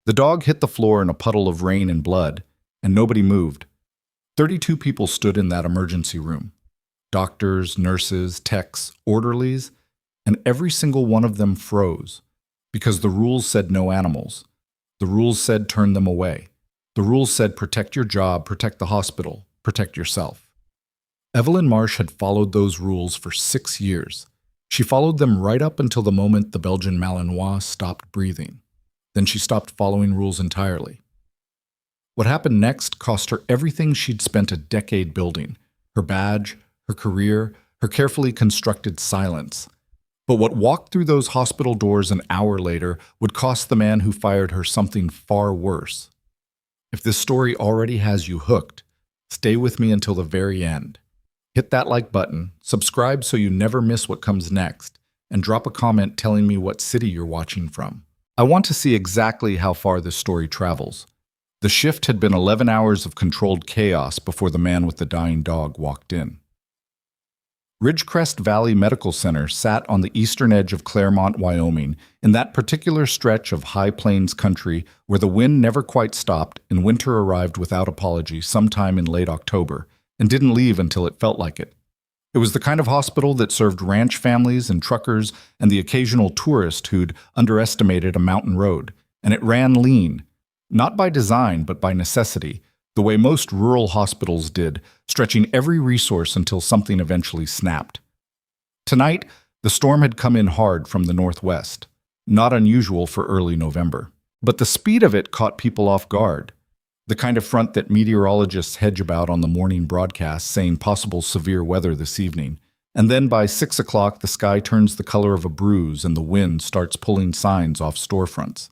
The dog hit the floor in a puddle of rain and blood, and nobody moved. 32 people stood in that emergency room. Doctors, nurses, techs, orderlies, and every single one of them froze, because the rules said no animals. The rules said turn them away. The rules said protect your job, protect the hospital, protect yourself. Evelyn Marsh had followed those rules for 6 years. She followed them right up until the moment the Belgian Malinois stopped breathing. Then she stopped following rules entirely. What happened next cost her everything she'd spent a decade building: her badge, her career, her carefully constructed silence. But what walked through those hospital doors an hour later would cost the man who fired her something far worse. If this story already has you hooked, stay with me until the very end. Hit that like button, subscribe so you never miss what comes next, and drop a comment telling me what city you're watching from. I want to see exactly how far this story travels. The shift had been 11 hours of controlled chaos before the man with the dying dog walked in. Ridgecrest Valley Medical Center sat on the eastern edge of Claremont, Wyoming, in that particular stretch of high plains country where the wind never quite stopped and winter arrived without apology sometime in late October, and didn't leave until it felt like it. It was the kind of hospital that served ranch families and truckers and the occasional tourist who'd underestimated a mountain road, and it ran lean, not by design but by necessity, the way most rural hospitals did, stretching every resource until something eventually snapped. Tonight, the storm had come in hard from the northwest, not unusual for early November. But the speed of it caught people off guard, the kind of front that meteorologists hedge about on the morning broadcast saying possible severe weather this evening. And then by 6 o'clock, the sky turns the color of a bruise and the wind starts pulling signs off storefronts.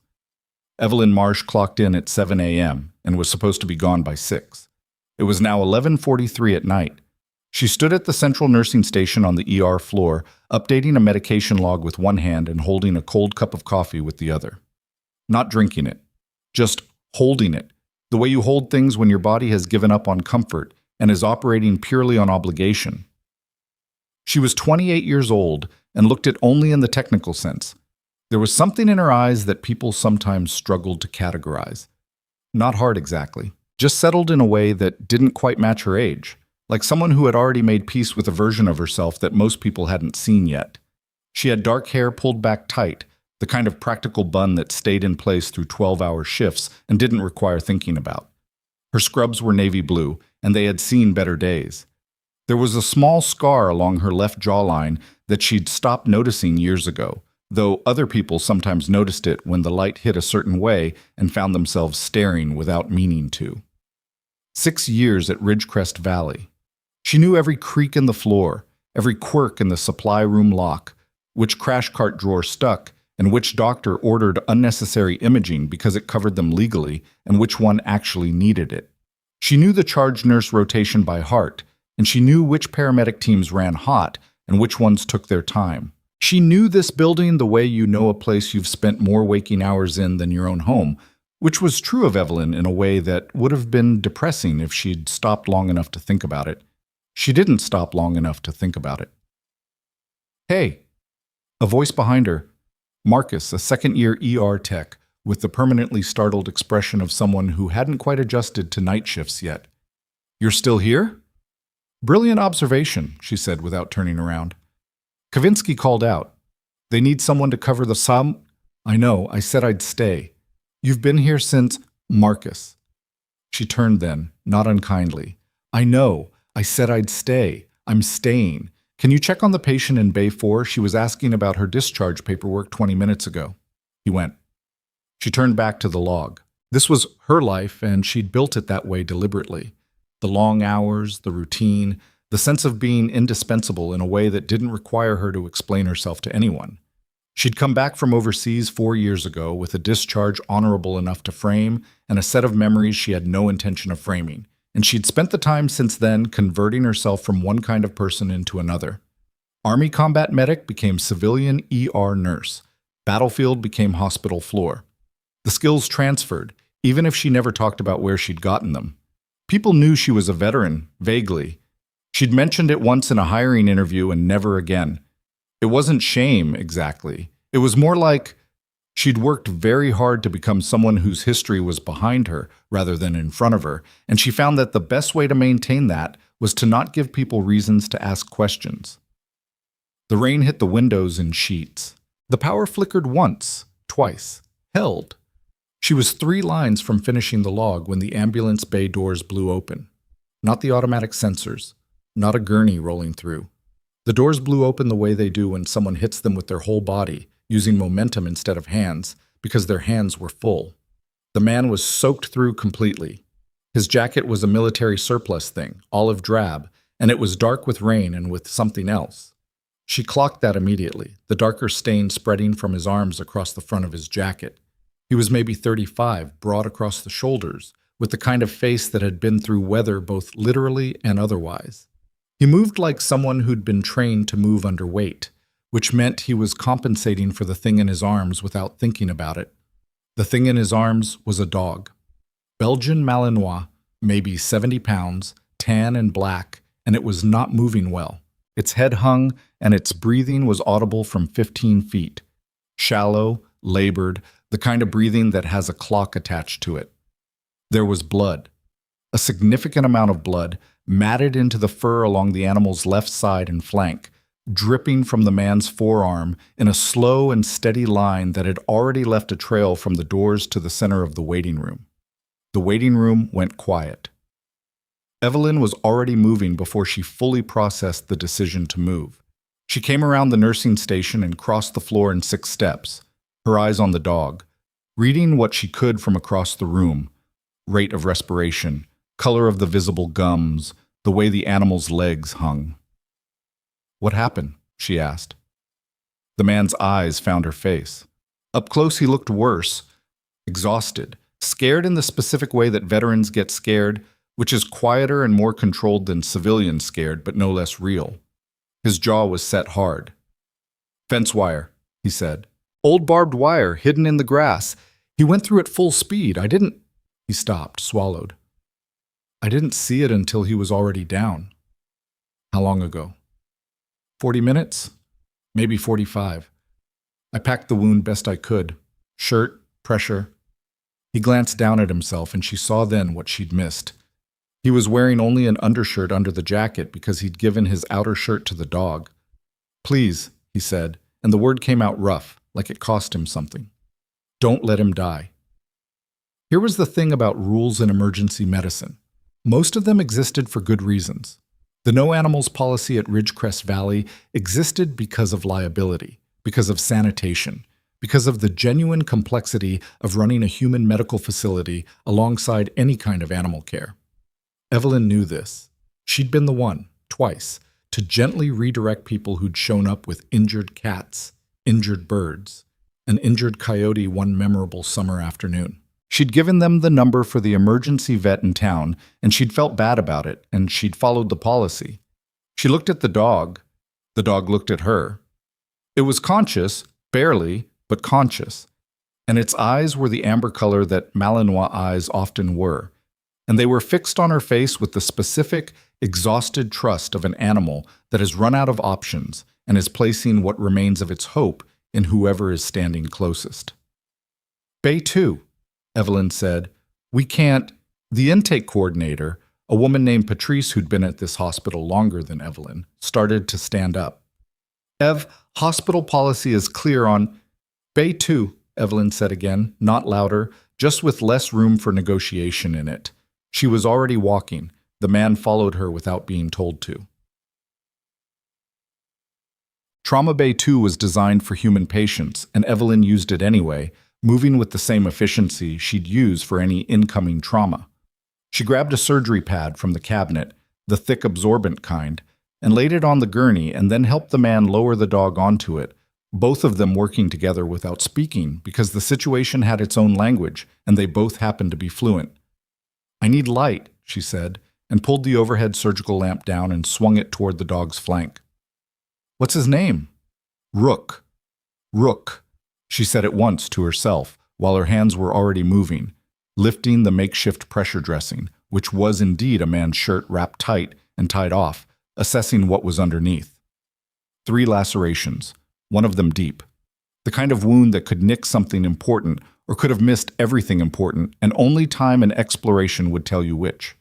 Evelyn Marsh clocked in at 7 a.m. and was supposed to be gone by 6. It was now 11:43 at night. She stood at the central nursing station on the ER floor, updating a medication log with one hand and holding a cold cup of coffee with the other. Not drinking it, just holding it, the way you hold things when your body has given up on comfort and is operating purely on obligation. She was 28 years old and looked it only in the technical sense. There was something in her eyes that people sometimes struggled to categorize. Not hard exactly, just settled in a way that didn't quite match her age, like someone who had already made peace with a version of herself that most people hadn't seen yet. She had dark hair pulled back tight, the kind of practical bun that stayed in place through 12-hour shifts and didn't require thinking about. Her scrubs were navy blue, and they had seen better days. There was a small scar along her left jawline that she'd stopped noticing years ago, though other people sometimes noticed it when the light hit a certain way and found themselves staring without meaning to. 6 years at Ridgecrest Valley. She knew every creak in the floor, every quirk in the supply room lock, which crash cart drawer stuck, and which doctor ordered unnecessary imaging because it covered them legally, and which one actually needed it. She knew the charge nurse rotation by heart, and she knew which paramedic teams ran hot and which ones took their time. She knew this building the way you know a place you've spent more waking hours in than your own home, which was true of Evelyn in a way that would have been depressing if she'd stopped long enough to think about it. She didn't stop long enough to think about it. "Hey!" A voice behind her. Marcus, a second-year ER tech, with the permanently startled expression of someone who hadn't quite adjusted to night shifts yet. "You're still here?" "Brilliant observation," she said without turning around. Kavinsky called out. "They need someone to cover the sum." "I know, I said I'd stay. You've been here since—" "Marcus." She turned then, not unkindly. "I know, I said I'd stay. I'm staying. Can you check on the patient in Bay 4? She was asking about her discharge paperwork 20 minutes ago." He went. She turned back to the log. This was her life, and she'd built it that way deliberately. The long hours, the routine, the sense of being indispensable in a way that didn't require her to explain herself to anyone. She'd come back from overseas 4 years ago with a discharge honorable enough to frame and a set of memories she had no intention of framing. And she'd spent the time since then converting herself from one kind of person into another. Army combat medic became civilian ER nurse. Battlefield became hospital floor. The skills transferred, even if she never talked about where she'd gotten them. People knew she was a veteran, vaguely. She'd mentioned it once in a hiring interview and never again. It wasn't shame, exactly. It was more like, She'd worked very hard to become someone whose history was behind her rather than in front of her, and she found that the best way to maintain that was to not give people reasons to ask questions. The rain hit the windows in sheets. The power flickered once, twice, held. She was 3 lines from finishing the log when the ambulance bay doors blew open. Not the automatic sensors, not a gurney rolling through. The doors blew open the way they do when someone hits them with their whole body, using momentum instead of hands, because their hands were full. The man was soaked through completely. His jacket was a military surplus thing, olive drab, and it was dark with rain and with something else. She clocked that immediately, the darker stain spreading from his arms across the front of his jacket. He was maybe 35, broad across the shoulders, with the kind of face that had been through weather both literally and otherwise. He moved like someone who'd been trained to move under weight, which meant he was compensating for the thing in his arms without thinking about it. The thing in his arms was a dog. Belgian Malinois, maybe 70 pounds, tan and black, and it was not moving well. Its head hung, and its breathing was audible from 15 feet. Shallow, labored, the kind of breathing that has a clock attached to it. There was blood. A significant amount of blood, matted into the fur along the animal's left side and flank, dripping from the man's forearm in a slow and steady line that had already left a trail from the doors to the center of the waiting room. The waiting room went quiet. Evelyn was already moving before she fully processed the decision to move. She came around the nursing station and crossed the floor in 6 steps, her eyes on the dog, reading what she could from across the room: rate of respiration, color of the visible gums, the way the animal's legs hung. "What happened?" she asked. The man's eyes found her face. Up close he looked worse, exhausted, scared in the specific way that veterans get scared, which is quieter and more controlled than civilians scared, but no less real. His jaw was set hard. "Fence wire," he said. "Old barbed wire, hidden in the grass. He went through at full speed. I didn't—" He stopped, swallowed. "I didn't see it until he was already down." "How long ago?" 40 minutes? Maybe 45. I packed the wound best I could. Shirt, pressure. He glanced down at himself, and she saw then what she'd missed. He was wearing only an undershirt under the jacket because he'd given his outer shirt to the dog. "Please," he said, and the word came out rough, like it cost him something. "Don't let him die." Here was the thing about rules in emergency medicine. Most of them existed for good reasons. The no animals policy at Ridgecrest Valley existed because of liability, because of sanitation, because of the genuine complexity of running a human medical facility alongside any kind of animal care. Evelyn knew this. She'd been the one, twice, to gently redirect people who'd shown up with injured cats, injured birds, an injured coyote one memorable summer afternoon. She'd given them the number for the emergency vet in town, and she'd felt bad about it, and she'd followed the policy. She looked at the dog. The dog looked at her. It was conscious, barely, but conscious, and its eyes were the amber color that Malinois eyes often were, and they were fixed on her face with the specific, exhausted trust of an animal that has run out of options and is placing what remains of its hope in whoever is standing closest. "Bay 2, Evelyn said. "We can't—" The intake coordinator, a woman named Patrice who'd been at this hospital longer than Evelyn, started to stand up. "Ev, hospital policy is clear on—" "Bay 2, Evelyn said again, not louder, just with less room for negotiation in it. She was already walking. The man followed her without being told to. Trauma Bay 2 was designed for human patients, and Evelyn used it anyway, moving with the same efficiency she'd use for any incoming trauma. She grabbed a surgery pad from the cabinet, the thick absorbent kind, and laid it on the gurney and then helped the man lower the dog onto it, both of them working together without speaking because the situation had its own language and they both happened to be fluent. "I need light," she said, and pulled the overhead surgical lamp down and swung it toward the dog's flank. "What's his name?" "Rook." "Rook," she said at once to herself, while her hands were already moving, lifting the makeshift pressure dressing, which was indeed a man's shirt wrapped tight and tied off, assessing what was underneath. 3 lacerations, one of them deep. The kind of wound that could nick something important or could have missed everything important, and only time and exploration would tell you which.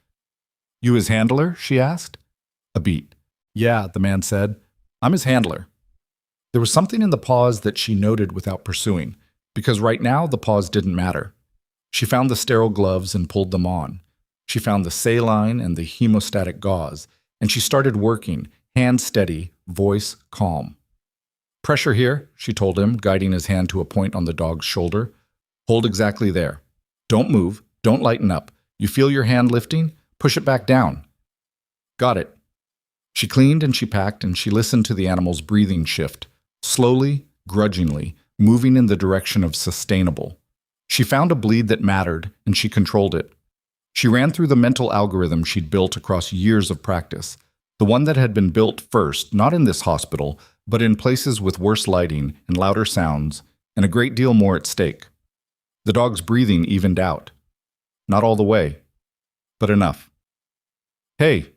You his handler? She asked. A beat. Yeah, the man said. I'm his handler. There was something in the pause that she noted without pursuing, because right now the pause didn't matter. She found the sterile gloves and pulled them on. She found the saline and the hemostatic gauze, and she started working, hand steady, voice calm. Pressure here, she told him, guiding his hand to a point on the dog's shoulder. Hold exactly there. Don't move. Don't lighten up. You feel your hand lifting? Push it back down. Got it. She cleaned and she packed and she listened to the animal's breathing shift, slowly, grudgingly, moving in the direction of sustainable. She found a bleed that mattered and she controlled it. She ran through the mental algorithm she'd built across years of practice, the one that had been built first, not in this hospital, but in places with worse lighting and louder sounds and a great deal more at stake. The dog's breathing evened out. Not all the way, but enough. Hey,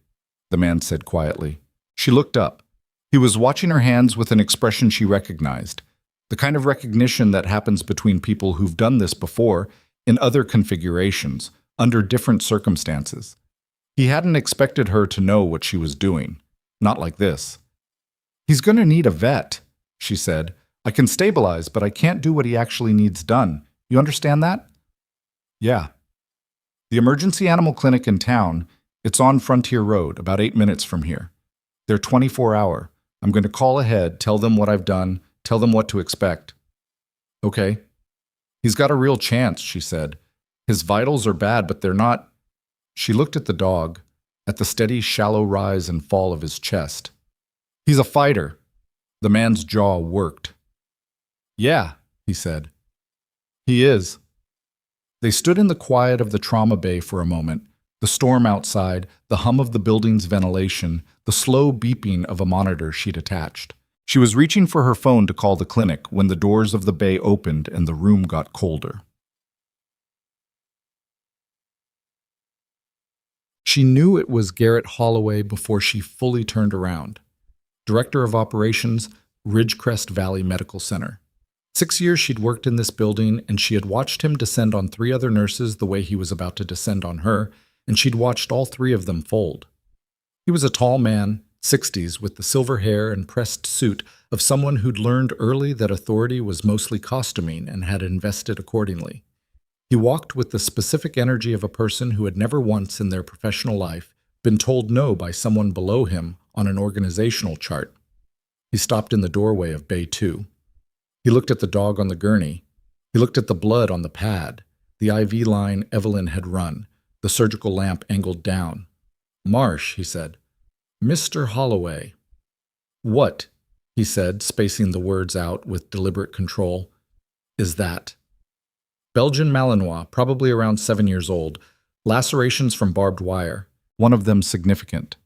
the man said quietly. She looked up. He was watching her hands with an expression she recognized, the kind of recognition that happens between people who've done this before in other configurations, under different circumstances. He hadn't expected her to know what she was doing, not like this. He's going to need a vet, she said. I can stabilize, but I can't do what he actually needs done. You understand that? Yeah. The emergency animal clinic in town, it's on Frontier Road, about 8 minutes from here. They're 24-hour. I'm going to call ahead, tell them what I've done, tell them what to expect. Okay. He's got a real chance, she said. His vitals are bad, but they're not. She looked at the dog, at the steady, shallow rise and fall of his chest. He's a fighter. The man's jaw worked. Yeah, he said. He is. They stood in the quiet of the trauma bay for a moment, the storm outside, the hum of the building's ventilation, the slow beeping of a monitor she'd attached. She was reaching for her phone to call the clinic when the doors of the bay opened and the room got colder. She knew it was Garrett Holloway before she fully turned around. Director of Operations, Ridgecrest Valley Medical Center. 6 years she'd worked in this building, and she had watched him descend on 3 other nurses the way he was about to descend on her, and she'd watched all 3 of them fold. He was a tall man, 60s, with the silver hair and pressed suit of someone who'd learned early that authority was mostly costuming and had invested accordingly. He walked with the specific energy of a person who had never once in their professional life been told no by someone below him on an organizational chart. He stopped in the doorway of Bay 2. He looked at the dog on the gurney. He looked at the blood on the pad, the IV line Evelyn had run, the surgical lamp angled down. Marsh, he said. Mr. Holloway. What, he said, spacing the words out with deliberate control, is that? Belgian Malinois, probably around 7 years old, lacerations from barbed wire, one of them significant.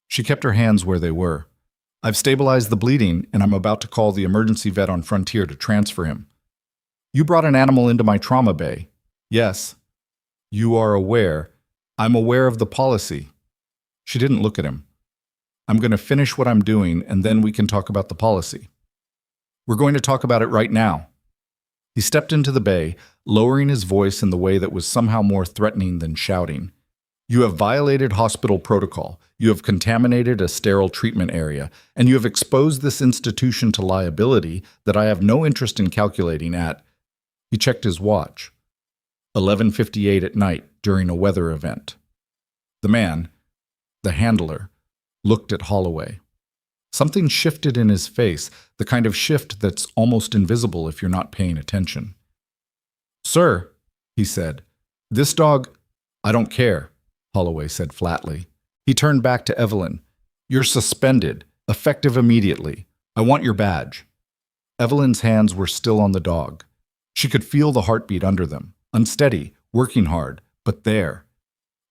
She kept her hands where they were. I've stabilized the bleeding, and I'm about to call the emergency vet on Frontier to transfer him. You brought an animal into my trauma bay. Yes. You are aware. I'm aware of the policy. She didn't look at him. I'm going to finish what I'm doing, and then we can talk about the policy. We're going to talk about it right now. He stepped into the bay, lowering his voice in the way that was somehow more threatening than shouting. You have violated hospital protocol. You have contaminated a sterile treatment area, and you have exposed this institution to liability that I have no interest in calculating at. He checked his watch. 11:58 at night during a weather event. The man, the handler, looked at Holloway. Something shifted in his face, the kind of shift that's almost invisible if you're not paying attention. Sir, he said, this dog, I don't care, Holloway said flatly. He turned back to Evelyn. You're suspended, effective immediately. I want your badge. Evelyn's hands were still on the dog. She could feel the heartbeat under them, unsteady, working hard, but there.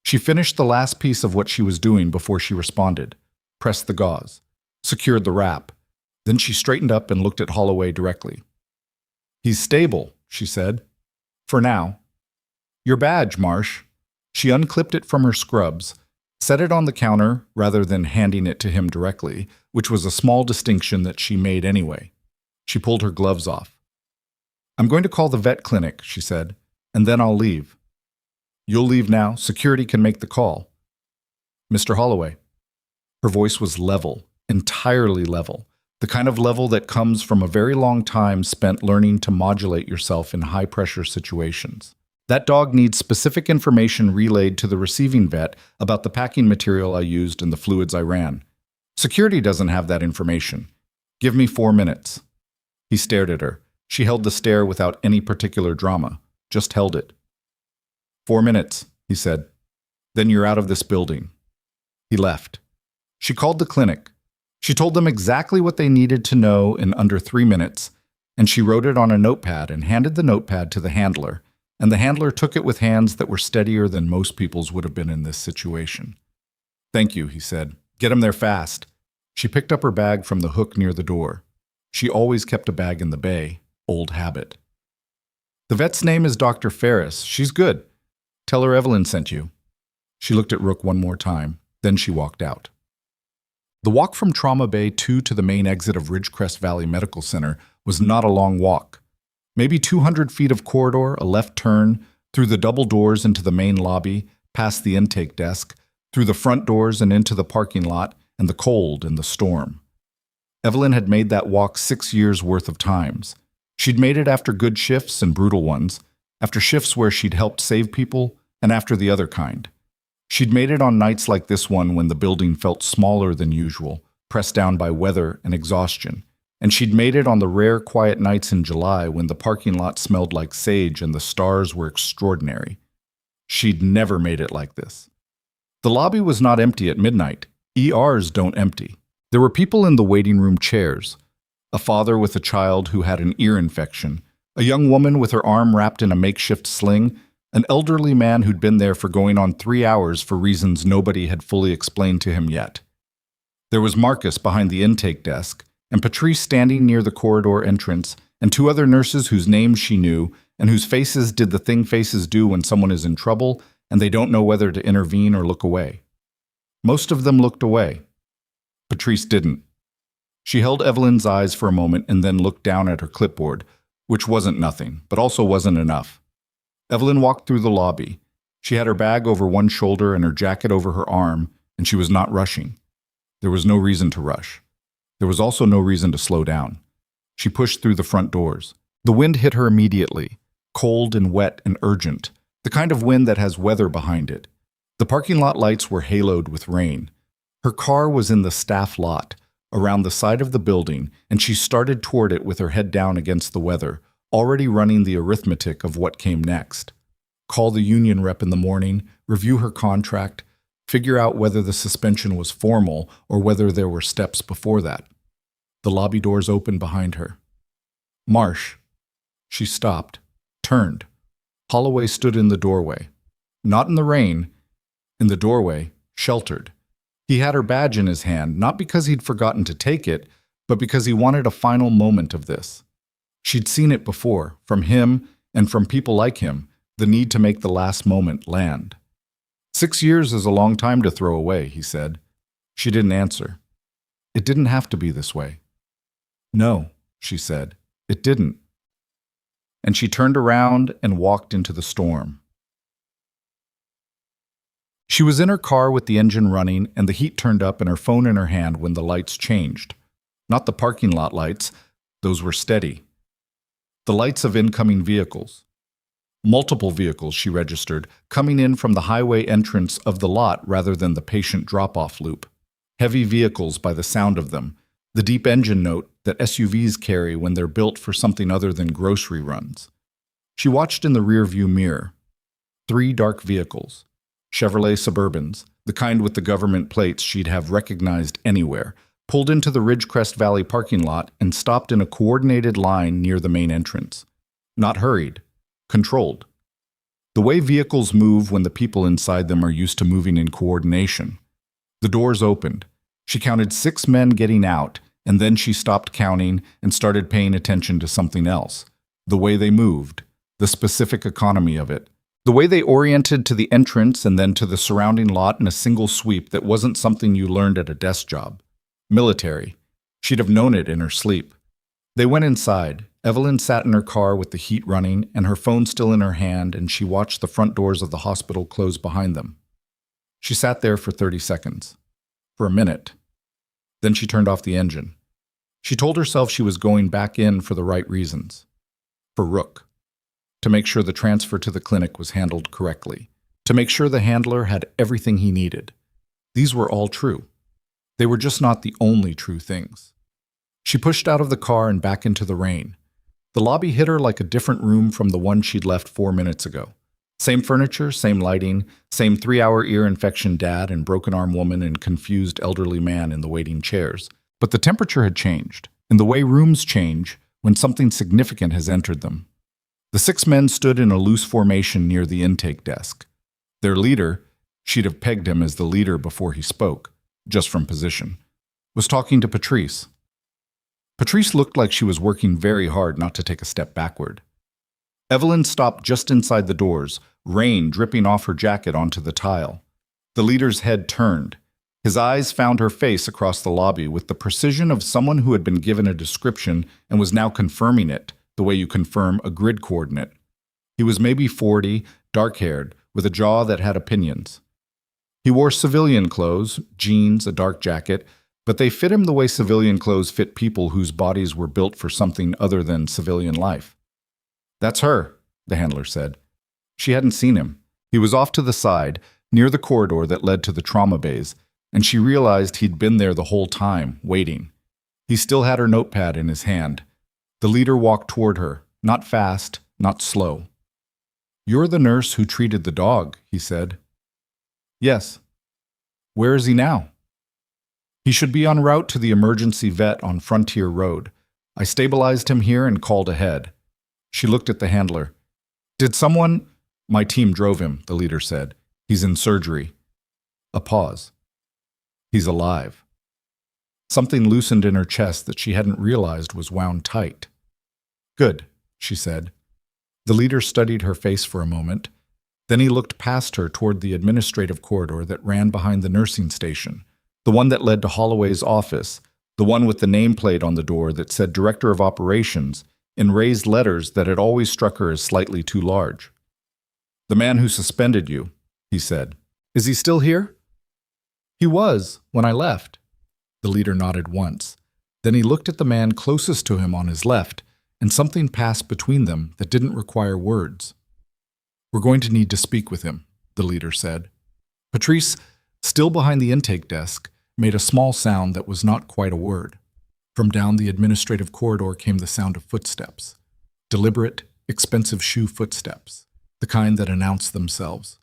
She finished the last piece of what she was doing before she responded, pressed the gauze, secured the wrap. Then she straightened up and looked at Holloway directly. He's stable, she said. For now. Your badge, Marsh. She unclipped it from her scrubs, set it on the counter rather than handing it to him directly, which was a small distinction that she made anyway. She pulled her gloves off. I'm going to call the vet clinic, she said, and then I'll leave. You'll leave now. Security can make the call. Mr. Holloway. Her voice was level, entirely level, the kind of level that comes from a very long time spent learning to modulate yourself in high-pressure situations. That dog needs specific information relayed to the receiving vet about the packing material I used and the fluids I ran. Security doesn't have that information. Give me 4 minutes. He stared at her. She held the stare without any particular drama, just held it. 4 minutes, he said. Then you're out of this building. He left. She called the clinic. She told them exactly what they needed to know in under 3 minutes, and she wrote it on a notepad and handed the notepad to the handler, and the handler took it with hands that were steadier than most people's would have been in this situation. Thank you, he said. Get him there fast. She picked up her bag from the hook near the door. She always kept a bag in the bay, old habit. The vet's name is Dr. Ferris. She's good. Tell her Evelyn sent you. She looked at Rook one more time, then she walked out. The walk from Trauma Bay 2 to the main exit of Ridgecrest Valley Medical Center was not a long walk. Maybe 200 feet of corridor, a left turn, through the double doors into the main lobby, past the intake desk, through the front doors and into the parking lot, and the cold and the storm. Evelyn had made that walk 6 years' worth of times. She'd made it after good shifts and brutal ones, after shifts where she'd helped save people, and after the other kind. She'd made it on nights like this one when the building felt smaller than usual, pressed down by weather and exhaustion. And she'd made it on the rare quiet nights in July when the parking lot smelled like sage and the stars were extraordinary. She'd never made it like this. The lobby was not empty at midnight. ERs don't empty. There were people in the waiting room chairs. A father with a child who had an ear infection, a young woman with her arm wrapped in a makeshift sling, an elderly man who'd been there for going on 3 hours for reasons nobody had fully explained to him yet. There was Marcus behind the intake desk, and Patrice standing near the corridor entrance, and 2 other nurses whose names she knew, and whose faces did the thing faces do when someone is in trouble and they don't know whether to intervene or look away. Most of them looked away. Patrice didn't. She held Evelyn's eyes for a moment and then looked down at her clipboard, which wasn't nothing, but also wasn't enough. Evelyn walked through the lobby. She had her bag over one shoulder and her jacket over her arm, and she was not rushing. There was no reason to rush. There was also no reason to slow down. She pushed through the front doors. The wind hit her immediately, cold and wet and urgent, the kind of wind that has weather behind it. The parking lot lights were haloed with rain. Her car was in the staff lot, around the side of the building, and she started toward it with her head down against the weather, already running the arithmetic of what came next. Call the union rep in the morning, review her contract, figure out whether the suspension was formal or whether there were steps before that. The lobby doors opened behind her. Marsh. She stopped, turned. Holloway stood in the doorway. Not in the rain. In the doorway, sheltered. He had her badge in his hand, not because he'd forgotten to take it, but because he wanted a final moment of this. She'd seen it before, from him and from people like him, the need to make the last moment land. 6 years is a long time to throw away, he said. She didn't answer. It didn't have to be this way. No, she said, it didn't. And she turned around and walked into the storm. She was in her car with the engine running and the heat turned up and her phone in her hand when the lights changed. Not the parking lot lights, those were steady. The lights of incoming vehicles. Multiple vehicles, she registered, coming in from the highway entrance of the lot rather than the patient drop-off loop. Heavy vehicles by the sound of them, the deep engine note that SUVs carry when they're built for something other than grocery runs. She watched in the rearview mirror. 3 dark vehicles. Chevrolet Suburbans, the kind with the government plates she'd have recognized anywhere, pulled into the Ridgecrest Valley parking lot and stopped in a coordinated line near the main entrance. Not hurried, controlled. The way vehicles move when the people inside them are used to moving in coordination. The doors opened. She counted 6 men getting out, and then she stopped counting and started paying attention to something else. The way they moved, the specific economy of it. The way they oriented to the entrance and then to the surrounding lot in a single sweep that wasn't something you learned at a desk job. Military. She'd have known it in her sleep. They went inside. Evelyn sat in her car with the heat running and her phone still in her hand, and she watched the front doors of the hospital close behind them. She sat there for 30 seconds. For a minute. Then she turned off the engine. She told herself she was going back in for the right reasons. For Rook. To make sure the transfer to the clinic was handled correctly. To make sure the handler had everything he needed. These were all true. They were just not the only true things. She pushed out of the car and back into the rain. The lobby hit her like a different room from the one she'd left 4 minutes ago. Same furniture, same lighting, same 3-hour ear infection dad and broken arm woman and confused elderly man in the waiting chairs. But the temperature had changed, in the way rooms change when something significant has entered them. The 6 men stood in a loose formation near the intake desk. Their leader, she'd have pegged him as the leader before he spoke, just from position, was talking to Patrice. Patrice looked like she was working very hard not to take a step backward. Evelyn stopped just inside the doors, rain dripping off her jacket onto the tile. The leader's head turned. His eyes found her face across the lobby with the precision of someone who had been given a description and was now confirming it, the way you confirm a grid coordinate. He was maybe 40, dark-haired, with a jaw that had opinions. He wore civilian clothes, jeans, a dark jacket, but they fit him the way civilian clothes fit people whose bodies were built for something other than civilian life. "That's her," the handler said. She hadn't seen him. He was off to the side, near the corridor that led to the trauma bays, and she realized he'd been there the whole time, waiting. He still had her notepad in his hand. The leader walked toward her, not fast, not slow. "You're the nurse who treated the dog," he said. "Yes." "Where is he now?" "He should be en route to the emergency vet on Frontier Road. I stabilized him here and called ahead." She looked at the handler. "Did someone—" "My team drove him," the leader said. "He's in surgery." A pause. "He's alive." Something loosened in her chest that she hadn't realized was wound tight. "Good," she said. The leader studied her face for a moment. Then he looked past her toward the administrative corridor that ran behind the nursing station, the one that led to Holloway's office, the one with the nameplate on the door that said Director of Operations, in raised letters that had always struck her as slightly too large. "The man who suspended you," he said. "Is he still here?" "He was, when I left." The leader nodded once. Then he looked at the man closest to him on his left, and something passed between them that didn't require words. "We're going to need to speak with him," the leader said. Patrice, still behind the intake desk, made a small sound that was not quite a word. From down the administrative corridor came the sound of footsteps. Deliberate, expensive shoe footsteps, the kind that announced themselves.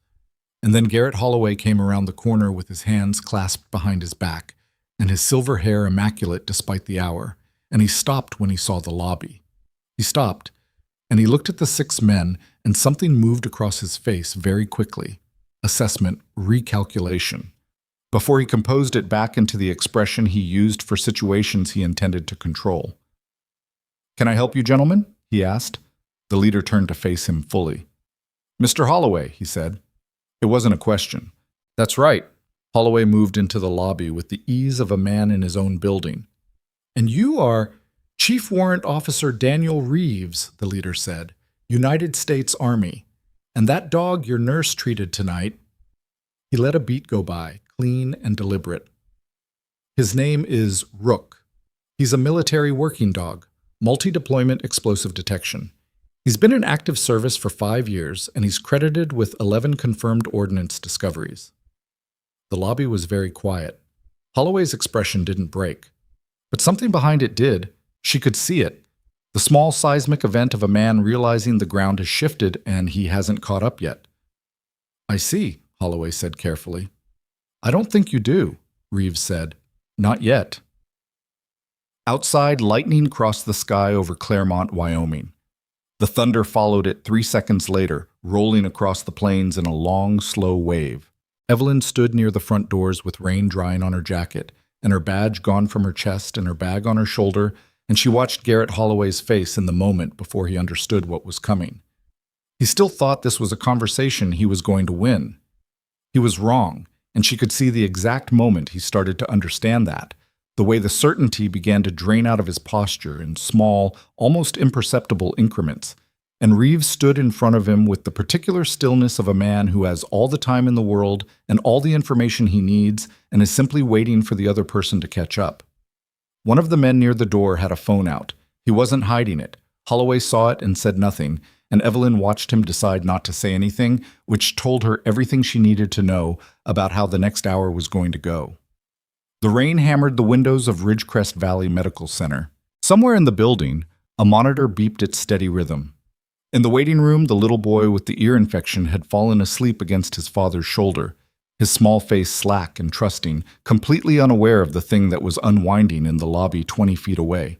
And then Garrett Holloway came around the corner with his hands clasped behind his back, and his silver hair immaculate despite the hour, and he stopped when he saw the lobby. He stopped, and he looked at the 6 men, and something moved across his face very quickly. Assessment, recalculation. Before he composed it back into the expression he used for situations he intended to control. "Can I help you, gentlemen?" he asked. The leader turned to face him fully. "Mr. Holloway," he said. It wasn't a question. "That's right." Holloway moved into the lobby with the ease of a man in his own building. "And you are Chief Warrant Officer Daniel Reeves," the leader said, "United States Army. And that dog your nurse treated tonight—" He let a beat go by, clean and deliberate. "His name is Rook. He's a military working dog, multi-deployment explosive detection. He's been in active service for 5 years, and he's credited with 11 confirmed ordnance discoveries." The lobby was very quiet. Holloway's expression didn't break. But something behind it did. She could see it. The small seismic event of a man realizing the ground has shifted and he hasn't caught up yet. "I see," Holloway said carefully. "I don't think you do," Reeves said. "Not yet." Outside, lightning crossed the sky over Claremont, Wyoming. The thunder followed it 3 seconds later, rolling across the plains in a long, slow wave. Evelyn stood near the front doors with rain drying on her jacket, and her badge gone from her chest and her bag on her shoulder, and she watched Garrett Holloway's face in the moment before he understood what was coming. He still thought this was a conversation he was going to win. He was wrong, and she could see the exact moment he started to understand that, the way the certainty began to drain out of his posture in small, almost imperceptible increments, and Reeves stood in front of him with the particular stillness of a man who has all the time in the world and all the information he needs and is simply waiting for the other person to catch up. One of the men near the door had a phone out. He wasn't hiding it. Holloway saw it and said nothing, and Evelyn watched him decide not to say anything, which told her everything she needed to know about how the next hour was going to go. The rain hammered the windows of Ridgecrest Valley Medical Center. Somewhere in the building, a monitor beeped its steady rhythm. In the waiting room, the little boy with the ear infection had fallen asleep against his father's shoulder, his small face slack and trusting, completely unaware of the thing that was unwinding in the lobby 20 feet away.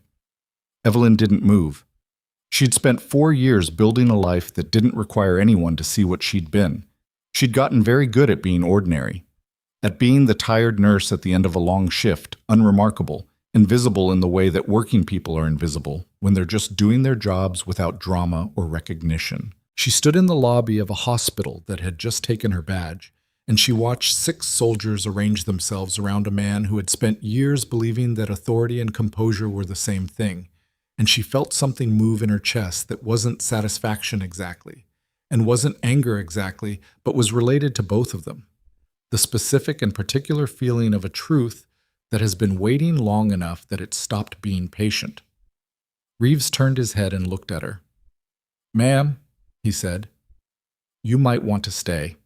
Evelyn didn't move. She'd spent 4 years building a life that didn't require anyone to see what she'd been. She'd gotten very good at being ordinary, at being the tired nurse at the end of a long shift, unremarkable, invisible in the way that working people are invisible, when they're just doing their jobs without drama or recognition. She stood in the lobby of a hospital that had just taken her badge, and she watched 6 soldiers arrange themselves around a man who had spent years believing that authority and composure were the same thing, and she felt something move in her chest that wasn't satisfaction exactly, and wasn't anger exactly, but was related to both of them. The specific and particular feeling of a truth that has been waiting long enough that it stopped being patient. Reeves turned his head and looked at her. "Ma'am," he said, "you might want to stay."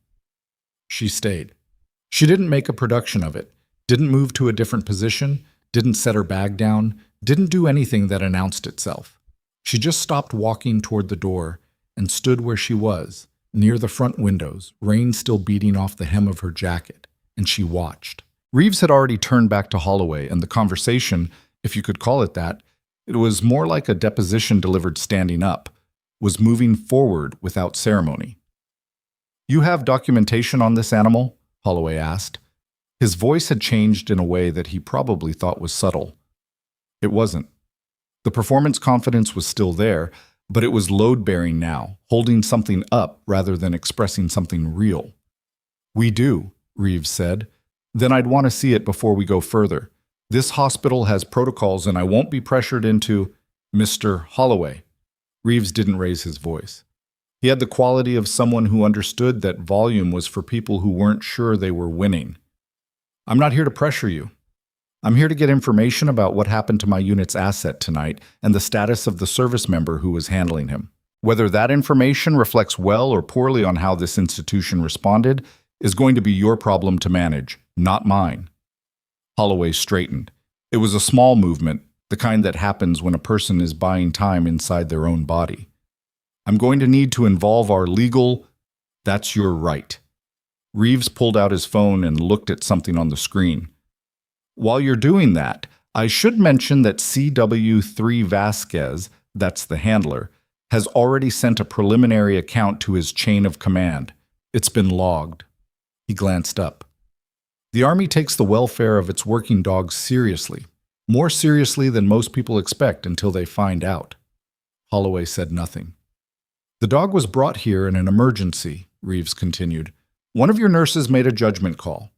She stayed. She didn't make a production of it, didn't move to a different position, didn't set her bag down, didn't do anything that announced itself. She just stopped walking toward the door and stood where she was, near the front windows, rain still beating off the hem of her jacket, and she watched. Reeves had already turned back to Holloway, and the conversation, if you could call it that, it was more like a deposition delivered standing up, was moving forward without ceremony. "You have documentation on this animal?" Holloway asked. His voice had changed in a way that he probably thought was subtle. It wasn't. The performance confidence was still there, but it was load-bearing now, holding something up rather than expressing something real. "We do," Reeves said. "Then I'd want to see it before we go further. This hospital has protocols and I won't be pressured into—" "Mr. Holloway." Reeves didn't raise his voice. He had the quality of someone who understood that volume was for people who weren't sure they were winning. "I'm not here to pressure you. I'm here to get information about what happened to my unit's asset tonight and the status of the service member who was handling him. Whether that information reflects well or poorly on how this institution responded is going to be your problem to manage, not mine." Holloway straightened. It was a small movement, the kind that happens when a person is buying time inside their own body. "I'm going to need to involve our legal—" "That's your right." Reeves pulled out his phone and looked at something on the screen. "While you're doing that, I should mention that CW3 Vasquez, that's the handler, has already sent a preliminary account to his chain of command. It's been logged." He glanced up. "The Army takes the welfare of its working dogs seriously, more seriously than most people expect until they find out." Holloway said nothing. "The dog was brought here in an emergency," Reeves continued. "One of your nurses made a judgment call.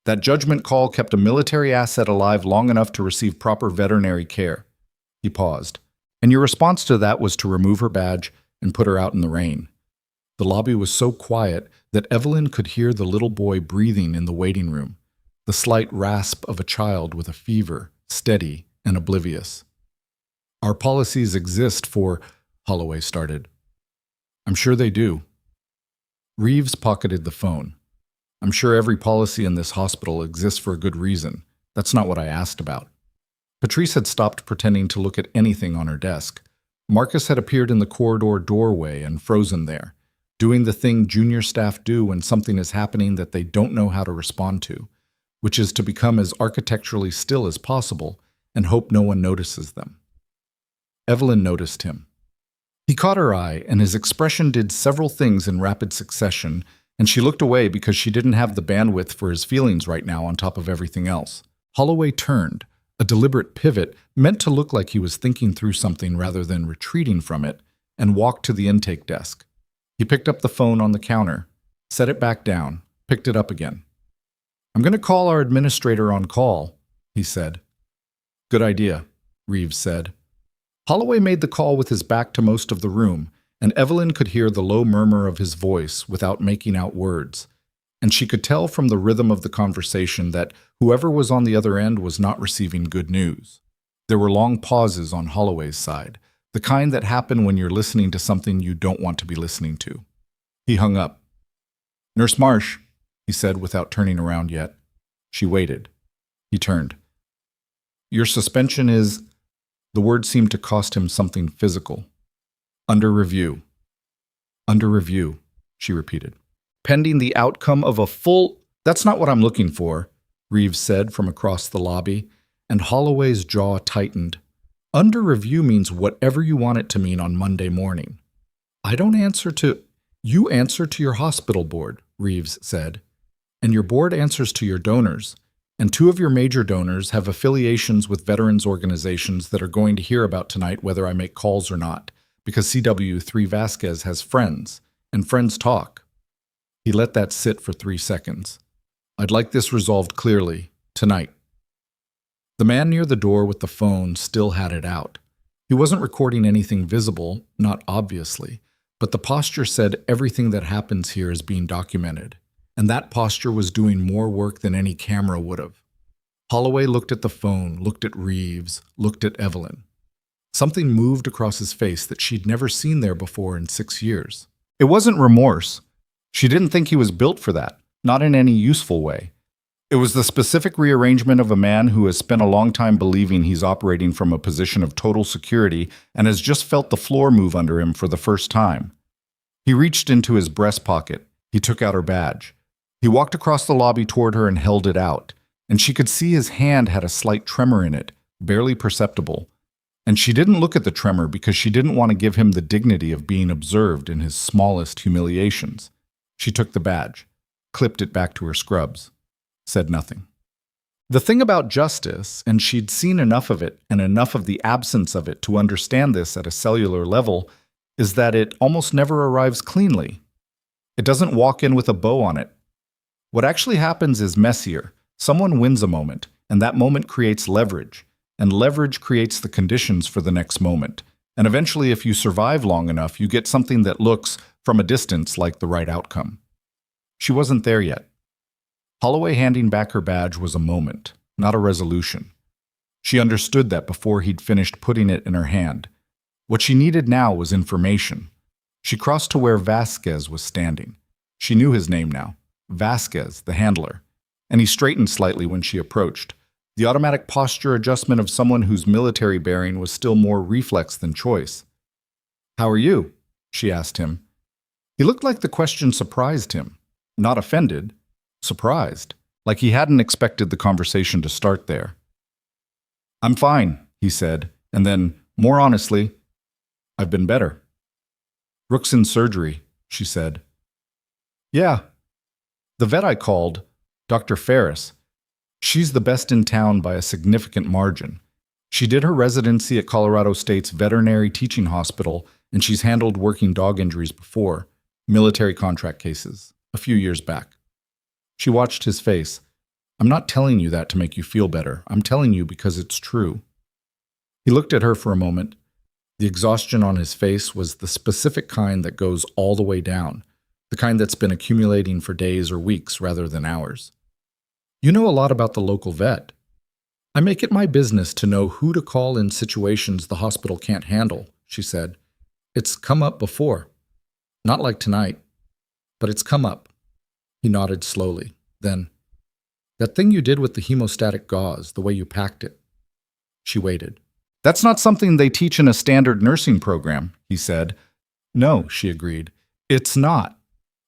That judgment call kept a military asset alive long enough to receive proper veterinary care." He paused. "And your response to that was to remove her badge and put her out in the rain." The lobby was so quiet that Evelyn could hear the little boy breathing in the waiting room, the slight rasp of a child with a fever, steady and oblivious. "Our policies exist for—" Holloway started. "I'm sure they do." Reeves pocketed the phone. "I'm sure every policy in this hospital exists for a good reason. That's not what I asked about." Patrice had stopped pretending to look at anything on her desk. Marcus had appeared in the corridor doorway and frozen there, doing the thing junior staff do when something is happening that they don't know how to respond to, which is to become as architecturally still as possible and hope no one notices them. Evelyn noticed him. He caught her eye, and his expression did several things in rapid succession, and she looked away because she didn't have the bandwidth for his feelings right now on top of everything else. Holloway turned, a deliberate pivot meant to look like he was thinking through something rather than retreating from it, and walked to the intake desk. He picked up the phone on the counter, set it back down, picked it up again. "I'm going to call our administrator on call," he said. Good idea, Reeves said. Holloway made the call with his back to most of the room, and Evelyn could hear the low murmur of his voice without making out words. And she could tell from the rhythm of the conversation that whoever was on the other end was not receiving good news. There were long pauses on Holloway's side, the kind that happen when you're listening to something you don't want to be listening to. He hung up. "Nurse Marsh," he said without turning around yet. She waited. He turned. "Your suspension is—" The word seemed to cost him something physical. "Under review." "Under review," she repeated. "Pending the outcome of a full—" "That's not what I'm looking for," Reeves said from across the lobby, and Holloway's jaw tightened. "Under review means whatever you want it to mean on Monday morning." "I don't answer to—" "You answer to your hospital board," Reeves said. "And your board answers to your donors. And two of your major donors have affiliations with veterans organizations that are going to hear about tonight whether I make calls or not, because CW3 Vasquez has friends, and friends talk." He let that sit for 3 seconds. "I'd like this resolved clearly, tonight." The man near the door with the phone still had it out. He wasn't recording anything visible, not obviously, but the posture said everything that happens here is being documented, and that posture was doing more work than any camera would have. Holloway looked at the phone, looked at Reeves, looked at Evelyn. Something moved across his face that she'd never seen there before in 6 years. It wasn't remorse. She didn't think he was built for that, not in any useful way. It was the specific rearrangement of a man who has spent a long time believing he's operating from a position of total security and has just felt the floor move under him for the first time. He reached into his breast pocket. He took out her badge. He walked across the lobby toward her and held it out, and she could see his hand had a slight tremor in it, barely perceptible. And she didn't look at the tremor because she didn't want to give him the dignity of being observed in his smallest humiliations. She took the badge, clipped it back to her scrubs, said nothing. The thing about justice, and she'd seen enough of it and enough of the absence of it to understand this at a cellular level, is that it almost never arrives cleanly. It doesn't walk in with a bow on it. What actually happens is messier. Someone wins a moment, and that moment creates leverage, and leverage creates the conditions for the next moment. And eventually, if you survive long enough, you get something that looks, from a distance, like the right outcome. She wasn't there yet. Holloway handing back her badge was a moment, not a resolution. She understood that before he'd finished putting it in her hand. What she needed now was information. She crossed to where Vasquez was standing. She knew his name now, Vasquez, the handler, and he straightened slightly when she approached, the automatic posture adjustment of someone whose military bearing was still more reflex than choice. "How are you?" she asked him. He looked like the question surprised him, not offended, surprised, like he hadn't expected the conversation to start there. "I'm fine," he said, and then, more honestly, "I've been better." "Rook's in surgery," she said. "Yeah. The vet I called, Dr. Ferris, she's the best in town by a significant margin. She did her residency at Colorado State's Veterinary Teaching Hospital, and she's handled working dog injuries before, military contract cases, a few years back." She watched his face. "I'm not telling you that to make you feel better. I'm telling you because it's true." He looked at her for a moment. The exhaustion on his face was the specific kind that goes all the way down, the kind that's been accumulating for days or weeks rather than hours. "You know a lot about the local vet. I make it my business to know who to call in situations the hospital can't handle," she said. "It's come up before. Not like tonight, but it's come up." He nodded slowly. Then, "That thing you did with the hemostatic gauze, the way you packed it." She waited. "That's not something they teach in a standard nursing program," he said. "No," she agreed. "It's not."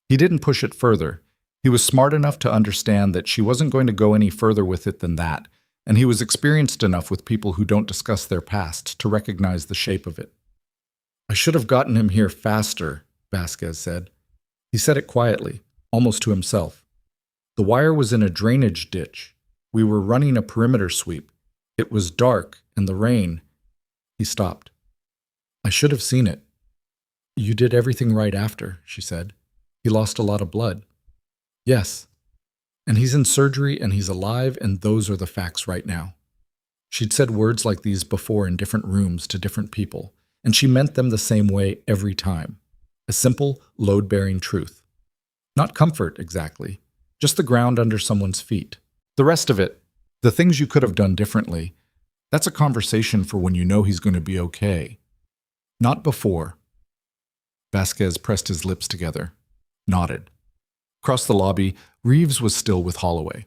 He didn't push it further. He was smart enough to understand that she wasn't going to go any further with it than that, and he was experienced enough with people who don't discuss their past to recognize the shape of it. "I should have gotten him here faster," Vasquez said. He said it quietly, almost to himself. "The wire was in a drainage ditch. We were running a perimeter sweep. It was dark, and the rain—" He stopped. "I should have seen it." "You did everything right after," she said. "He lost a lot of blood." "Yes. And he's in surgery, and he's alive, and those are the facts right now." She'd said words like these before in different rooms to different people, and she meant them the same way every time. A simple, load-bearing truth. Not comfort, exactly, just the ground under someone's feet. The rest of it, the things you could have done differently, that's a conversation for when you know he's going to be okay. Not before. Vasquez pressed his lips together, nodded. Across the lobby, Reeves was still with Holloway.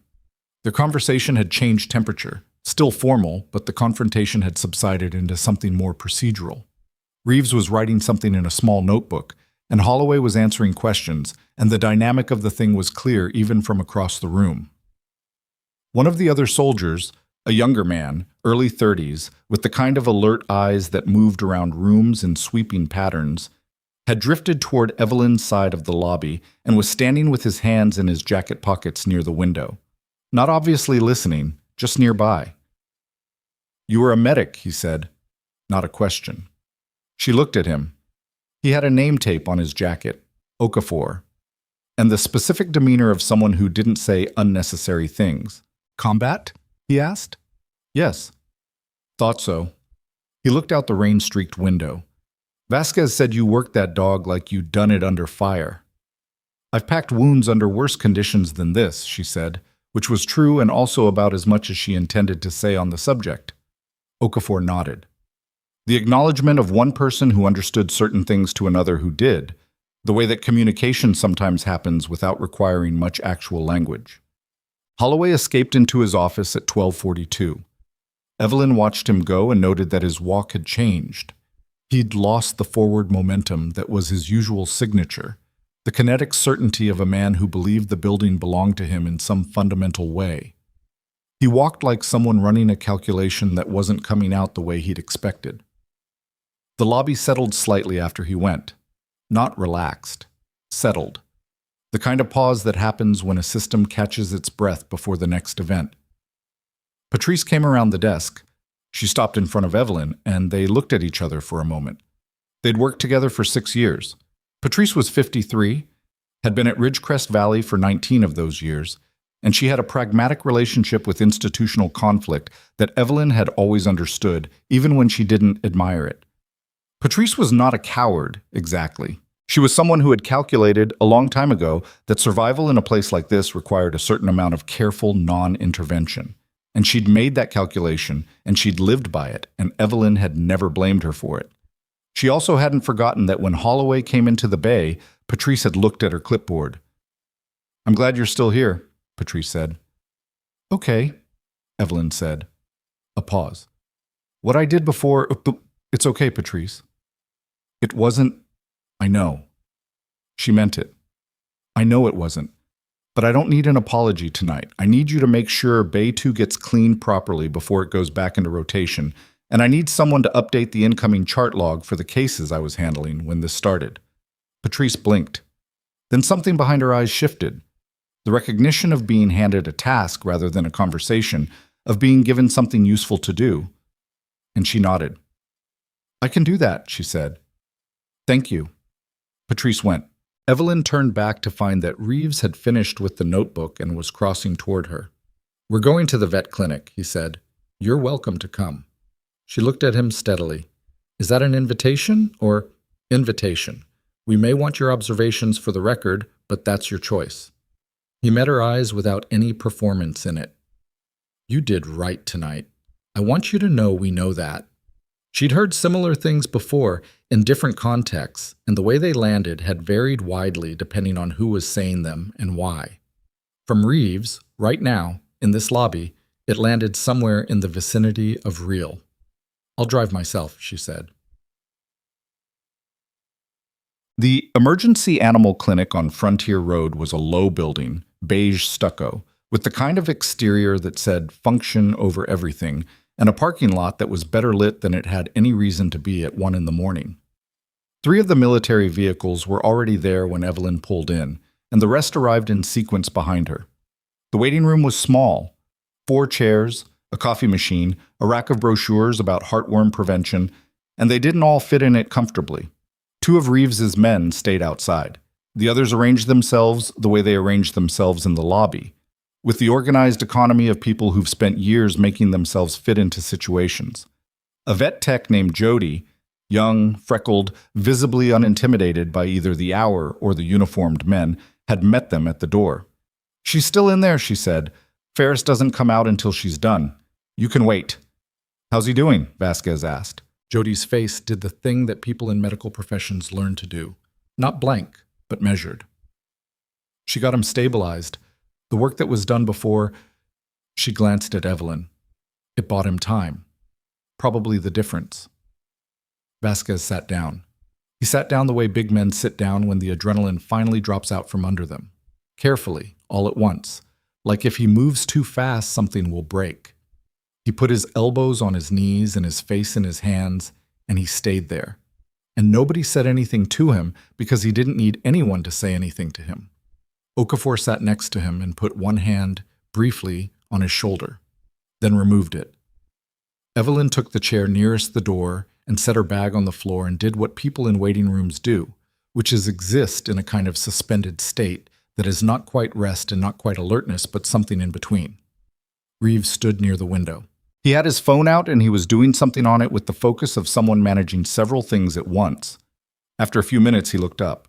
Their conversation had changed temperature, still formal, but the confrontation had subsided into something more procedural. Reeves was writing something in a small notebook, and Holloway was answering questions, and the dynamic of the thing was clear even from across the room. One of the other soldiers, a younger man, early 30s, with the kind of alert eyes that moved around rooms in sweeping patterns, had drifted toward Evelyn's side of the lobby and was standing with his hands in his jacket pockets near the window. Not obviously listening, just nearby. "You were a medic," he said. Not a question. She looked at him. He had a name tape on his jacket, Okafor, and the specific demeanor of someone who didn't say unnecessary things. "Combat?" he asked. "Yes." "Thought so." He looked out the rain-streaked window. "Vasquez said you worked that dog like you'd done it under fire." "I've packed wounds under worse conditions than this," she said, which was true and also about as much as she intended to say on the subject. Okafor nodded. The acknowledgement of one person who understood certain things to another who did, the way that communication sometimes happens without requiring much actual language. Holloway escaped into his office at 12:42. Evelyn watched him go and noted that his walk had changed. He'd lost the forward momentum that was his usual signature, the kinetic certainty of a man who believed the building belonged to him in some fundamental way. He walked like someone running a calculation that wasn't coming out the way he'd expected. The lobby settled slightly after he went. Not relaxed. Settled. The kind of pause that happens when a system catches its breath before the next event. Patrice came around the desk. She stopped in front of Evelyn, and they looked at each other for a moment. They'd worked together for 6 years. Patrice was 53, had been at Ridgecrest Valley for 19 of those years, and she had a pragmatic relationship with institutional conflict that Evelyn had always understood, even when she didn't admire it. Patrice was not a coward, exactly. She was someone who had calculated a long time ago that survival in a place like this required a certain amount of careful non-intervention. And she'd made that calculation, and she'd lived by it, and Evelyn had never blamed her for it. She also hadn't forgotten that when Holloway came into the bay, Patrice had looked at her clipboard. "I'm glad you're still here," Patrice said. "Okay," Evelyn said. A pause. "What I did before... It's okay, Patrice." "It wasn't... I know." She meant it. "I know it wasn't. But I don't need an apology tonight. I need you to make sure Bay 2 gets cleaned properly before it goes back into rotation, and I need someone to update the incoming chart log for the cases I was handling when this started." Patrice blinked. Then something behind her eyes shifted. The recognition of being handed a task rather than a conversation, of being given something useful to do. And she nodded. "I can do that," she said. "Thank you." Patrice went. Evelyn turned back to find that Reeves had finished with the notebook and was crossing toward her. "We're going to the vet clinic," he said. "You're welcome to come." She looked at him steadily. "Is that an invitation or..." "Invitation. We may want your observations for the record, but that's your choice." He met her eyes without any performance in it. "You did right tonight. I want you to know we know that." She'd heard similar things before, in different contexts, and the way they landed had varied widely depending on who was saying them and why. From Reeves, right now, in this lobby, it landed somewhere in the vicinity of real. "I'll drive myself," she said. The emergency animal clinic on Frontier Road was a low building, beige stucco, with the kind of exterior that said function over everything, and a parking lot that was better lit than it had any reason to be at 1 in the morning. 3 of the military vehicles were already there when Evelyn pulled in, and the rest arrived in sequence behind her. The waiting room was small. 4 chairs, a coffee machine, a rack of brochures about heartworm prevention, and they didn't all fit in it comfortably. 2 of Reeves's men stayed outside. The others arranged themselves the way they arranged themselves in the lobby. with the organized economy of people who've spent years making themselves fit into situations. A vet tech named Jody, young, freckled, visibly unintimidated by either the hour or the uniformed men, had met them at the door. "She's still in there," she said. "Ferris doesn't come out until she's done. You can wait." "How's he doing?" Vasquez asked. Jody's face did the thing that people in medical professions learn to do. Not blank, but measured. "She got him stabilized. The work that was done before..." She glanced at Evelyn. "It bought him time. Probably the difference." Vasquez sat down. He sat down the way big men sit down when the adrenaline finally drops out from under them. Carefully, all at once. Like if he moves too fast, something will break. He put his elbows on his knees and his face in his hands, and he stayed there. And nobody said anything to him because he didn't need anyone to say anything to him. Okafor sat next to him and put one hand, briefly, on his shoulder, then removed it. Evelyn took the chair nearest the door and set her bag on the floor and did what people in waiting rooms do, which is exist in a kind of suspended state that is not quite rest and not quite alertness, but something in between. Reeves stood near the window. He had his phone out and he was doing something on it with the focus of someone managing several things at once. After a few minutes, he looked up.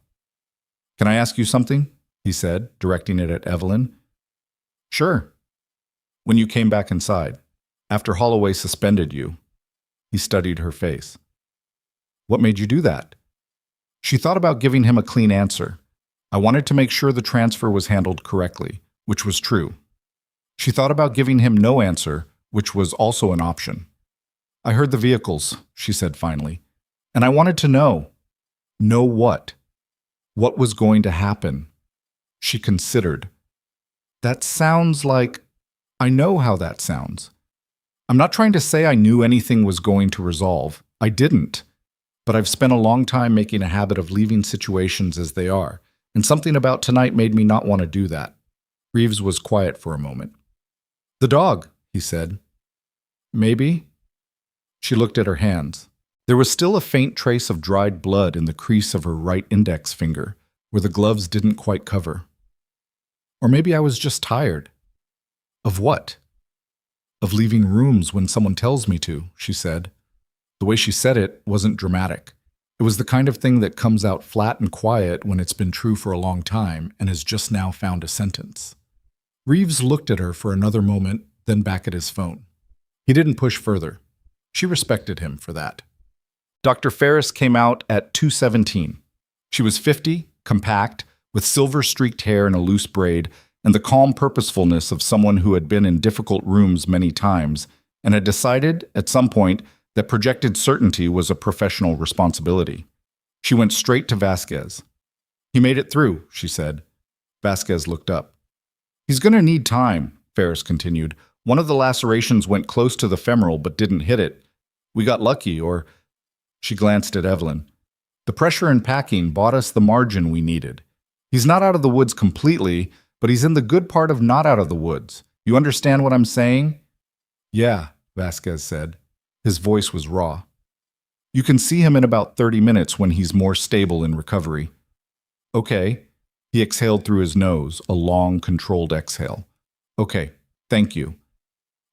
"Can I ask you something?" he said, directing it at Evelyn. "Sure." "When you came back inside, after Holloway suspended you," he studied her face. "What made you do that?" She thought about giving him a clean answer. "I wanted to make sure the transfer was handled correctly," which was true. She thought about giving him no answer, which was also an option. "I heard the vehicles," she said finally, "and I wanted to know." Know what? What was going to happen? She considered. "That sounds like... I know how that sounds. I'm not trying to say I knew anything was going to resolve. I didn't. But I've spent a long time making a habit of leaving situations as they are, and something about tonight made me not want to do that." Reeves was quiet for a moment. "The dog," he said. "Maybe?" She looked at her hands. There was still a faint trace of dried blood in the crease of her right index finger, where the gloves didn't quite cover. "Or maybe I was just tired." "Of what?" "Of leaving rooms when someone tells me to," she said. The way she said it wasn't dramatic. It was the kind of thing that comes out flat and quiet when it's been true for a long time and has just now found a sentence. Reeves looked at her for another moment, then back at his phone. He didn't push further. She respected him for that. Dr. Ferris came out at 2:17. She was 50, compact, with silver-streaked hair and a loose braid, and the calm purposefulness of someone who had been in difficult rooms many times and had decided, at some point, that projected certainty was a professional responsibility. She went straight to Vasquez. "He made it through," she said. Vasquez looked up. "He's going to need time," Ferris continued. "One of the lacerations went close to the femoral but didn't hit it. We got lucky, or..." She glanced at Evelyn. "The pressure and packing bought us the margin we needed. He's not out of the woods completely, but he's in the good part of not out of the woods. You understand what I'm saying?" "Yeah," Vasquez said. His voice was raw. "You can see him in about 30 minutes when he's more stable in recovery." "Okay." He exhaled through his nose, a long, controlled exhale. "Okay, thank you."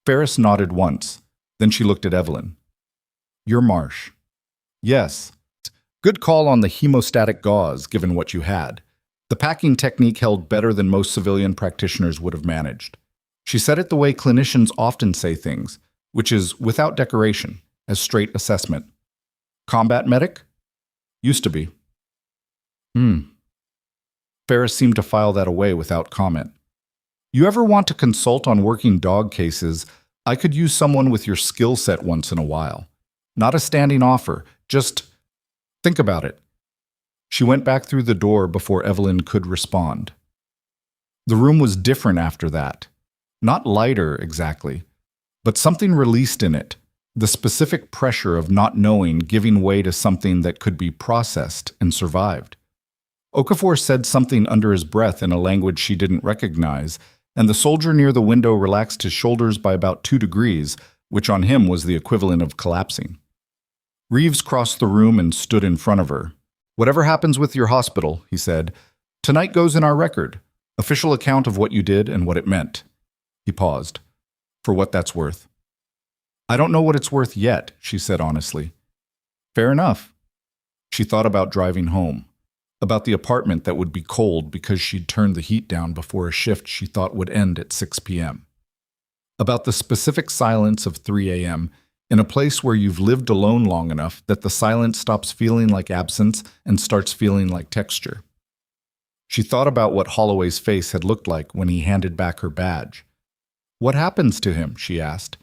Ferris nodded once. Then she looked at Evelyn. "You're Marsh." "Yes." "Good call on the hemostatic gauze, given what you had. The packing technique held better than most civilian practitioners would have managed." She said it the way clinicians often say things, which is without decoration, as straight assessment. "Combat medic?" "Used to be." Ferris seemed to file that away without comment. "You ever want to consult on working dog cases? I could use someone with your skill set once in a while. Not a standing offer, just think about it." She went back through the door before Evelyn could respond. The room was different after that. Not lighter, exactly, but something released in it, the specific pressure of not knowing giving way to something that could be processed and survived. Okafor said something under his breath in a language she didn't recognize, and the soldier near the window relaxed his shoulders by about 2 degrees, which on him was the equivalent of collapsing. Reeves crossed the room and stood in front of her. "Whatever happens with your hospital," he said, "tonight goes in our record. Official account of what you did and what it meant. He paused. For what that's worth. I don't know what it's worth yet, she said honestly. Fair enough. She thought about driving home, about the apartment that would be cold because she'd turned the heat down before a shift she thought would end at 6 p.m. About the specific silence of 3 a.m. in a place where you've lived alone long enough that the silence stops feeling like absence and starts feeling like texture. She thought about what Holloway's face had looked like when he handed back her badge. What happens to him? She asked.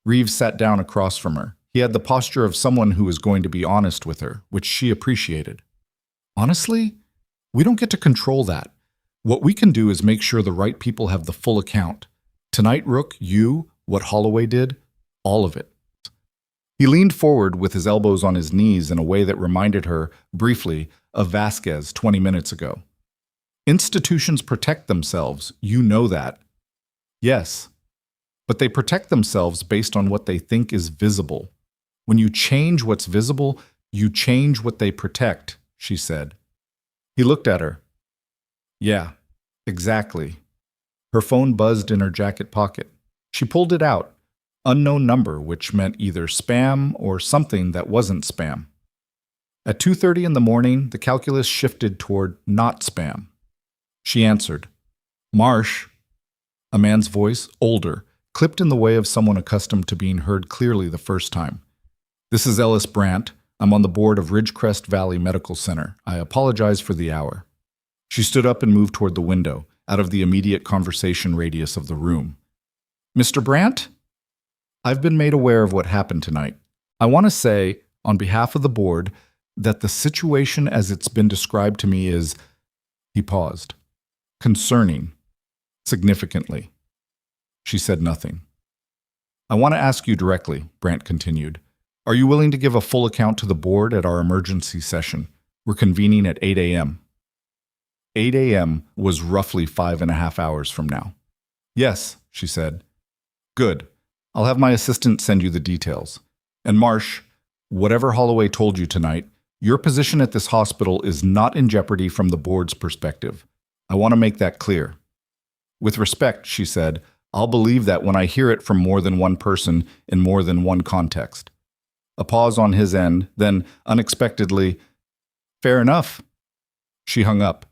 Reeves sat down across from her. He had the posture of someone who was going to be honest with her, which she appreciated. Honestly, we don't get to control that. What we can do is make sure the right people have the full account. Tonight, Rook, you, what Holloway did, all of it. He leaned forward with his elbows on his knees in a way that reminded her, briefly, of Vasquez 20 minutes ago. Institutions protect themselves, you know that. Yes, but they protect themselves based on what they think is visible. When you change what's visible, you change what they protect, she said. He looked at her. Yeah, exactly. Her phone buzzed in her jacket pocket. She pulled it out. Unknown number, which meant either spam or something that wasn't spam. At 2:30 in the morning, the calculus shifted toward not spam. She answered. Marsh. A man's voice, older, clipped in the way of someone accustomed to being heard clearly the first time. This is Ellis Brandt. I'm on the board of Ridgecrest Valley Medical Center. I apologize for the hour. She stood up and moved toward the window, out of the immediate conversation radius of the room. Mr. Brandt? I've been made aware of what happened tonight. I want to say, on behalf of the board, that the situation as it's been described to me is, he paused, concerning, significantly. She said nothing. I want to ask you directly, Brandt continued. Are you willing to give a full account to the board at our emergency session? We're convening at 8 a.m. 8 a.m. was roughly 5.5 hours from now. Yes, she said. Good. I'll have my assistant send you the details. And Marsh, whatever Holloway told you tonight, your position at this hospital is not in jeopardy from the board's perspective. I want to make that clear. With respect, she said, I'll believe that when I hear it from more than one person in more than one context. A pause on his end, then, unexpectedly, fair enough. She hung up.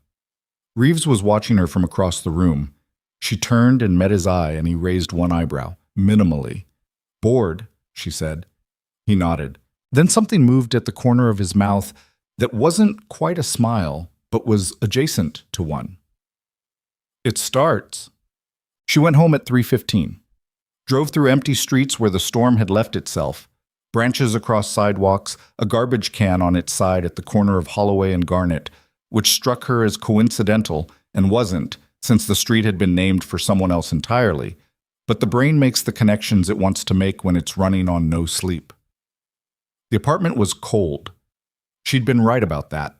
Reeves was watching her from across the room. She turned and met his eye, and he raised one eyebrow, minimally. Bored, she said. He nodded. Then something moved at the corner of his mouth that wasn't quite a smile, but was adjacent to one. It starts. She went home at 3:15. Drove through empty streets where the storm had left itself. Branches across sidewalks, a garbage can on its side at the corner of Holloway and Garnet, which struck her as coincidental and wasn't, since the street had been named for someone else entirely. But the brain makes the connections it wants to make when it's running on no sleep. The apartment was cold. She'd been right about that.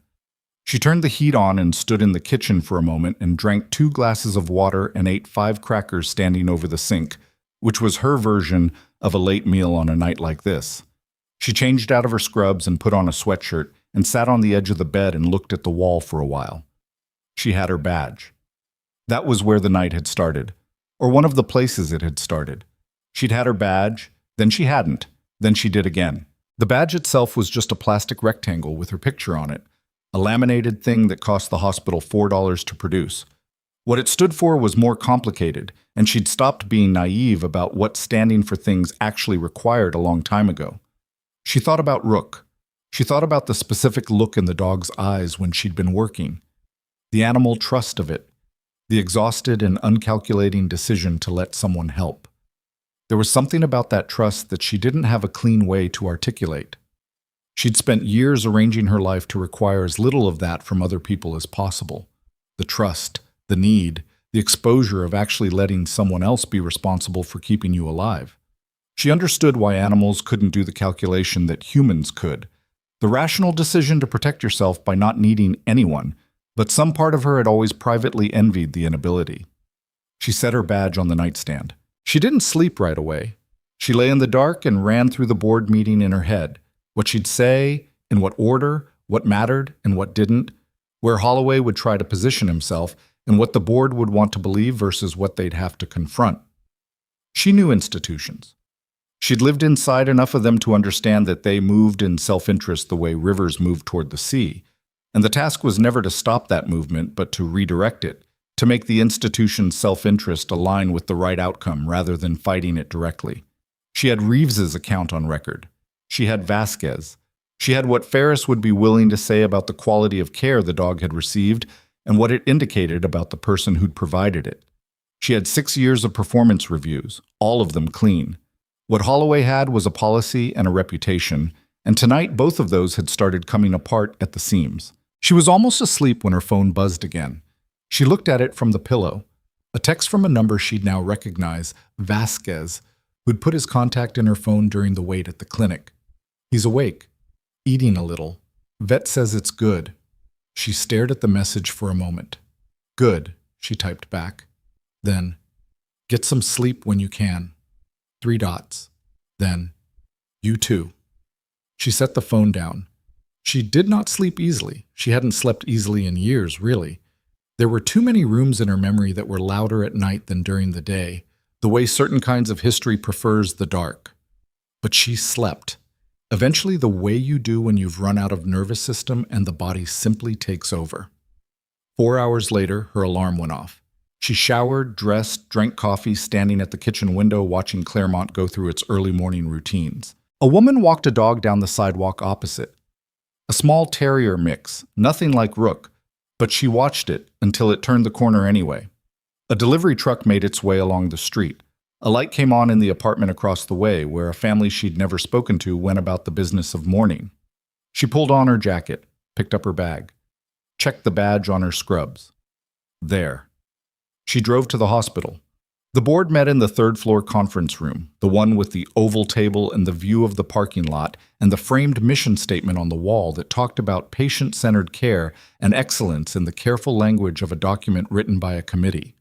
She turned the heat on and stood in the kitchen for a moment and drank 2 glasses of water and ate 5 crackers standing over the sink, which was her version of a late meal on a night like this. She changed out of her scrubs and put on a sweatshirt and sat on the edge of the bed and looked at the wall for a while. She had her badge. That was where the night had started, or one of the places it had started. She'd had her badge, then she hadn't, then she did again. The badge itself was just a plastic rectangle with her picture on it, a laminated thing that cost the hospital $4 to produce. What it stood for was more complicated, and she'd stopped being naive about what standing for things actually required a long time ago. She thought about Rook. She thought about the specific look in the dog's eyes when she'd been working, the animal trust of it, the exhausted and uncalculating decision to let someone help. There was something about that trust that she didn't have a clean way to articulate. She'd spent years arranging her life to require as little of that from other people as possible. The trust, the need, the exposure of actually letting someone else be responsible for keeping you alive. She understood why animals couldn't do the calculation that humans could. The rational decision to protect yourself by not needing anyone, but some part of her had always privately envied the inability. She set her badge on the nightstand. She didn't sleep right away. She lay in the dark and ran through the board meeting in her head. What she'd say, in what order, what mattered and what didn't, where Holloway would try to position himself, and what the board would want to believe versus what they'd have to confront. She knew institutions. She'd lived inside enough of them to understand that they moved in self-interest the way rivers move toward the sea, and the task was never to stop that movement, but to redirect it, to make the institution's self-interest align with the right outcome rather than fighting it directly. She had Reeves's account on record. She had Vasquez. She had what Ferris would be willing to say about the quality of care the dog had received and what it indicated about the person who'd provided it. She had 6 years of performance reviews, all of them clean. What Holloway had was a policy and a reputation, and tonight both of those had started coming apart at the seams. She was almost asleep when her phone buzzed again. She looked at it from the pillow. A text from a number she'd now recognize, Vasquez, who'd put his contact in her phone during the wait at the clinic. He's awake, eating a little. Vet says it's good. She stared at the message for a moment. Good, she typed back. Then, get some sleep when you can. 3 dots. Then, you too. She set the phone down. She did not sleep easily. She hadn't slept easily in years, really. There were too many rooms in her memory that were louder at night than during the day, the way certain kinds of history prefers the dark. But she slept. Eventually, the way you do when you've run out of nervous system and the body simply takes over. 4 hours later, her alarm went off. She showered, dressed, drank coffee, standing at the kitchen window watching Claremont go through its early morning routines. A woman walked a dog down the sidewalk opposite. A small terrier mix, nothing like Rook, but she watched it until it turned the corner anyway. A delivery truck made its way along the street. A light came on in the apartment across the way, where a family she'd never spoken to went about the business of mourning. She pulled on her jacket, picked up her bag, checked the badge on her scrubs. There. She drove to the hospital. The board met in the third-floor conference room, the one with the oval table and the view of the parking lot and the framed mission statement on the wall that talked about patient-centered care and excellence in the careful language of a document written by a committee.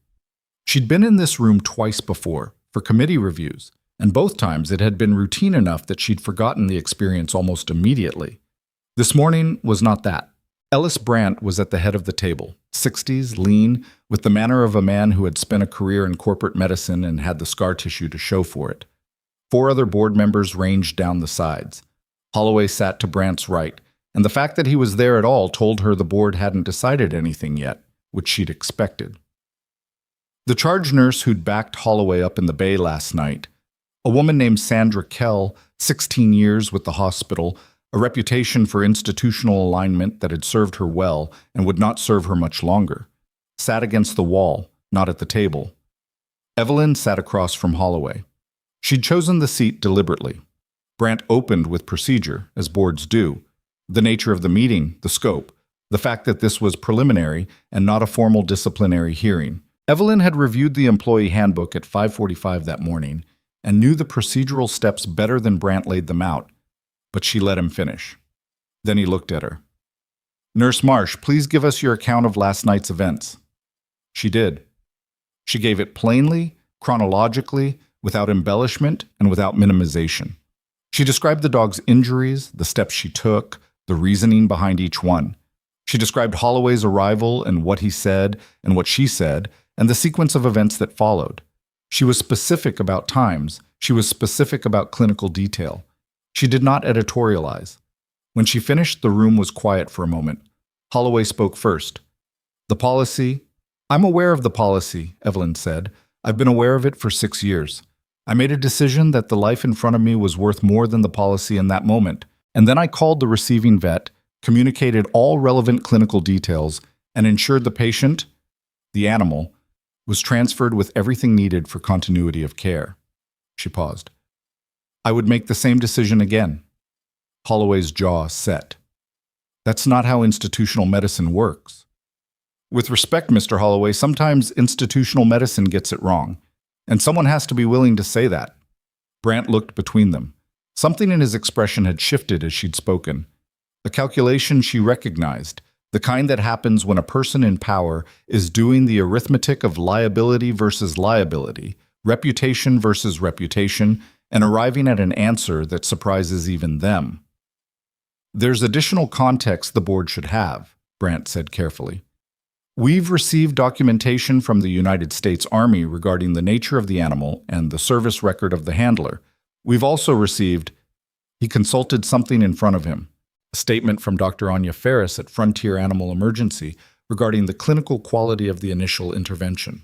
She'd been in this room twice before, for committee reviews, and both times it had been routine enough that she'd forgotten the experience almost immediately. This morning was not that. Ellis Brandt was at the head of the table, 60s, lean, with the manner of a man who had spent a career in corporate medicine and had the scar tissue to show for it. 4 other board members ranged down the sides. Holloway sat to Brandt's right, and the fact that he was there at all told her the board hadn't decided anything yet, which she'd expected. The charge nurse who'd backed Holloway up in the bay last night, a woman named Sandra Kell, 16 years with the hospital, a reputation for institutional alignment that had served her well and would not serve her much longer, sat against the wall, not at the table. Evelyn sat across from Holloway. She'd chosen the seat deliberately. Brandt opened with procedure, as boards do, the nature of the meeting, the scope, the fact that this was preliminary and not a formal disciplinary hearing. Evelyn had reviewed the employee handbook at 5:45 that morning and knew the procedural steps better than Brandt laid them out, but she let him finish. Then he looked at her. Nurse Marsh, please give us your account of last night's events. She did. She gave it plainly, chronologically, without embellishment and without minimization. She described the dog's injuries, the steps she took, the reasoning behind each one. She described Holloway's arrival and what he said and what she said, and the sequence of events that followed. She was specific about times. She was specific about clinical detail. She did not editorialize. When she finished, the room was quiet for a moment. Holloway spoke first. The policy. I'm aware of the policy, Evelyn said. I've been aware of it for 6 years. I made a decision that the life in front of me was worth more than the policy in that moment, and then I called the receiving vet, communicated all relevant clinical details, and ensured the patient, the animal, was transferred with everything needed for continuity of care. She paused. I would make the same decision again. Holloway's jaw set. That's not how institutional medicine works. With respect, Mr. Holloway, sometimes institutional medicine gets it wrong, and someone has to be willing to say that. Brandt looked between them. Something in his expression had shifted as she'd spoken. A calculation she recognized, the kind that happens when a person in power is doing the arithmetic of liability versus liability, reputation versus reputation, and arriving at an answer that surprises even them. There's additional context the board should have, Brandt said carefully. We've received documentation from the United States Army regarding the nature of the animal and the service record of the handler. We've also received... He consulted something in front of him. A statement from Dr. Anya Ferris at Frontier Animal Emergency regarding the clinical quality of the initial intervention.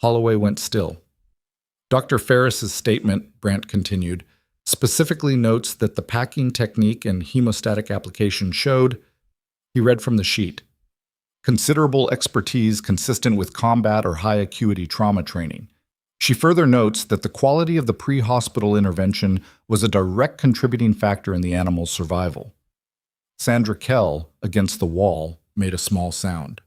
Holloway went still. Dr. Ferris's statement, Brandt continued, specifically notes that the packing technique and hemostatic application showed, he read from the sheet, considerable expertise consistent with combat or high acuity trauma training. She further notes that the quality of the pre-hospital intervention was a direct contributing factor in the animal's survival. Sandra Kell, against the wall, made a small sound.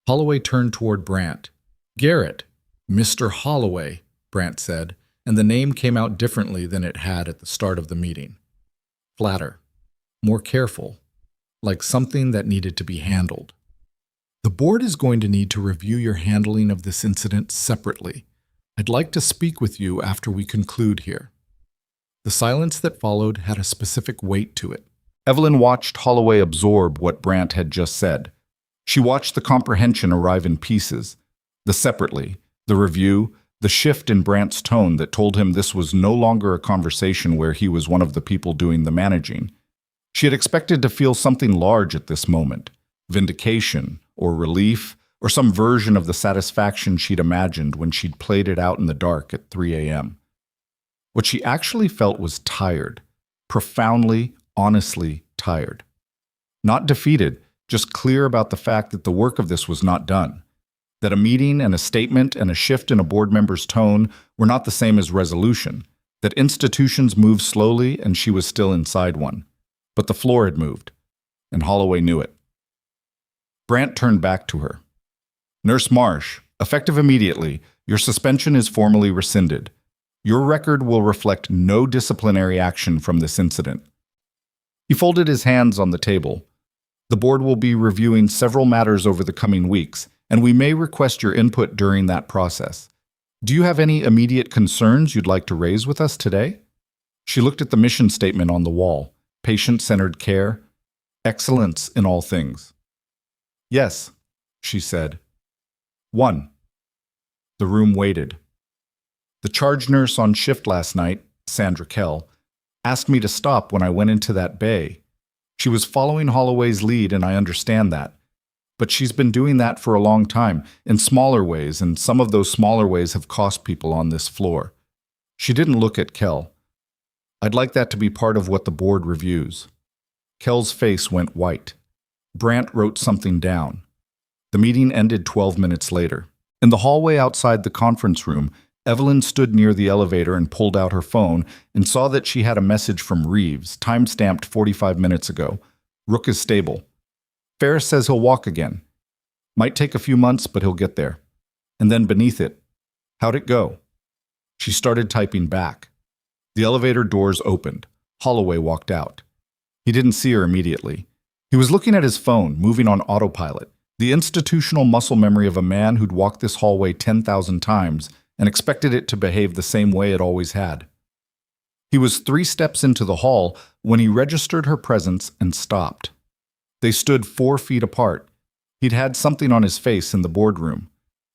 Holloway turned toward Brandt. Garrett, Mr. Holloway, Brandt said, and the name came out differently than it had at the start of the meeting. Flatter, more careful, like something that needed to be handled. The board is going to need to review your handling of this incident separately. I'd like to speak with you after we conclude here. The silence that followed had a specific weight to it. Evelyn watched Holloway absorb what Brandt had just said. She watched the comprehension arrive in pieces, the separately, the review, the shift in Brandt's tone that told him this was no longer a conversation where he was one of the people doing the managing. She had expected to feel something large at this moment, vindication, or relief, or some version of the satisfaction she'd imagined when she'd played it out in the dark at 3 a.m. What she actually felt was tired, profoundly, honestly tired. Not defeated, just clear about the fact that the work of this was not done, that a meeting and a statement and a shift in a board member's tone were not the same as resolution, that institutions move slowly and she was still inside one. But the floor had moved, and Holloway knew it. Brandt turned back to her. Nurse Marsh, effective immediately, your suspension is formally rescinded. Your record will reflect no disciplinary action from this incident. He folded his hands on the table. The board will be reviewing several matters over the coming weeks, and we may request your input during that process. Do you have any immediate concerns you'd like to raise with us today? She looked at the mission statement on the wall. Patient-centered care, excellence in all things. Yes, she said. 1. The room waited. The charge nurse on shift last night, Sandra Kell, asked me to stop when I went into that bay. She was following Holloway's lead, and I understand that. But she's been doing that for a long time, in smaller ways, and some of those smaller ways have cost people on this floor. She didn't look at Kell. I'd like that to be part of what the board reviews. Kell's face went white. Brandt wrote something down. The meeting ended 12 minutes later. In the hallway outside the conference room, Evelyn stood near the elevator and pulled out her phone and saw that she had a message from Reeves, time-stamped 45 minutes ago. Rook is stable. Ferris says he'll walk again. Might take a few months, but he'll get there. And then beneath it, how'd it go? She started typing back. The elevator doors opened. Holloway walked out. He didn't see her immediately. He was looking at his phone, moving on autopilot, the institutional muscle memory of a man who'd walked this hallway 10,000 times and expected it to behave the same way it always had. He was 3 steps into the hall when he registered her presence and stopped. They stood 4 feet apart. He'd had something on his face in the boardroom,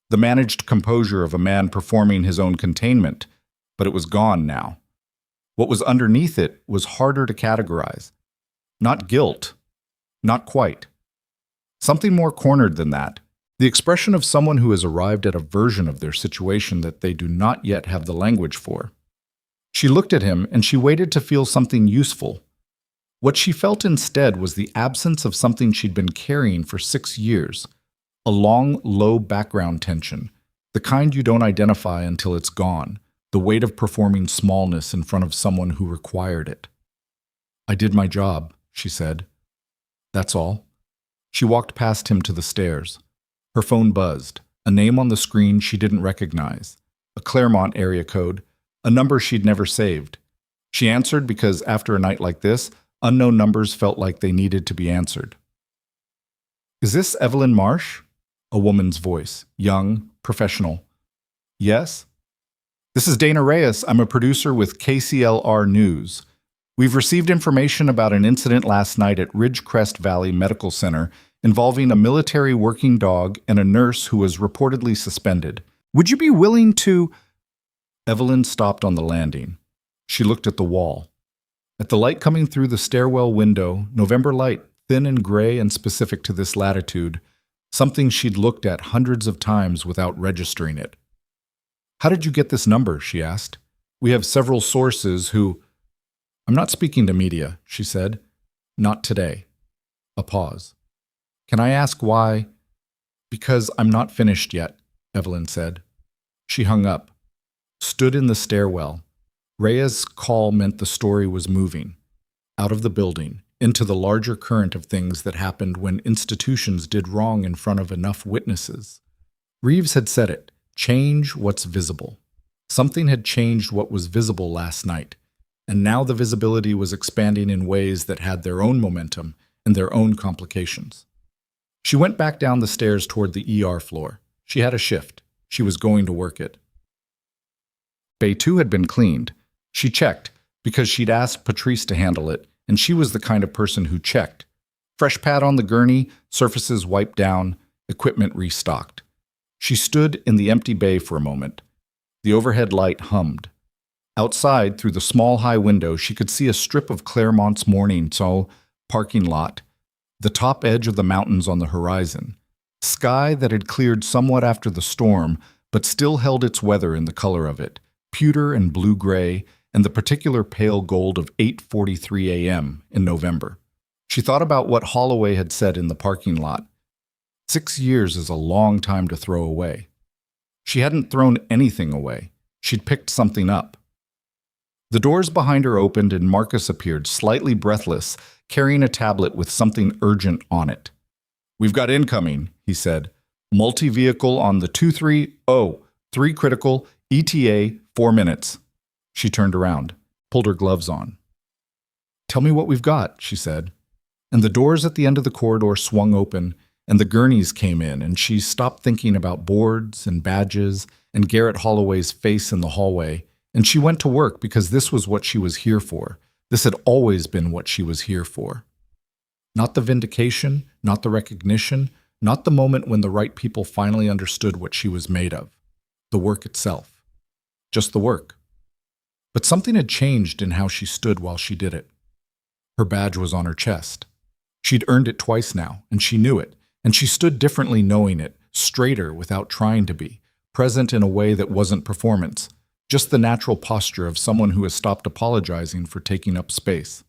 the managed composure of a man performing his own containment, but it was gone now. What was underneath it was harder to categorize. Not guilt. Not quite. Something more cornered than that. The expression of someone who has arrived at a version of their situation that they do not yet have the language for. She looked at him and she waited to feel something useful. What she felt instead was the absence of something she'd been carrying for 6 years. A long, low background tension, the kind you don't identify until it's gone, the weight of performing smallness in front of someone who required it. I did my job, she said. That's all. She walked past him to the stairs. Her phone buzzed, a name on the screen she didn't recognize, a Claremont area code, a number she'd never saved. She answered because after a night like this, unknown numbers felt like they needed to be answered. Is this Evelyn Marsh? A woman's voice, young, professional. Yes? This is Dana Reyes. I'm a producer with KCLR News. We've received information about an incident last night at Ridgecrest Valley Medical Center involving a military working dog and a nurse who was reportedly suspended. Would you be willing to... Evelyn stopped on the landing. She looked at the wall. At the light coming through the stairwell window, November light, thin and gray and specific to this latitude, something she'd looked at hundreds of times without registering it. How did you get this number? She asked. We have several sources who... I'm not speaking to media, she said. Not today. A pause. Can I ask why? Because I'm not finished yet, Evelyn said. She hung up, stood in the stairwell. Rhea's call meant the story was moving, out of the building, into the larger current of things that happened when institutions did wrong in front of enough witnesses. Reeves had said it, change what's visible. Something had changed what was visible last night, and now the visibility was expanding in ways that had their own momentum and their own complications. She went back down the stairs toward the ER floor. She had a shift. She was going to work it. Bay 2 had been cleaned. She checked, because she'd asked Patrice to handle it, and she was the kind of person who checked. Fresh pad on the gurney, surfaces wiped down, equipment restocked. She stood in the empty bay for a moment. The overhead light hummed. Outside, through the small high window, she could see a strip of Claremont's morning parking lot, the top edge of the mountains on the horizon, sky that had cleared somewhat after the storm, but still held its weather in the color of it, pewter and blue-gray, and the particular pale gold of 8:43 a.m. in November. She thought about what Holloway had said in the parking lot. 6 years is a long time to throw away. She hadn't thrown anything away. She'd picked something up. The doors behind her opened and Marcus appeared, slightly breathless, carrying a tablet with something urgent on it. "We've got incoming," he said. "Multi-vehicle on the 230, 3 critical, ETA, 4 minutes. She turned around, pulled her gloves on. "Tell me what we've got," she said. And the doors at the end of the corridor swung open, and the gurneys came in, and she stopped thinking about boards and badges and Garrett Holloway's face in the hallway, and she went to work because this was what she was here for. This had always been what she was here for. Not the vindication, not the recognition, not the moment when the right people finally understood what she was made of. The work itself. Just the work. But something had changed in how she stood while she did it. Her badge was on her chest. She'd earned it twice now, and she knew it, and she stood differently knowing it, straighter without trying to be, present in a way that wasn't performance, just the natural posture of someone who has stopped apologizing for taking up space.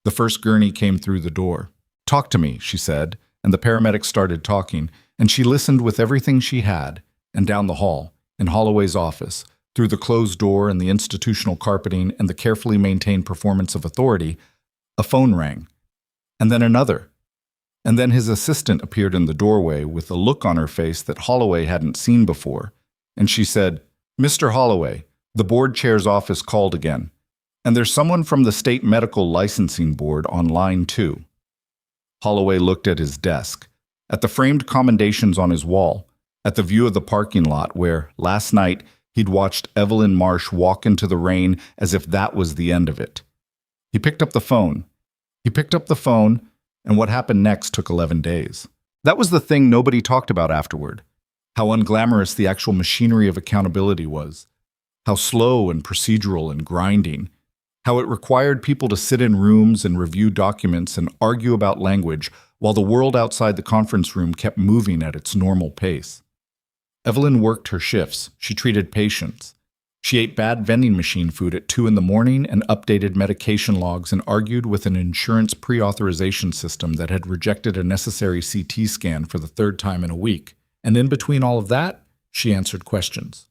The first gurney came through the door. "Talk to me," she said, and the paramedic started talking, and she listened with everything she had, and down the hall, in Holloway's office, through the closed door and the institutional carpeting and the carefully maintained performance of authority, a phone rang. And then another. And then his assistant appeared in the doorway with a look on her face that Holloway hadn't seen before, and she said, "Mr. Holloway, the board chair's office called again, and there's someone from the State Medical Licensing Board on line 2. Holloway looked at his desk, at the framed commendations on his wall, at the view of the parking lot where, last night, he'd watched Evelyn Marsh walk into the rain as if that was the end of it. He picked up the phone. And what happened next took 11 days. That was the thing nobody talked about afterward. How unglamorous the actual machinery of accountability was. How slow and procedural and grinding. How it required people to sit in rooms and review documents and argue about language while the world outside the conference room kept moving at its normal pace. Evelyn worked her shifts. She treated patients. She ate bad vending machine food at 2 in the morning and updated medication logs and argued with an insurance pre-authorization system that had rejected a necessary CT scan for the 3rd time in a week. And in between all of that, she answered questions.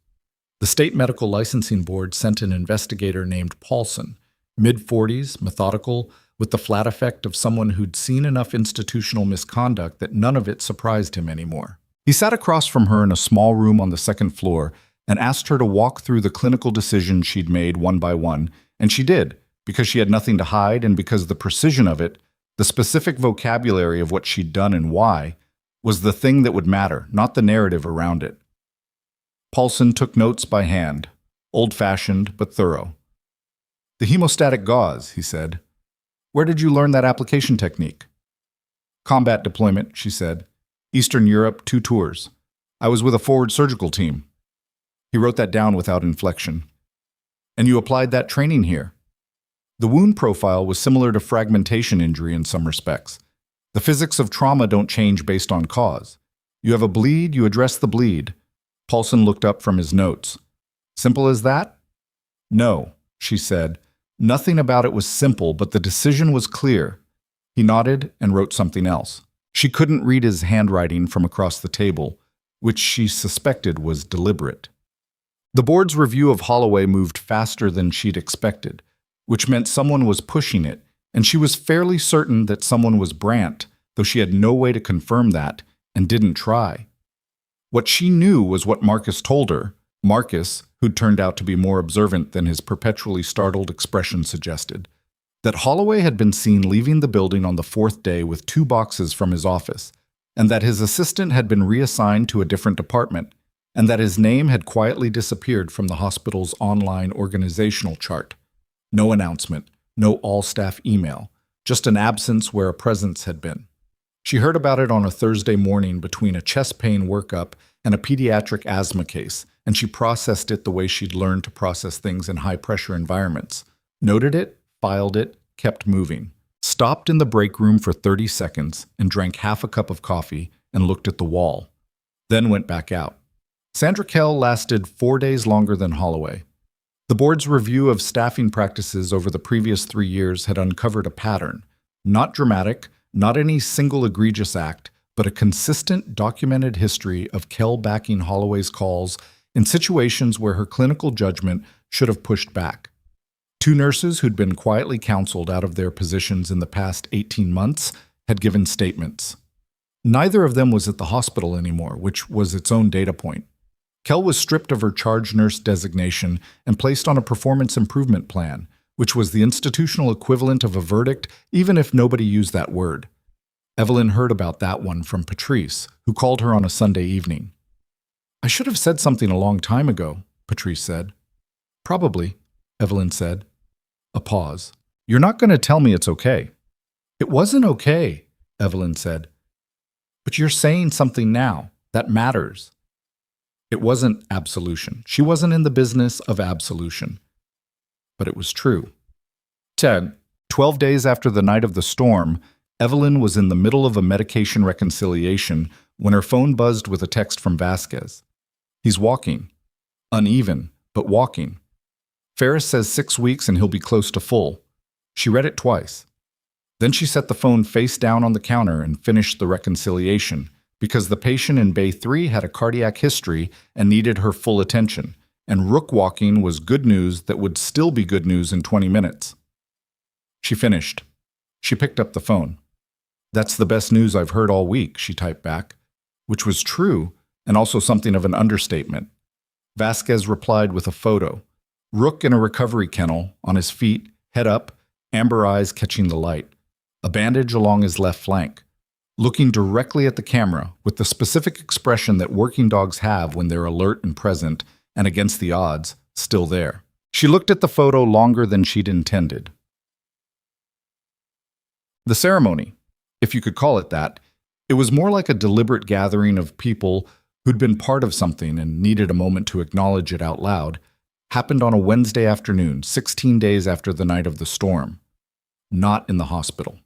The State Medical Licensing Board sent an investigator named Paulson, mid-40s, methodical, with the flat effect of someone who'd seen enough institutional misconduct that none of it surprised him anymore. He sat across from her in a small room on the 2nd floor and asked her to walk through the clinical decisions she'd made one by one, and she did, because she had nothing to hide and because the precision of it, the specific vocabulary of what she'd done and why, was the thing that would matter, not the narrative around it. Paulson took notes by hand, old-fashioned but thorough. "The hemostatic gauze," he said. "Where did you learn that application technique?" Combat deployment, she said. Eastern Europe, 2 tours. I was with a forward surgical team. He wrote that down without inflection. And you applied that training here. The wound profile was similar to fragmentation injury in some respects. The physics of trauma don't change based on cause. You have a bleed, you address the bleed. Paulson looked up from his notes. Simple as that? No, she said. Nothing about it was simple, but the decision was clear. He nodded and wrote something else. She couldn't read his handwriting from across the table, which she suspected was deliberate. The board's review of Holloway moved faster than she'd expected, which meant someone was pushing it, and she was fairly certain that someone was Brandt, though she had no way to confirm that and didn't try. What she knew was what Marcus told her, Marcus, who'd turned out to be more observant than his perpetually startled expression suggested, that Holloway had been seen leaving the building on the 4th day with 2 boxes from his office, and that his assistant had been reassigned to a different department, and that his name had quietly disappeared from the hospital's online organizational chart. No announcement, no all-staff email, just an absence where a presence had been. She heard about it on a Thursday morning between a chest pain workup and a pediatric asthma case, and she processed it the way she'd learned to process things in high-pressure environments. Noted it, filed it, kept moving. Stopped in the break room for 30 seconds and drank half a cup of coffee and looked at the wall. Then went back out. Sandra Kell lasted 4 days longer than Holloway. The board's review of staffing practices over the previous 3 years had uncovered a pattern. Not dramatic, not any single egregious act, but a consistent, documented history of Kell backing Holloway's calls in situations where her clinical judgment should have pushed back. 2 nurses who'd been quietly counseled out of their positions in the past 18 months had given statements. Neither of them was at the hospital anymore, which was its own data point. Kell was stripped of her charge nurse designation and placed on a performance improvement plan, which was the institutional equivalent of a verdict, even if nobody used that word. Evelyn heard about that one from Patrice, who called her on a Sunday evening. I should have said something a long time ago, Patrice said. Probably, Evelyn said. A pause. You're not going to tell me it's okay. It wasn't okay, Evelyn said. But you're saying something now. That matters. It wasn't absolution. She wasn't in the business of absolution. But it was true. 12 days after the night of the storm, Evelyn was in the middle of a medication reconciliation when her phone buzzed with a text from Vasquez. He's walking. Uneven, but walking. Ferris says 6 weeks and he'll be close to full. She read it twice. Then she set the phone face down on the counter and finished the reconciliation, because the patient in Bay 3 had a cardiac history and needed her full attention, and Rook walking was good news that would still be good news in 20 minutes. She finished. She picked up the phone. That's the best news I've heard all week, she typed back, which was true and also something of an understatement. Vasquez replied with a photo. Rook in a recovery kennel, on his feet, head up, amber eyes catching the light, a bandage along his left flank, looking directly at the camera with the specific expression that working dogs have when they're alert and present, and against the odds, still there. She looked at the photo longer than she'd intended. The ceremony, if you could call it that, it was more like a deliberate gathering of people who'd been part of something and needed a moment to acknowledge it out loud, happened on a Wednesday afternoon, 16 days after the night of the storm. Not in the hospital.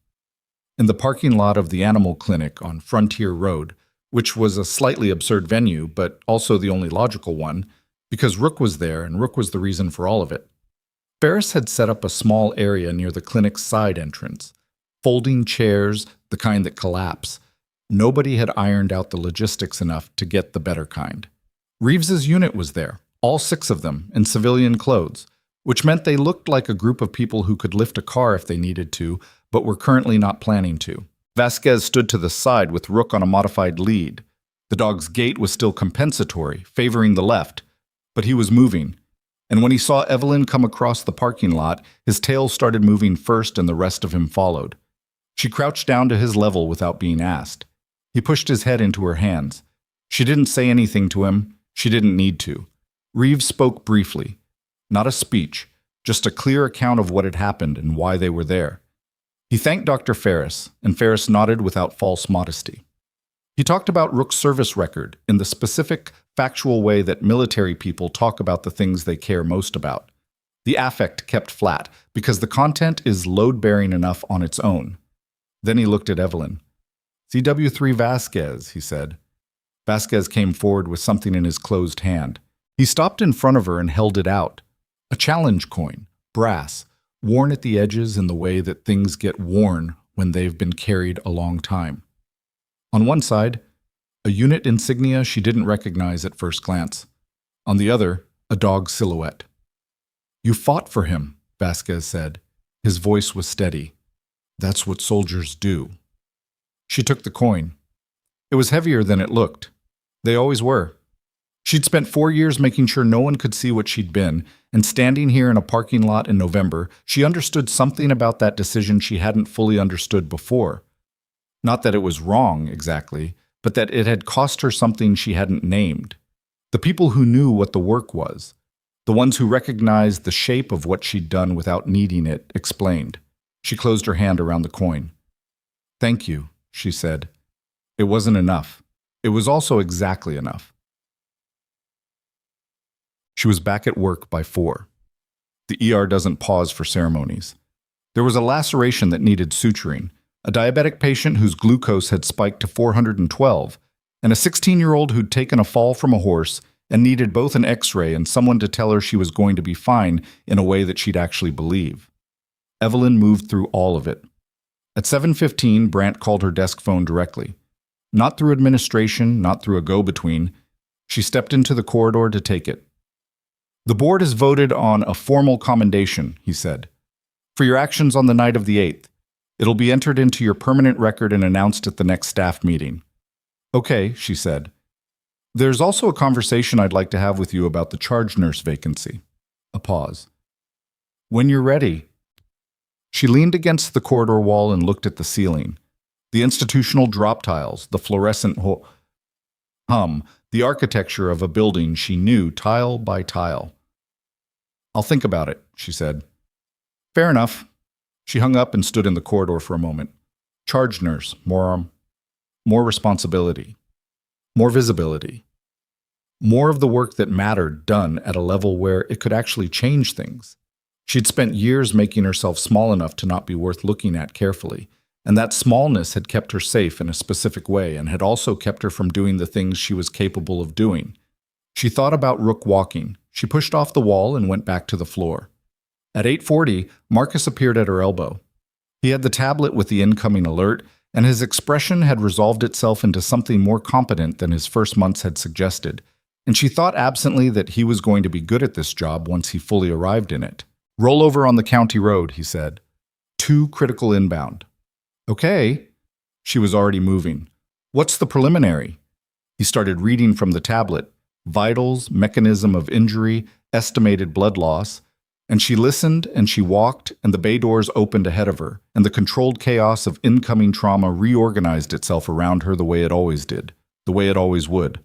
In the parking lot of the animal clinic on Frontier Road, which was a slightly absurd venue, but also the only logical one, because Rook was there and Rook was the reason for all of it. Ferris had set up a small area near the clinic's side entrance. Folding chairs, the kind that collapse. Nobody had ironed out the logistics enough to get the better kind. Reeves's unit was there, all 6 of them, in civilian clothes, which meant they looked like a group of people who could lift a car if they needed to, but were currently not planning to. Vasquez stood to the side with Rook on a modified lead. The dog's gait was still compensatory, favoring the left, but he was moving. And when he saw Evelyn come across the parking lot, his tail started moving first and the rest of him followed. She crouched down to his level without being asked. He pushed his head into her hands. She didn't say anything to him. She didn't need to. Reeves spoke briefly. Not a speech, just a clear account of what had happened and why they were there. He thanked Dr. Ferris, and Ferris nodded without false modesty. He talked about Rook's service record in the specific, factual way that military people talk about the things they care most about. The affect kept flat, because the content is load-bearing enough on its own. Then he looked at Evelyn. CW3 Vasquez, he said. Vasquez came forward with something in his closed hand. He stopped in front of her and held it out. A challenge coin, brass, worn at the edges in the way that things get worn when they've been carried a long time. On one side, a unit insignia she didn't recognize at first glance. On the other, a dog's silhouette. You fought for him, Vasquez said. His voice was steady. That's what soldiers do. She took the coin. It was heavier than it looked. They always were. She'd spent 4 years making sure no one could see what she'd been, and standing here in a parking lot in November, she understood something about that decision she hadn't fully understood before. Not that it was wrong, exactly, but that it had cost her something she hadn't named. The people who knew what the work was, the ones who recognized the shape of what she'd done without needing it, explained. She closed her hand around the coin. Thank you, she said. It wasn't enough. It was also exactly enough. She was back at work by 4. The ER doesn't pause for ceremonies. There was a laceration that needed suturing, a diabetic patient whose glucose had spiked to 412, and a 16-year-old who'd taken a fall from a horse and needed both an X-ray and someone to tell her she was going to be fine in a way that she'd actually believe. Evelyn moved through all of it. At 7:15, Brandt called her desk phone directly. Not through administration, not through a go-between. She stepped into the corridor to take it. The board has voted on a formal commendation, he said, for your actions on the night of the 8th. It'll be entered into your permanent record and announced at the next staff meeting. Okay, she said. There's also a conversation I'd like to have with you about the charge nurse vacancy. A pause. When you're ready. She leaned against the corridor wall and looked at the ceiling. The institutional drop tiles, the fluorescent hum, the architecture of a building she knew tile by tile. I'll think about it, she said. Fair enough. She hung up and stood in the corridor for a moment. Charge nurse, more responsibility, more visibility, more of the work that mattered done at a level where it could actually change things. She'd spent years making herself small enough to not be worth looking at carefully, and that smallness had kept her safe in a specific way and had also kept her from doing the things she was capable of doing. She thought about Rook walking. She pushed off the wall and went back to the floor. At 8:40, Marcus appeared at her elbow. He had the tablet with the incoming alert, and his expression had resolved itself into something more competent than his first months had suggested, and she thought absently that he was going to be good at this job once he fully arrived in it. Roll over on the county road, he said. 2 critical inbound. Okay. She was already moving. What's the preliminary? He started reading from the tablet. Vitals, mechanism of injury, estimated blood loss. And she listened and she walked, and the bay doors opened ahead of her, and the controlled chaos of incoming trauma reorganized itself around her the way it always did, the way it always would.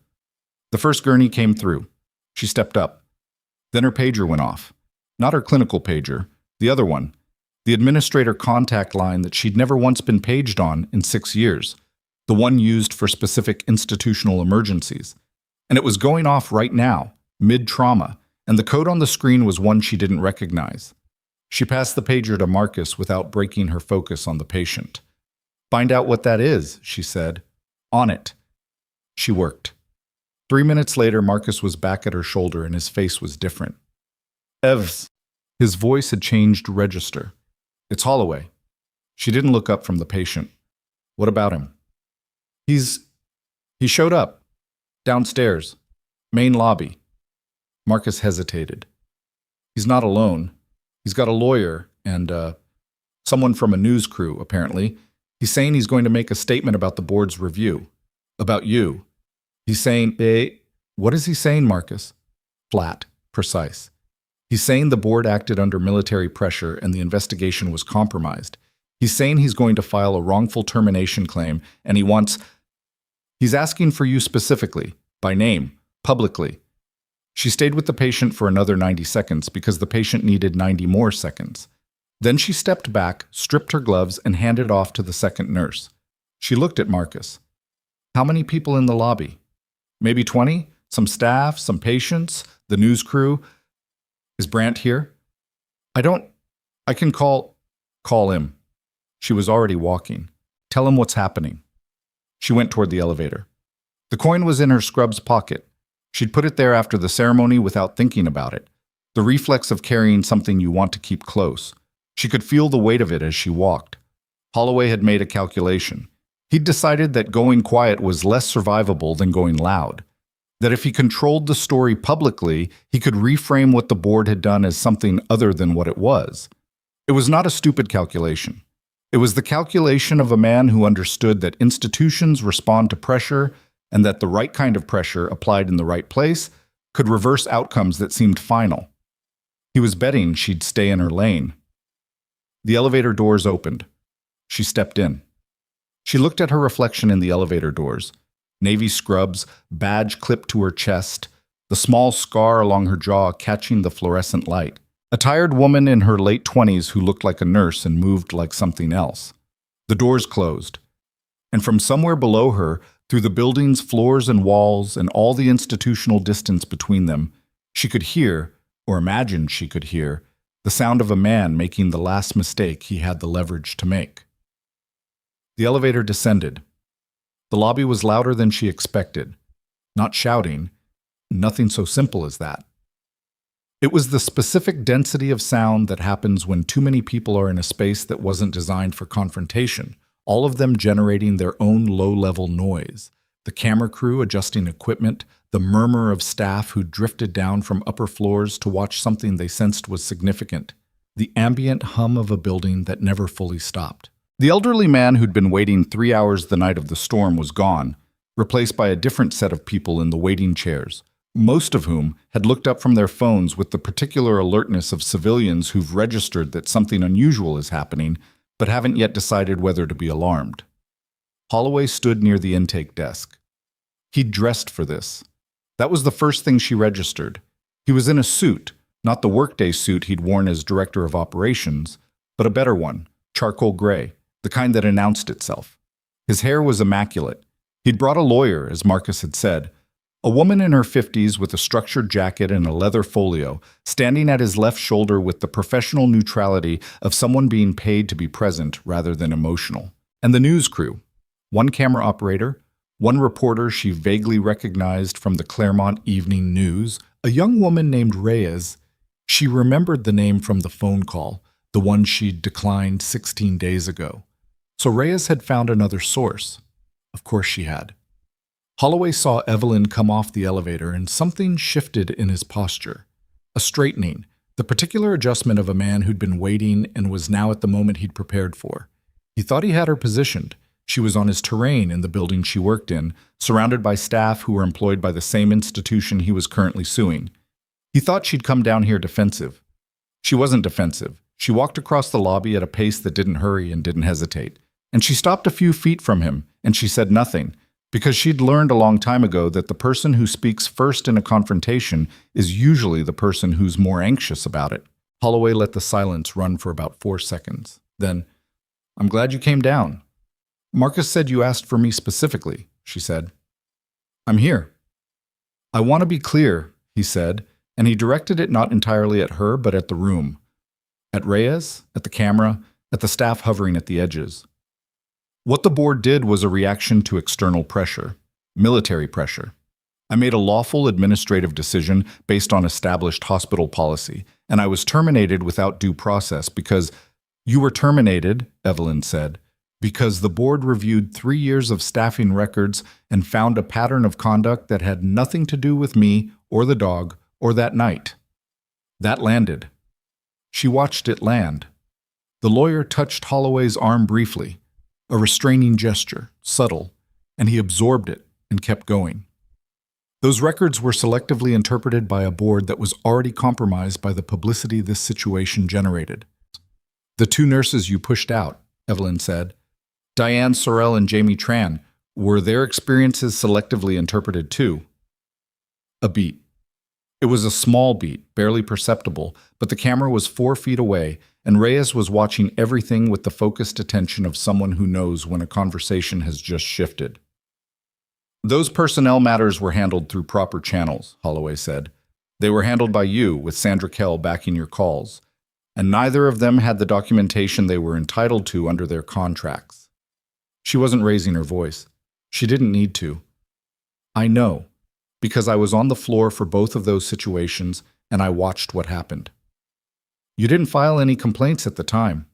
The first gurney came through. She stepped up. Then her pager went off. Not her clinical pager, the other one. The administrator contact line that she'd never once been paged on in 6 years, the one used for specific institutional emergencies. And it was going off right now, mid-trauma, and the code on the screen was one she didn't recognize. She passed the pager to Marcus without breaking her focus on the patient. Find out what that is, she said. On it. She worked. 3 minutes later, Marcus was back at her shoulder and his face was different. Evs. His voice had changed register. It's Holloway. She didn't look up from the patient. What about him? He showed up. Downstairs. Main lobby. Marcus hesitated. He's not alone. He's got a lawyer and, someone from a news crew, apparently. He's saying he's going to make a statement about the board's review. About you. He's saying, what is he saying, Marcus? Flat. Precise. He's saying the board acted under military pressure and the investigation was compromised. He's saying he's going to file a wrongful termination claim and he's asking for you specifically, by name, publicly. She stayed with the patient for another 90 seconds because the patient needed 90 more seconds. Then she stepped back, stripped her gloves, and handed off to the second nurse. She looked at Marcus. How many people in the lobby? Maybe 20? Some staff, some patients, the news crew. Is Brandt here? I can call him. She was already walking. Tell him what's happening. She went toward the elevator. The coin was in her scrub's pocket. She'd put it there after the ceremony without thinking about it. The reflex of carrying something you want to keep close. She could feel the weight of it as she walked. Holloway had made a calculation. He'd decided that going quiet was less survivable than going loud. That if he controlled the story publicly, he could reframe what the board had done as something other than what it was. It was not a stupid calculation. It was the calculation of a man who understood that institutions respond to pressure and that the right kind of pressure applied in the right place could reverse outcomes that seemed final. He was betting she'd stay in her lane. The elevator doors opened. She stepped in. She looked at her reflection in the elevator doors. Navy scrubs, badge clipped to her chest, the small scar along her jaw catching the fluorescent light. A tired woman in her late 20s who looked like a nurse and moved like something else. The doors closed. And from somewhere below her, through the building's floors and walls and all the institutional distance between them, she could hear, or imagined she could hear, the sound of a man making the last mistake he had the leverage to make. The elevator descended. The lobby was louder than she expected. Not shouting, nothing so simple as that. It was the specific density of sound that happens when too many people are in a space that wasn't designed for confrontation, all of them generating their own low-level noise. The camera crew adjusting equipment, the murmur of staff who drifted down from upper floors to watch something they sensed was significant, the ambient hum of a building that never fully stopped. The elderly man who'd been waiting 3 hours the night of the storm was gone, replaced by a different set of people in the waiting chairs, most of whom had looked up from their phones with the particular alertness of civilians who've registered that something unusual is happening, but haven't yet decided whether to be alarmed. Holloway stood near the intake desk. He'd dressed for this. That was the first thing she registered. He was in a suit, not the workday suit he'd worn as director of operations, but a better one, charcoal gray, the kind that announced itself. His hair was immaculate. He'd brought a lawyer, as Marcus had said, a woman in her 50s with a structured jacket and a leather folio, standing at his left shoulder with the professional neutrality of someone being paid to be present rather than emotional. And the news crew, one camera operator, one reporter she vaguely recognized from the Claremont Evening News, a young woman named Reyes. She remembered the name from the phone call, the one she'd declined 16 days ago. So Reyes had found another source. Of course she had. Holloway saw Evelyn come off the elevator and something shifted in his posture. A straightening, the particular adjustment of a man who'd been waiting and was now at the moment he'd prepared for. He thought he had her positioned. She was on his terrain in the building she worked in, surrounded by staff who were employed by the same institution he was currently suing. He thought she'd come down here defensive. She wasn't defensive. She walked across the lobby at a pace that didn't hurry and didn't hesitate. And she stopped a few feet from him, and she said nothing, because she'd learned a long time ago that the person who speaks first in a confrontation is usually the person who's more anxious about it. Holloway let the silence run for about 4 seconds. Then, "I'm glad you came down. Marcus said you asked for me specifically," she said. "I'm here." "I want to be clear," he said, and he directed it not entirely at her but at the room. At Reyes, at the camera, at the staff hovering at the edges. What the board did was a reaction to external pressure, military pressure. I made a lawful administrative decision based on established hospital policy, and I was terminated without due process because— "You were terminated," Evelyn said, "because the board reviewed 3 years of staffing records and found a pattern of conduct that had nothing to do with me or the dog or that night." That landed. She watched it land. The lawyer touched Holloway's arm briefly, a restraining gesture, subtle, and he absorbed it and kept going. Those records were selectively interpreted by a board that was already compromised by the publicity this situation generated. "The 2 nurses you pushed out," Evelyn said, "Diane Sorrell and Jamie Tran, were their experiences selectively interpreted too?" A beat. It was a small beat, barely perceptible, but the camera was 4 feet away, and Reyes was watching everything with the focused attention of someone who knows when a conversation has just shifted. Those personnel matters were handled through proper channels, Holloway said. They were handled by you, with Sandra Kell backing your calls, and neither of them had the documentation they were entitled to under their contracts. She wasn't raising her voice. She didn't need to. I know, because I was on the floor for both of those situations, and I watched what happened. You didn't file any complaints at the time.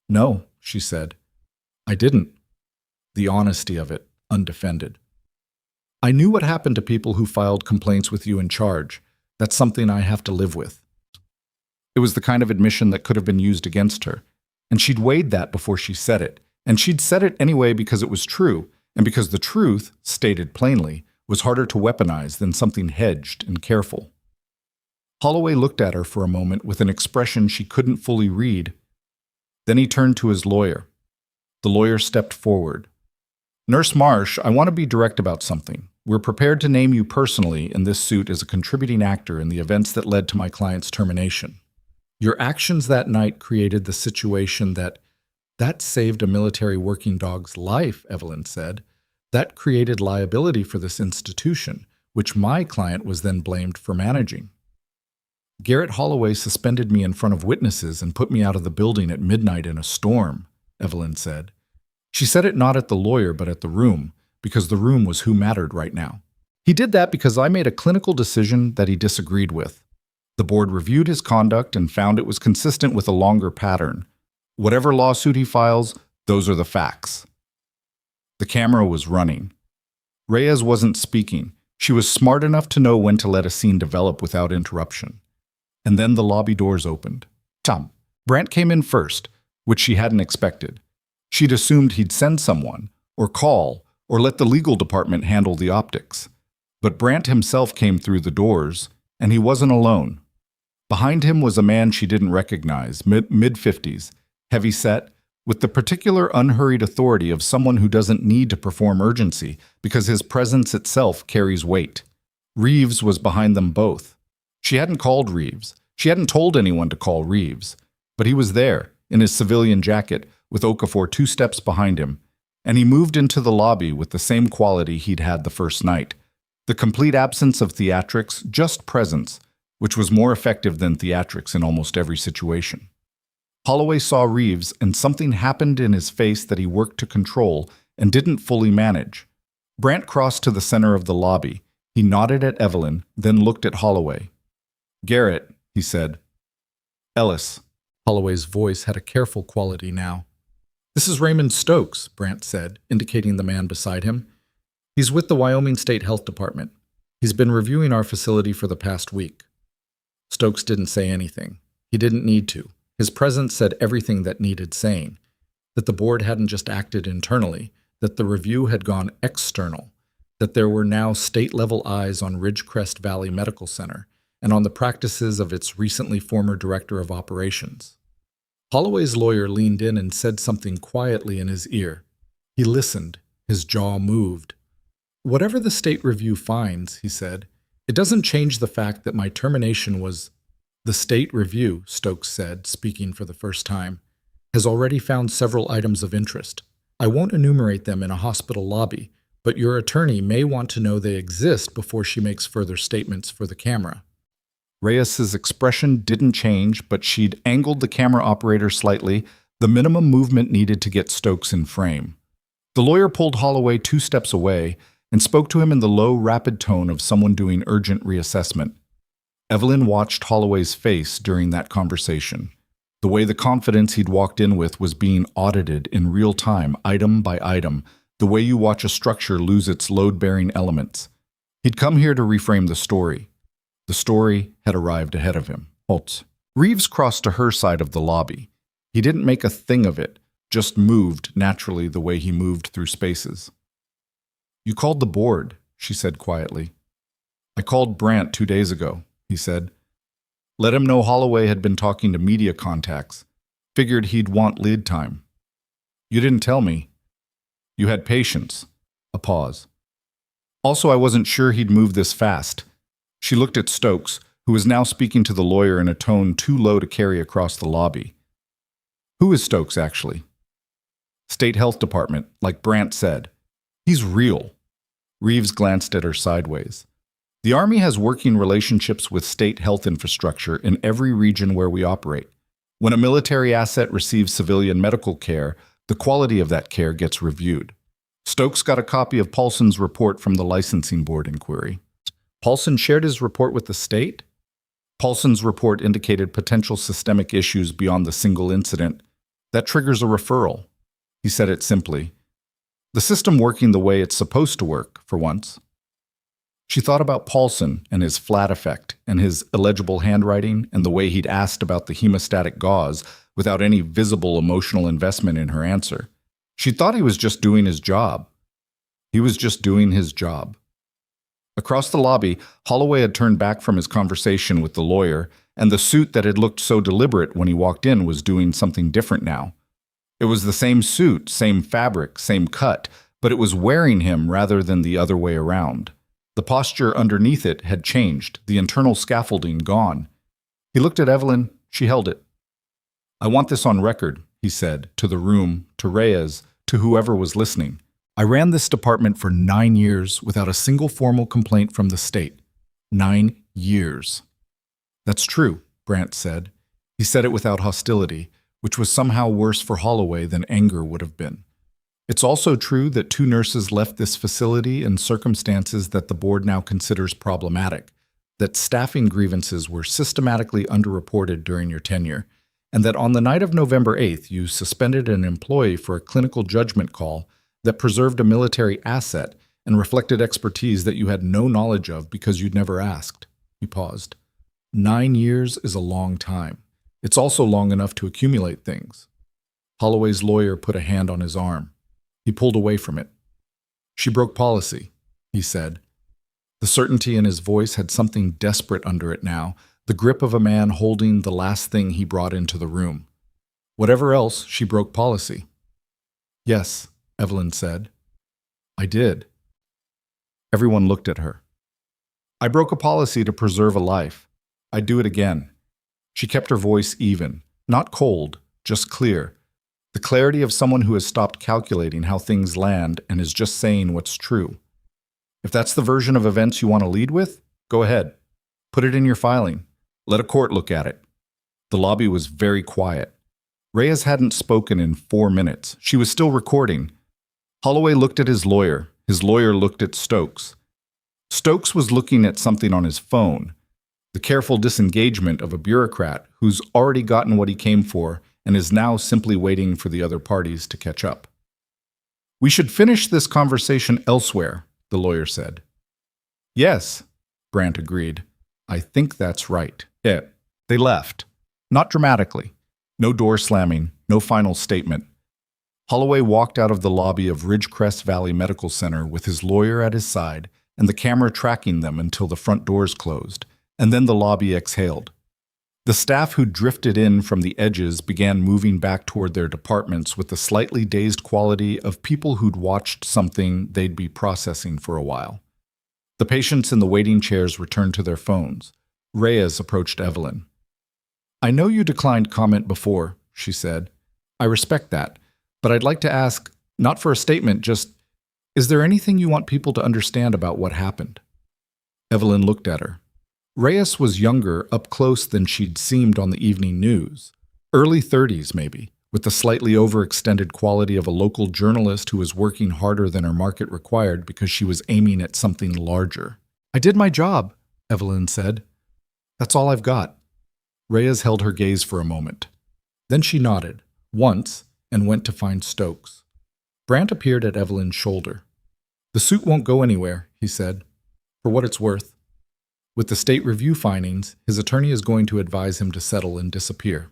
No, she said. I didn't. The honesty of it, undefended. I knew what happened to people who filed complaints with you in charge. That's something I have to live with. It was the kind of admission that could have been used against her, and she'd weighed that before she said it, and she'd said it anyway because it was true, and because the truth, stated plainly, was harder to weaponize than something hedged and careful. Holloway looked at her for a moment with an expression she couldn't fully read. Then he turned to his lawyer. The lawyer stepped forward. Nurse Marsh, I want to be direct about something. We're prepared to name you personally in this suit as a contributing actor in the events that led to my client's termination. Your actions that night created the situation that saved a military working dog's life, Evelyn said. That created liability for this institution, which my client was then blamed for managing. Garrett Holloway suspended me in front of witnesses and put me out of the building at midnight in a storm, Evelyn said. She said it not at the lawyer but at the room, because the room was who mattered right now. He did that because I made a clinical decision that he disagreed with. The board reviewed his conduct and found it was consistent with a longer pattern. Whatever lawsuit he files, those are the facts. The camera was running. Reyes wasn't speaking. She was smart enough to know when to let a scene develop without interruption. And then the lobby doors opened. Brandt came in first, which she hadn't expected. She'd assumed he'd send someone, or call, or let the legal department handle the optics. But Brandt himself came through the doors, and he wasn't alone. Behind him was a man she didn't recognize, mid-50s, heavy-set, with the particular unhurried authority of someone who doesn't need to perform urgency because his presence itself carries weight. Reeves was behind them both. She hadn't called Reeves. She hadn't told anyone to call Reeves. But he was there, in his civilian jacket, with Okafor 2 steps behind him, and he moved into the lobby with the same quality he'd had the first night. The complete absence of theatrics, just presence, which was more effective than theatrics in almost every situation. Holloway saw Reeves, and something happened in his face that he worked to control and didn't fully manage. Brandt crossed to the center of the lobby. He nodded at Evelyn, then looked at Holloway. Garrett, he said. Ellis. Holloway's voice had a careful quality now. This is Raymond Stokes, Brandt said, indicating the man beside him. He's with the Wyoming State Health Department. He's been reviewing our facility for the past week. Stokes didn't say anything. He didn't need to. His presence said everything that needed saying, that the board hadn't just acted internally, that the review had gone external, that there were now state-level eyes on Ridgecrest Valley Medical Center and on the practices of its recently former director of operations. Holloway's lawyer leaned in and said something quietly in his ear. He listened. His jaw moved. Whatever the state review finds, he said, it doesn't change the fact that my termination was... The state review, Stokes said, speaking for the first time, has already found several items of interest. I won't enumerate them in a hospital lobby, but your attorney may want to know they exist before she makes further statements for the camera. Reyes's expression didn't change, but she'd angled the camera operator slightly, the minimum movement needed to get Stokes in frame. The lawyer pulled Holloway 2 steps away and spoke to him in the low, rapid tone of someone doing urgent reassessment. Evelyn watched Holloway's face during that conversation. The way the confidence he'd walked in with was being audited in real time, item by item, the way you watch a structure lose its load-bearing elements. He'd come here to reframe the story. The story had arrived ahead of him. Holtz. Reeves crossed to her side of the lobby. He didn't make a thing of it, just moved naturally the way he moved through spaces. You called the board, she said quietly. I called Brandt 2 days ago, he said. Let him know Holloway had been talking to media contacts. Figured he'd want lead time. You didn't tell me. You had patience. A pause. Also, I wasn't sure he'd move this fast. She looked at Stokes, who was now speaking to the lawyer in a tone too low to carry across the lobby. Who is Stokes, actually? State Health Department, like Brandt said. He's real. Reeves glanced at her sideways. The Army has working relationships with state health infrastructure in every region where we operate. When a military asset receives civilian medical care, the quality of that care gets reviewed. Stokes got a copy of Paulson's report from the licensing board inquiry. Paulson shared his report with the state? Paulson's report indicated potential systemic issues beyond the single incident. That triggers a referral. He said it simply. The system working the way it's supposed to work, for once. She thought about Paulson and his flat effect and his illegible handwriting and the way he'd asked about the hemostatic gauze without any visible emotional investment in her answer. She thought he was just doing his job. He was just doing his job. Across the lobby, Holloway had turned back from his conversation with the lawyer, and the suit that had looked so deliberate when he walked in was doing something different now. It was the same suit, same fabric, same cut, but it was wearing him rather than the other way around. The posture underneath it had changed, the internal scaffolding gone. He looked at Evelyn. She held it. I want this on record, he said, to the room, to Reyes, to whoever was listening. I ran this department for 9 years without a single formal complaint from the state. 9 years. That's true, Brandt said. He said it without hostility, which was somehow worse for Holloway than anger would have been. It's also true that 2 nurses left this facility in circumstances that the board now considers problematic, that staffing grievances were systematically underreported during your tenure, and that on the night of November 8th you suspended an employee for a clinical judgment call that preserved a military asset and reflected expertise that you had no knowledge of because you'd never asked. He paused. 9 years is a long time. It's also long enough to accumulate things. Holloway's lawyer put a hand on his arm. He pulled away from it. She broke policy, he said. The certainty in his voice had something desperate under it now, the grip of a man holding the last thing he brought into the room. Whatever else, she broke policy. Yes, Evelyn said. I did. Everyone looked at her. I broke a policy to preserve a life. I'd do it again. She kept her voice even, not cold, just clear. The clarity of someone who has stopped calculating how things land and is just saying what's true. If that's the version of events you want to lead with, go ahead. Put it in your filing. Let a court look at it. The lobby was very quiet. Reyes hadn't spoken in 4 minutes. She was still recording. Holloway looked at his lawyer. His lawyer looked at Stokes. Stokes was looking at something on his phone. The careful disengagement of a bureaucrat who's already gotten what he came for and is now simply waiting for the other parties to catch up. We should finish this conversation elsewhere, the lawyer said. Yes, Brandt agreed. I think that's right. Yeah. They left. Not dramatically. No door slamming, no final statement. Holloway walked out of the lobby of Ridgecrest Valley Medical Center with his lawyer at his side and the camera tracking them until the front doors closed, and then the lobby exhaled. The staff who drifted in from the edges began moving back toward their departments with the slightly dazed quality of people who'd watched something they'd be processing for a while. The patients in the waiting chairs returned to their phones. Reyes approached Evelyn. I know you declined comment before, she said. I respect that, but I'd like to ask, not for a statement, just, is there anything you want people to understand about what happened? Evelyn looked at her. Reyes was younger up close than she'd seemed on the evening news. Early 30s, maybe, with the slightly overextended quality of a local journalist who was working harder than her market required because she was aiming at something larger. I did my job, Evelyn said. That's all I've got. Reyes held her gaze for a moment. Then she nodded, once, and went to find Stokes. Brandt appeared at Evelyn's shoulder. The suit won't go anywhere, he said, for what it's worth. With the state review findings, his attorney is going to advise him to settle and disappear.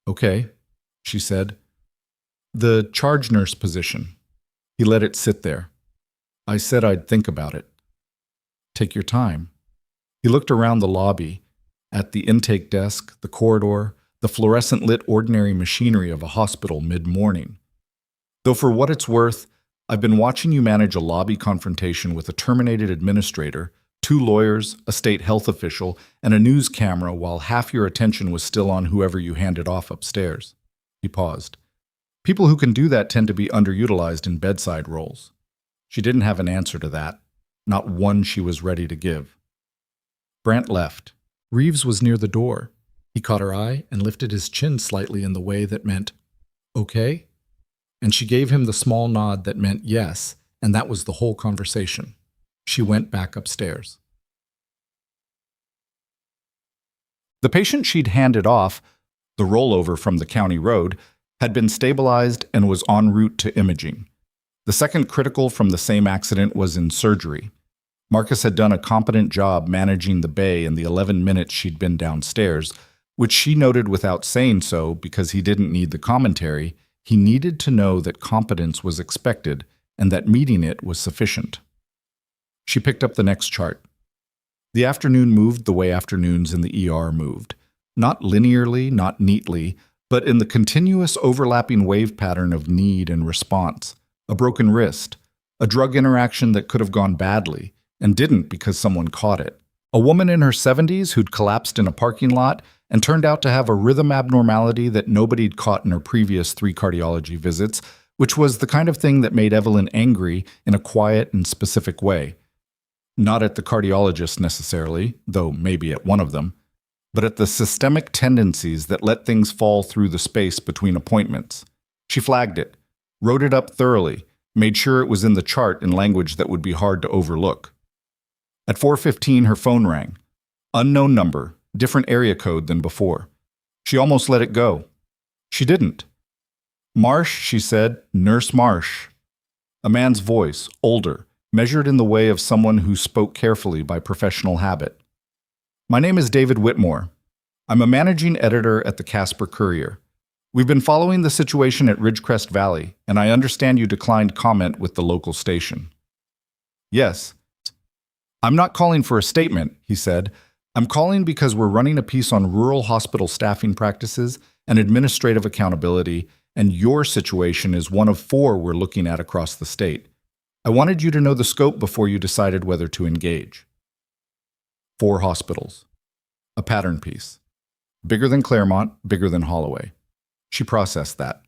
Okay, she said. The charge nurse position. He let it sit there. I said I'd think about it. Take your time. He looked around the lobby, at the intake desk, the corridor, the fluorescent-lit ordinary machinery of a hospital mid-morning. Though for what it's worth, I've been watching you manage a lobby confrontation with a terminated administrator, 2 lawyers, a state health official, and a news camera while half your attention was still on whoever you handed off upstairs. He paused. People who can do that tend to be underutilized in bedside roles. She didn't have an answer to that, not one she was ready to give. Brant left. Reeves was near the door. He caught her eye and lifted his chin slightly in the way that meant, "Okay?" And she gave him the small nod that meant yes, and that was the whole conversation. She went back upstairs. The patient she'd handed off, the rollover from the county road, had been stabilized and was en route to imaging. The second critical from the same accident was in surgery. Marcus had done a competent job managing the bay in the 11 minutes she'd been downstairs, which she noted without saying so because he didn't need the commentary. He needed to know that competence was expected and that meeting it was sufficient. She picked up the next chart. The afternoon moved the way afternoons in the ER moved. Not linearly, not neatly, but in the continuous overlapping wave pattern of need and response. A broken wrist, a drug interaction that could have gone badly, and didn't because someone caught it. A woman in her 70s who'd collapsed in a parking lot and turned out to have a rhythm abnormality that nobody'd caught in her previous 3 cardiology visits, which was the kind of thing that made Evelyn angry in a quiet and specific way. Not at the cardiologist necessarily, though maybe at one of them, but at the systemic tendencies that let things fall through the space between appointments. She flagged it, wrote it up thoroughly, made sure it was in the chart in language that would be hard to overlook. At 4:15, her phone rang. Unknown number, different area code than before. She almost let it go. She didn't. "Marsh," she said, "Nurse Marsh." A man's voice, older, measured in the way of someone who spoke carefully by professional habit. "My name is David Whitmore. I'm a managing editor at the Casper Courier. We've been following the situation at Ridgecrest Valley, and I understand you declined comment with the local station." "Yes." "I'm not calling for a statement," he said. "I'm calling because we're running a piece on rural hospital staffing practices and administrative accountability, and your situation is one of 4 we're looking at across the state. I wanted you to know the scope before you decided whether to engage." 4 hospitals. A pattern piece. Bigger than Claremont, bigger than Holloway. She processed that.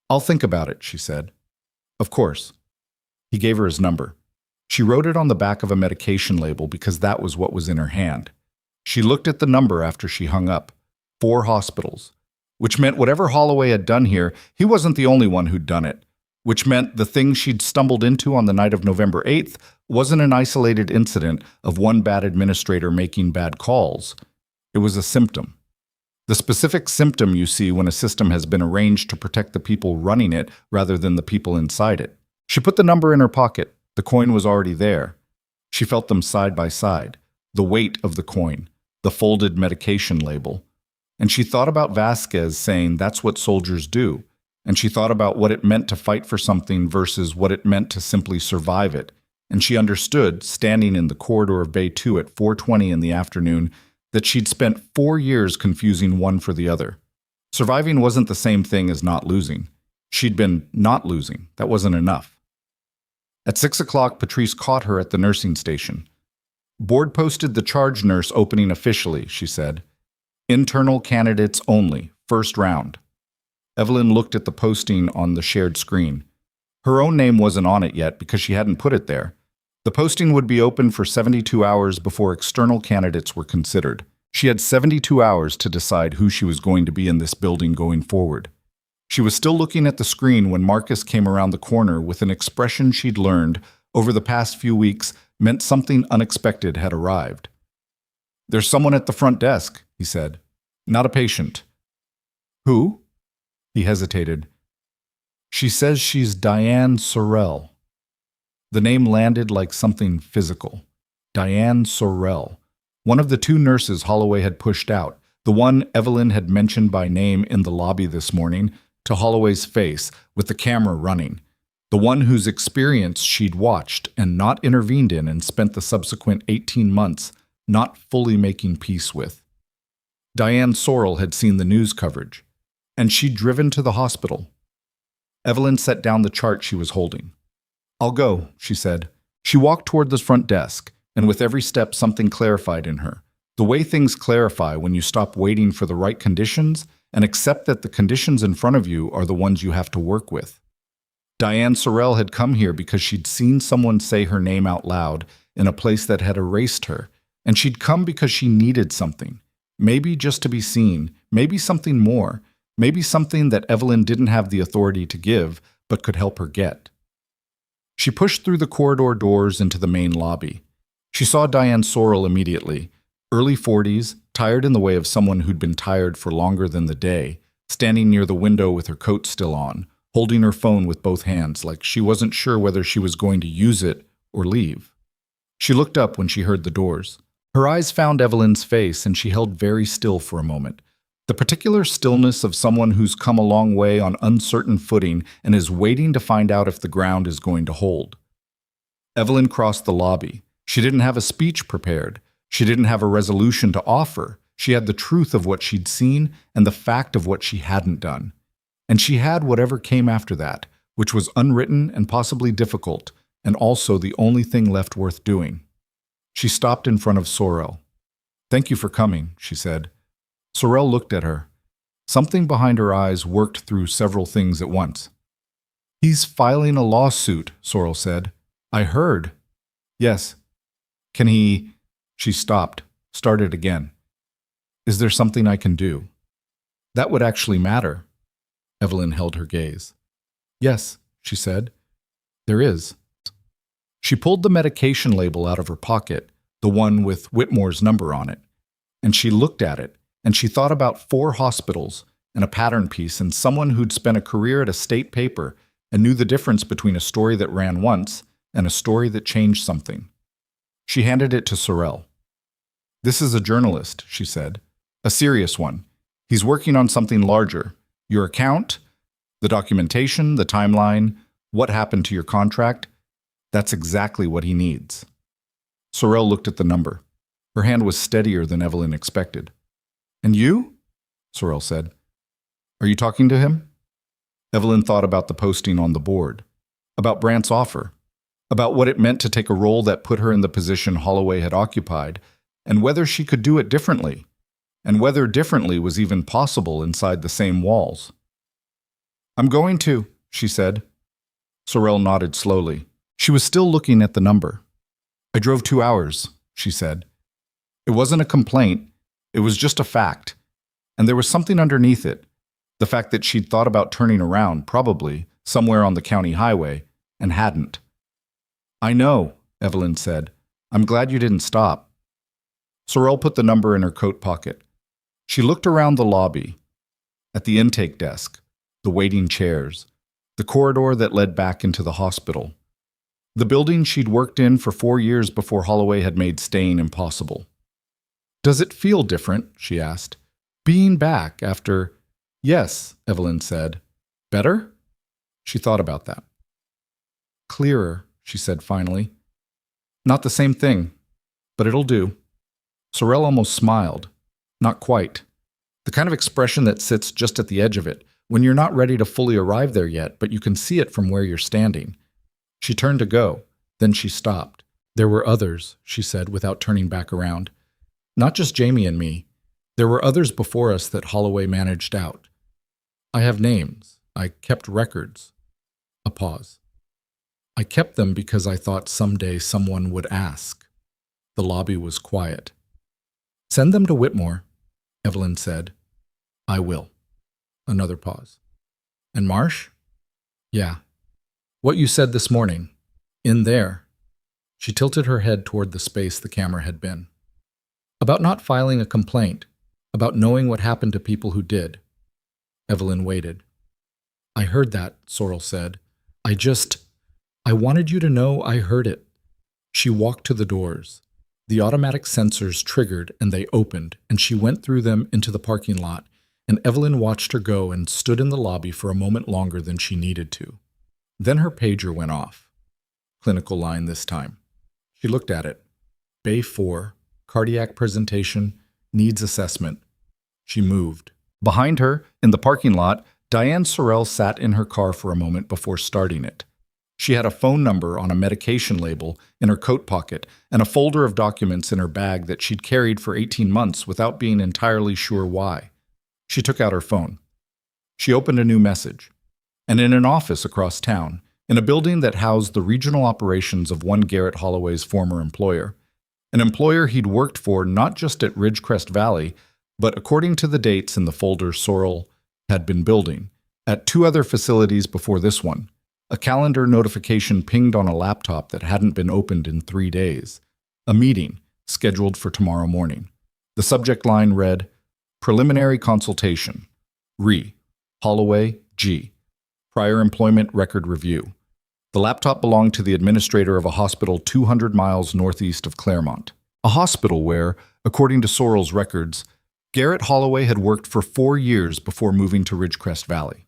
"I'll think about it," she said. "Of course." He gave her his number. She wrote it on the back of a medication label because that was what was in her hand. She looked at the number after she hung up. 4 hospitals. Which meant whatever Holloway had done here, he wasn't the only one who'd done it. Which meant the thing she'd stumbled into on the night of November 8th wasn't an isolated incident of one bad administrator making bad calls. It was a symptom. The specific symptom you see when a system has been arranged to protect the people running it rather than the people inside it. She put the number in her pocket. The coin was already there. She felt them side by side, the weight of the coin, the folded medication label. And she thought about Vasquez saying that's what soldiers do. And she thought about what it meant to fight for something versus what it meant to simply survive it. And she understood, standing in the corridor of Bay 2 at 4:20 in the afternoon, that she'd spent 4 years confusing one for the other. Surviving wasn't the same thing as not losing. She'd been not losing. That wasn't enough. At 6 o'clock, Patrice caught her at the nursing station. "Board posted the charge nurse opening officially," she said. "Internal candidates only, first round." Evelyn looked at the posting on the shared screen. Her own name wasn't on it yet because she hadn't put it there. The posting would be open for 72 hours before external candidates were considered. She had 72 hours to decide who she was going to be in this building going forward. She was still looking at the screen when Marcus came around the corner with an expression she'd learned over the past few weeks meant something unexpected had arrived. "There's someone at the front desk," he said. "Not a patient." "Who?" He hesitated. "She says she's Diane Sorrell." The name landed like something physical. Diane Sorrell, one of the 2 nurses Holloway had pushed out, the one Evelyn had mentioned by name in the lobby this morning, to Holloway's face, with the camera running. The one whose experience she'd watched and not intervened in and spent the subsequent 18 months not fully making peace with. Diane Sorrell had seen the news coverage, and she'd driven to the hospital. Evelyn set down the chart she was holding. "I'll go," she said. She walked toward the front desk, and with every step something clarified in her. The way things clarify when you stop waiting for the right conditions and accept that the conditions in front of you are the ones you have to work with. Diane Sorrell had come here because she'd seen someone say her name out loud in a place that had erased her, and she'd come because she needed something. Maybe just to be seen, maybe something more, maybe something that Evelyn didn't have the authority to give, but could help her get. She pushed through the corridor doors into the main lobby. She saw Diane Sorrell immediately, early 40s, tired in the way of someone who'd been tired for longer than the day, standing near the window with her coat still on, holding her phone with both hands like she wasn't sure whether she was going to use it or leave. She looked up when she heard the doors. Her eyes found Evelyn's face, and she held very still for a moment. The particular stillness of someone who's come a long way on uncertain footing and is waiting to find out if the ground is going to hold. Evelyn crossed the lobby. She didn't have a speech prepared. She didn't have a resolution to offer. She had the truth of what she'd seen and the fact of what she hadn't done. And she had whatever came after that, which was unwritten and possibly difficult, and also the only thing left worth doing. She stopped in front of Sorrell. "Thank you for coming," she said. Sorrell looked at her. Something behind her eyes worked through several things at once. "He's filing a lawsuit," Sorrell said. "I heard." "Yes." "Can he—" She stopped, started again. "Is there something I can do?" "That would actually matter." Evelyn held her gaze. "Yes," she said. "There is." She pulled the medication label out of her pocket, the one with Whitmore's number on it, and she looked at it, and she thought about 4 hospitals and a pattern piece and someone who'd spent a career at a state paper and knew the difference between a story that ran once and a story that changed something. She handed it to Sorrell. "This is a journalist," she said. "A serious one. He's working on something larger. Your account, the documentation, the timeline, what happened to your contract, that's exactly what he needs." Sorrell looked at the number. Her hand was steadier than Evelyn expected. "And you?" Sorrell said. "Are you talking to him?" Evelyn thought about the posting on the board, about Brandt's offer, about what it meant to take a role that put her in the position Holloway had occupied, and whether she could do it differently, and whether differently was even possible inside the same walls. "I'm going to," she said. Sorrell nodded slowly. She was still looking at the number. "I drove 2 hours," she said. It wasn't a complaint, it was just a fact. And there was something underneath it, the fact that she'd thought about turning around, probably, somewhere on the county highway, and hadn't. "I know," Evelyn said. "I'm glad you didn't stop." Sorrell put the number in her coat pocket. She looked around the lobby, at the intake desk, the waiting chairs, the corridor that led back into the hospital, the building she'd worked in for 4 years before Holloway had made staying impossible. "Does it feel different?" she asked. "Being back after—" "Yes," Evelyn said. "Better?" She thought about that. "Clearer," she said finally. "Not the same thing, but it'll do." Sorrell almost smiled. Not quite. The kind of expression that sits just at the edge of it, when you're not ready to fully arrive there yet, but you can see it from where you're standing. She turned to go, then she stopped. "There were others," she said without turning back around. "Not just Jamie and me. There were others before us that Holloway managed out. I have names. I kept records." A pause. "I kept them because I thought someday someone would ask." The lobby was quiet. "Send them to Whitmore," Evelyn said. "I will." Another pause. "And Marsh?" "Yeah. What you said this morning. In there." She tilted her head toward the space the camera had been. "About not filing a complaint. About knowing what happened to people who did." Evelyn waited. "I heard that," Sorrell said. I wanted you to know I heard it." She walked to the doors. The automatic sensors triggered and they opened, and she went through them into the parking lot, and Evelyn watched her go and stood in the lobby for a moment longer than she needed to. Then her pager went off. Clinical line this time. She looked at it. Bay 4, cardiac presentation, needs assessment. She moved. Behind her, in the parking lot, Diane Sorrell sat in her car for a moment before starting it. She had a phone number on a medication label in her coat pocket and a folder of documents in her bag that she'd carried for 18 months without being entirely sure why. She took out her phone. She opened a new message. And in an office across town, in a building that housed the regional operations of one Garrett Holloway's former employer, an employer he'd worked for not just at Ridgecrest Valley, but according to the dates in the folder Sorrell had been building, at 2 other facilities before this one. A calendar notification pinged on a laptop that hadn't been opened in 3 days. A meeting, scheduled for tomorrow morning. The subject line read, Preliminary Consultation. Re. Holloway, G. Prior Employment Record Review. The laptop belonged to the administrator of a hospital 200 miles northeast of Claremont. A hospital where, according to Sorrell's records, Garrett Holloway had worked for 4 years before moving to Ridgecrest Valley.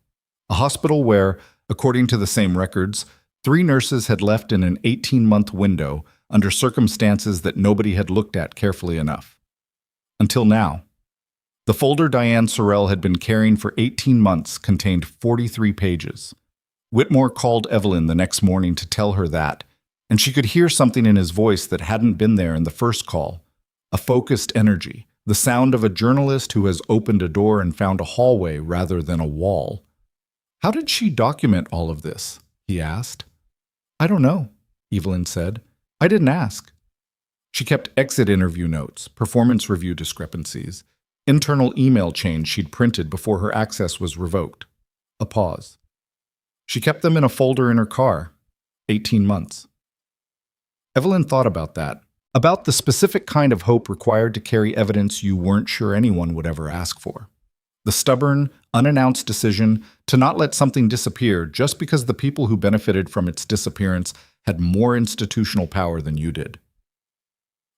A hospital where, according to the same records, 3 nurses had left in an 18-month window under circumstances that nobody had looked at carefully enough. Until now. The folder Diane Sorrell had been carrying for 18 months contained 43 pages. Whitmore called Evelyn the next morning to tell her that, and she could hear something in his voice that hadn't been there in the first call. A focused energy, the sound of a journalist who has opened a door and found a hallway rather than a wall. How did she document all of this? He asked. I don't know, Evelyn said. I didn't ask. She kept exit interview notes, performance review discrepancies, internal email chains she'd printed before her access was revoked. A pause. She kept them in a folder in her car. 18 months. Evelyn thought about that, about the specific kind of hope required to carry evidence you weren't sure anyone would ever ask for. The stubborn, unannounced decision to not let something disappear just because the people who benefited from its disappearance had more institutional power than you did.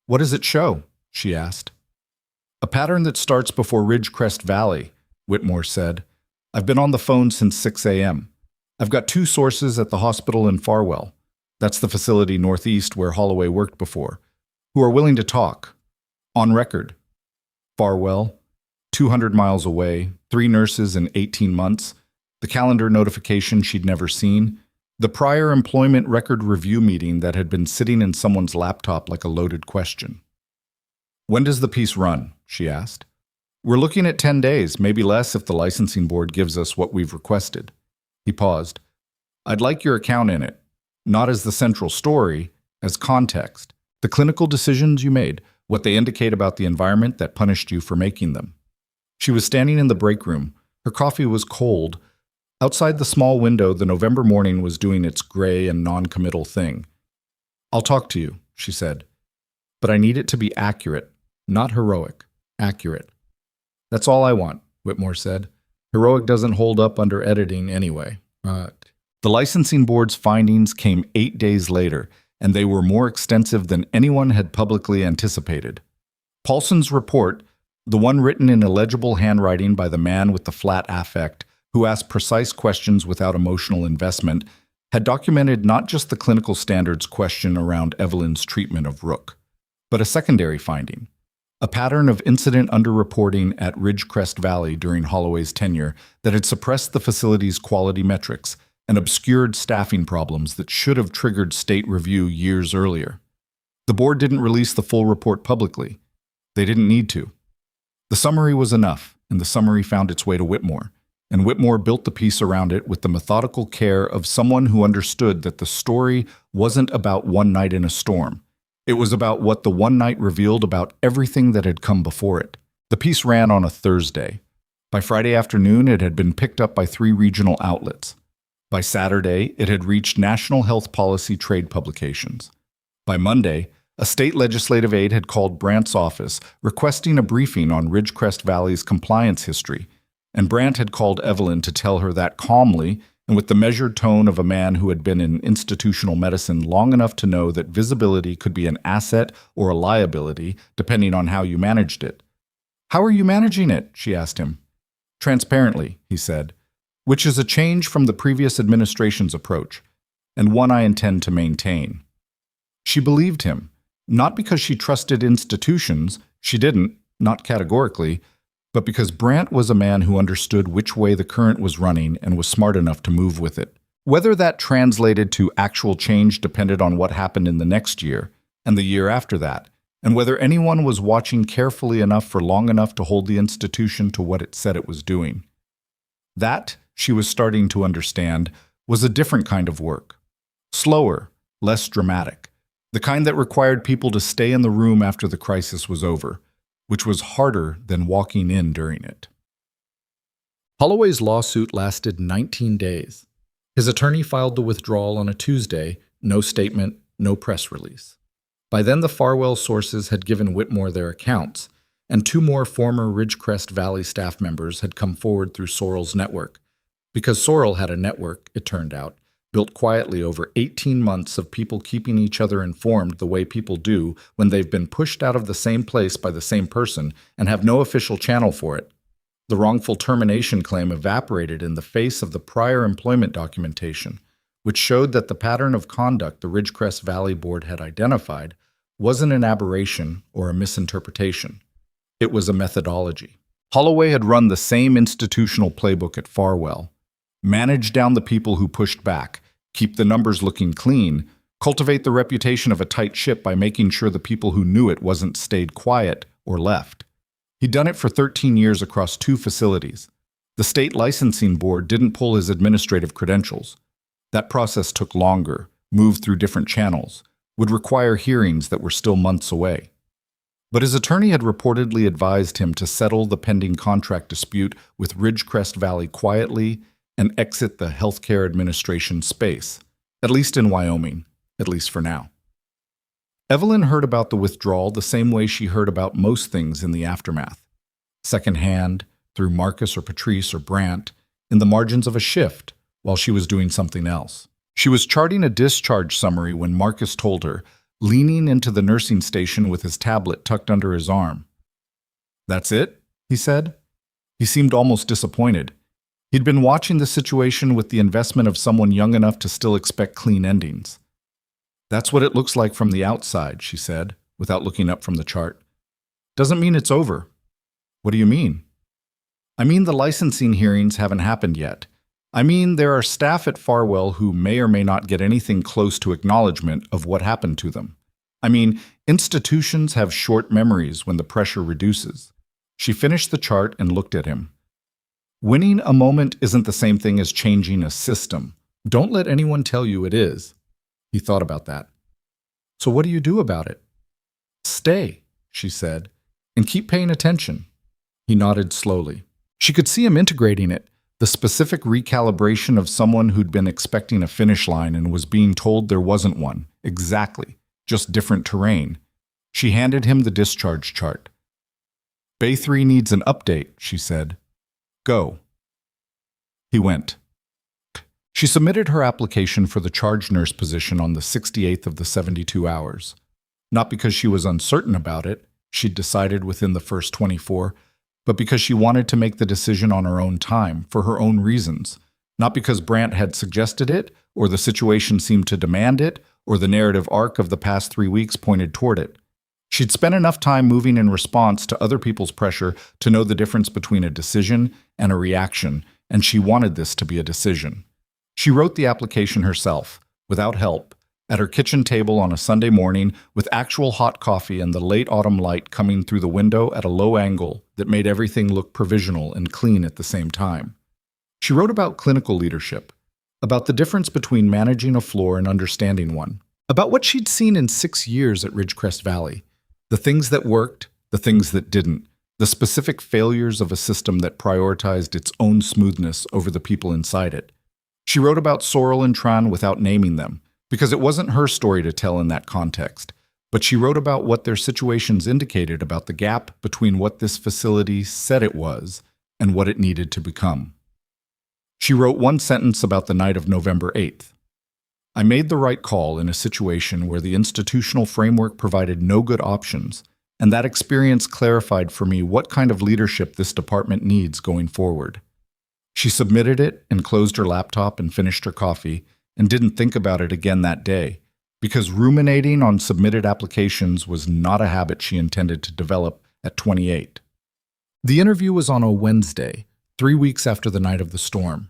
What does it show? She asked. A pattern that starts before Ridgecrest Valley, Whitmore said. I've been on the phone since 6 a.m. I've got 2 sources at the hospital in Farwell. That's the facility northeast where Holloway worked before, who are willing to talk. On record. Farwell, 200 miles away, 3 nurses in 18 months, the calendar notification she'd never seen, the prior employment record review meeting that had been sitting in someone's laptop like a loaded question. When does the piece run? She asked. We're looking at 10 days, maybe less if the licensing board gives us what we've requested. He paused. I'd like your account in it, not as the central story, as context. The clinical decisions you made, what they indicate about the environment that punished you for making them. She was standing in the break room. Her coffee was cold. Outside the small window, the November morning was doing its gray and non-committal thing. I'll talk to you, she said. But I need it to be accurate, not heroic. Accurate. That's all I want, Whitmore said. Heroic doesn't hold up under editing anyway. The licensing board's findings came 8 days later, and they were more extensive than anyone had publicly anticipated. Paulson's report, the one written in illegible handwriting by the man with the flat affect, who asked precise questions without emotional investment, had documented not just the clinical standards question around Evelyn's treatment of Rook, but a secondary finding. A pattern of incident underreporting at Ridgecrest Valley during Holloway's tenure that had suppressed the facility's quality metrics and obscured staffing problems that should have triggered state review years earlier. The board didn't release the full report publicly. They didn't need to. The summary was enough, and the summary found its way to Whitmore, and Whitmore built the piece around it with the methodical care of someone who understood that the story wasn't about one night in a storm. It was about what the one night revealed about everything that had come before it. The piece ran on a Thursday. By Friday afternoon, it had been picked up by 3 regional outlets. By Saturday, it had reached national health policy trade publications. By Monday, a state legislative aide had called Brandt's office requesting a briefing on Ridgecrest Valley's compliance history, and Brandt had called Evelyn to tell her that calmly and with the measured tone of a man who had been in institutional medicine long enough to know that visibility could be an asset or a liability depending on how you managed it. How are you managing it? She asked him. Transparently, he said, which is a change from the previous administration's approach, and one I intend to maintain. She believed him, not because she trusted institutions, she didn't, not categorically, but because Brandt was a man who understood which way the current was running and was smart enough to move with it. Whether that translated to actual change depended on what happened in the next year, and the year after that, and whether anyone was watching carefully enough for long enough to hold the institution to what it said it was doing. That, she was starting to understand, was a different kind of work. Slower, less dramatic. The kind that required people to stay in the room after the crisis was over, which was harder than walking in during it. Holloway's lawsuit lasted 19 days. His attorney filed the withdrawal on a Tuesday, no statement, no press release. By then, the Farwell sources had given Whitmore their accounts, and 2 more former Ridgecrest Valley staff members had come forward through Sorrell's network. Because Sorrell had a network, it turned out, built quietly over 18 months of people keeping each other informed the way people do when they've been pushed out of the same place by the same person and have no official channel for it. The wrongful termination claim evaporated in the face of the prior employment documentation, which showed that the pattern of conduct the Ridgecrest Valley Board had identified wasn't an aberration or a misinterpretation. It was a methodology. Holloway had run the same institutional playbook at Farwell. Manage down the people who pushed back, keep the numbers looking clean, cultivate the reputation of a tight ship by making sure the people who knew it wasn't stayed quiet or left. He'd done it for 13 years across 2 facilities. The state licensing board didn't pull his administrative credentials. That process took longer, moved through different channels, would require hearings that were still months away. But his attorney had reportedly advised him to settle the pending contract dispute with Ridgecrest Valley quietly and exit the healthcare administration space, at least in Wyoming, at least for now. Evelyn heard about the withdrawal the same way she heard about most things in the aftermath. Secondhand, through Marcus or Patrice or Brant, in the margins of a shift, while she was doing something else. She was charting a discharge summary when Marcus told her, leaning into the nursing station with his tablet tucked under his arm. "That's it?" he said. He seemed almost disappointed. He'd been watching the situation with the investment of someone young enough to still expect clean endings. "That's what it looks like from the outside," she said, without looking up from the chart. "Doesn't mean it's over." "What do you mean?" "I mean the licensing hearings haven't happened yet. I mean there are staff at Farwell who may or may not get anything close to acknowledgement of what happened to them. I mean, institutions have short memories when the pressure reduces." She finished the chart and looked at him. "Winning a moment isn't the same thing as changing a system. Don't let anyone tell you it is." He thought about that. "So what do you do about it?" "Stay," she said, "and keep paying attention." He nodded slowly. She could see him integrating it, the specific recalibration of someone who'd been expecting a finish line and was being told there wasn't one. Exactly, just different terrain. She handed him the discharge chart. "Bay 3 needs an update," she said. "Go." He went. She submitted her application for the charge nurse position on the 68th of the 72 hours. Not because she was uncertain about it, she'd decided within the first 24, but because she wanted to make the decision on her own time, for her own reasons. Not because Brant had suggested it, or the situation seemed to demand it, or the narrative arc of the past 3 weeks pointed toward it. She'd spent enough time moving in response to other people's pressure to know the difference between a decision and a reaction, and she wanted this to be a decision. She wrote the application herself, without help, at her kitchen table on a Sunday morning with actual hot coffee and the late autumn light coming through the window at a low angle that made everything look provisional and clean at the same time. She wrote about clinical leadership, about the difference between managing a floor and understanding one, about what she'd seen in 6 years at Ridgecrest Valley, the things that worked, the things that didn't, the specific failures of a system that prioritized its own smoothness over the people inside it. She wrote about Sorrell and Tran without naming them, because it wasn't her story to tell in that context, but she wrote about what their situations indicated about the gap between what this facility said it was and what it needed to become. She wrote one sentence about the night of November 8th. "I made the right call in a situation where the institutional framework provided no good options, and that experience clarified for me what kind of leadership this department needs going forward." She submitted it and closed her laptop and finished her coffee and didn't think about it again that day, because ruminating on submitted applications was not a habit she intended to develop at 28. The interview was on a Wednesday, 3 weeks after the night of the storm.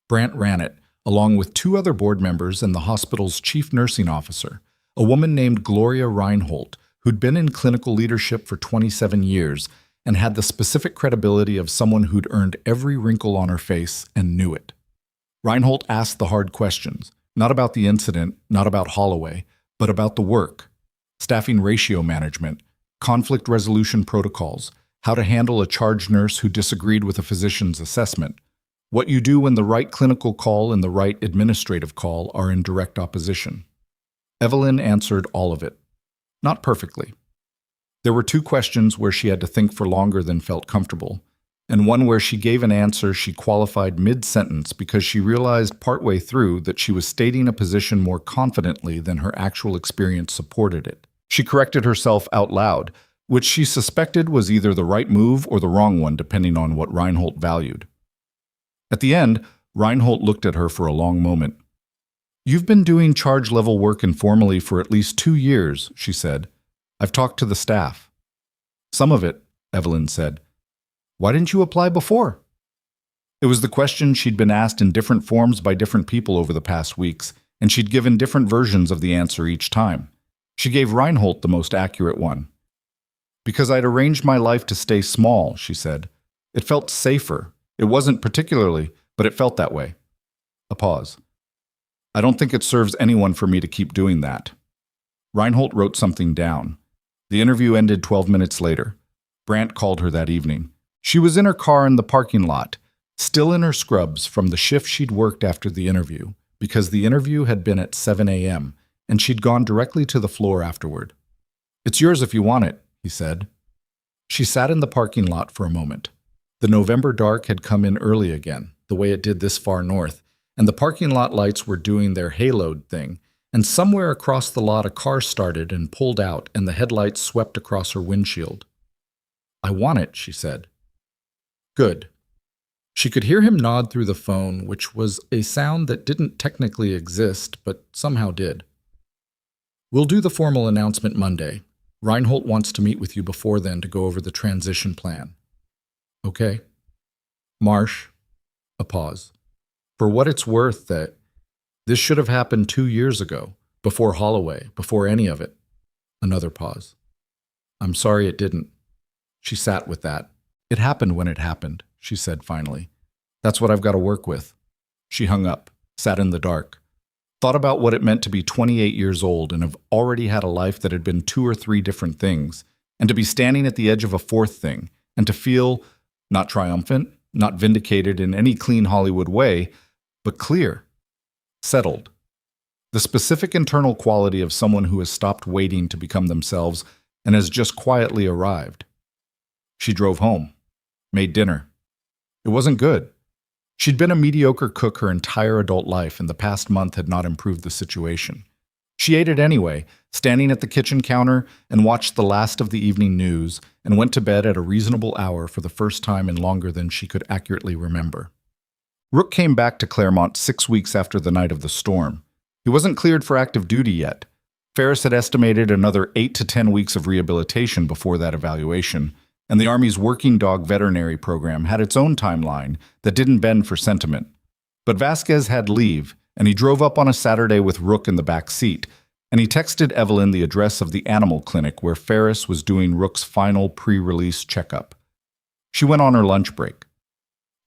Brant ran it, along with 2 other board members and the hospital's chief nursing officer, a woman named Gloria Reinholt, who'd been in clinical leadership for 27 years and had the specific credibility of someone who'd earned every wrinkle on her face and knew it. Reinhold asked the hard questions, not about the incident, not about Holloway, but about the work, staffing ratio management, conflict resolution protocols, how to handle a charge nurse who disagreed with a physician's assessment, what you do when the right clinical call and the right administrative call are in direct opposition. Evelyn answered all of it. Not perfectly. There were 2 questions where she had to think for longer than felt comfortable, and one where she gave an answer she qualified mid-sentence because she realized partway through that she was stating a position more confidently than her actual experience supported it. She corrected herself out loud, which she suspected was either the right move or the wrong one depending on what Reinhold valued. At the end, Reinhold looked at her for a long moment. "You've been doing charge-level work informally for at least 2 years," she said. "I've talked to the staff." "Some of it," Evelyn said. "Why didn't you apply before?" It was the question she'd been asked in different forms by different people over the past weeks, and she'd given different versions of the answer each time. She gave Reinhold the most accurate one. "Because I'd arranged my life to stay small," she said. "It felt safer. It wasn't particularly, but it felt that way." A pause. "I don't think it serves anyone for me to keep doing that." Reinhold wrote something down. The interview ended 12 minutes later. Brandt called her that evening. She was in her car in the parking lot, still in her scrubs from the shift she'd worked after the interview, because the interview had been at 7 a.m., and she'd gone directly to the floor afterward. "It's yours if you want it," he said. She sat in the parking lot for a moment. The November dark had come in early again, the way it did this far north, and the parking lot lights were doing their haloed thing, and somewhere across the lot a car started and pulled out, and the headlights swept across her windshield. "I want it," she said. "Good." She could hear him nod through the phone, which was a sound that didn't technically exist, but somehow did. "We'll do the formal announcement Monday. Reinhold wants to meet with you before then to go over the transition plan." "Okay." "Marsh." A pause. "For what it's worth, that this should have happened 2 years ago, before Holloway, before any of it." Another pause. "I'm sorry it didn't." She sat with that. "It happened when it happened," she said finally. "That's what I've got to work with." She hung up, sat in the dark, thought about what it meant to be 28 years old and have already had a life that had been 2 or 3 different things, and to be standing at the edge of a 4th thing, and to feel, not triumphant, not vindicated in any clean Hollywood way, but clear, settled. The specific internal quality of someone who has stopped waiting to become themselves and has just quietly arrived. She drove home, made dinner. It wasn't good. She'd been a mediocre cook her entire adult life, and the past month had not improved the situation. She ate it anyway, standing at the kitchen counter, and watched the last of the evening news, and went to bed at a reasonable hour for the first time in longer than she could accurately remember. Rook came back to Claremont 6 weeks after the night of the storm. He wasn't cleared for active duty yet. Ferris had estimated another 8 to 10 weeks of rehabilitation before that evaluation, and the Army's working dog veterinary program had its own timeline that didn't bend for sentiment. But Vasquez had leave, and he drove up on a Saturday with Rook in the back seat, and he texted Evelyn the address of the animal clinic where Ferris was doing Rook's final pre-release checkup. She went on her lunch break.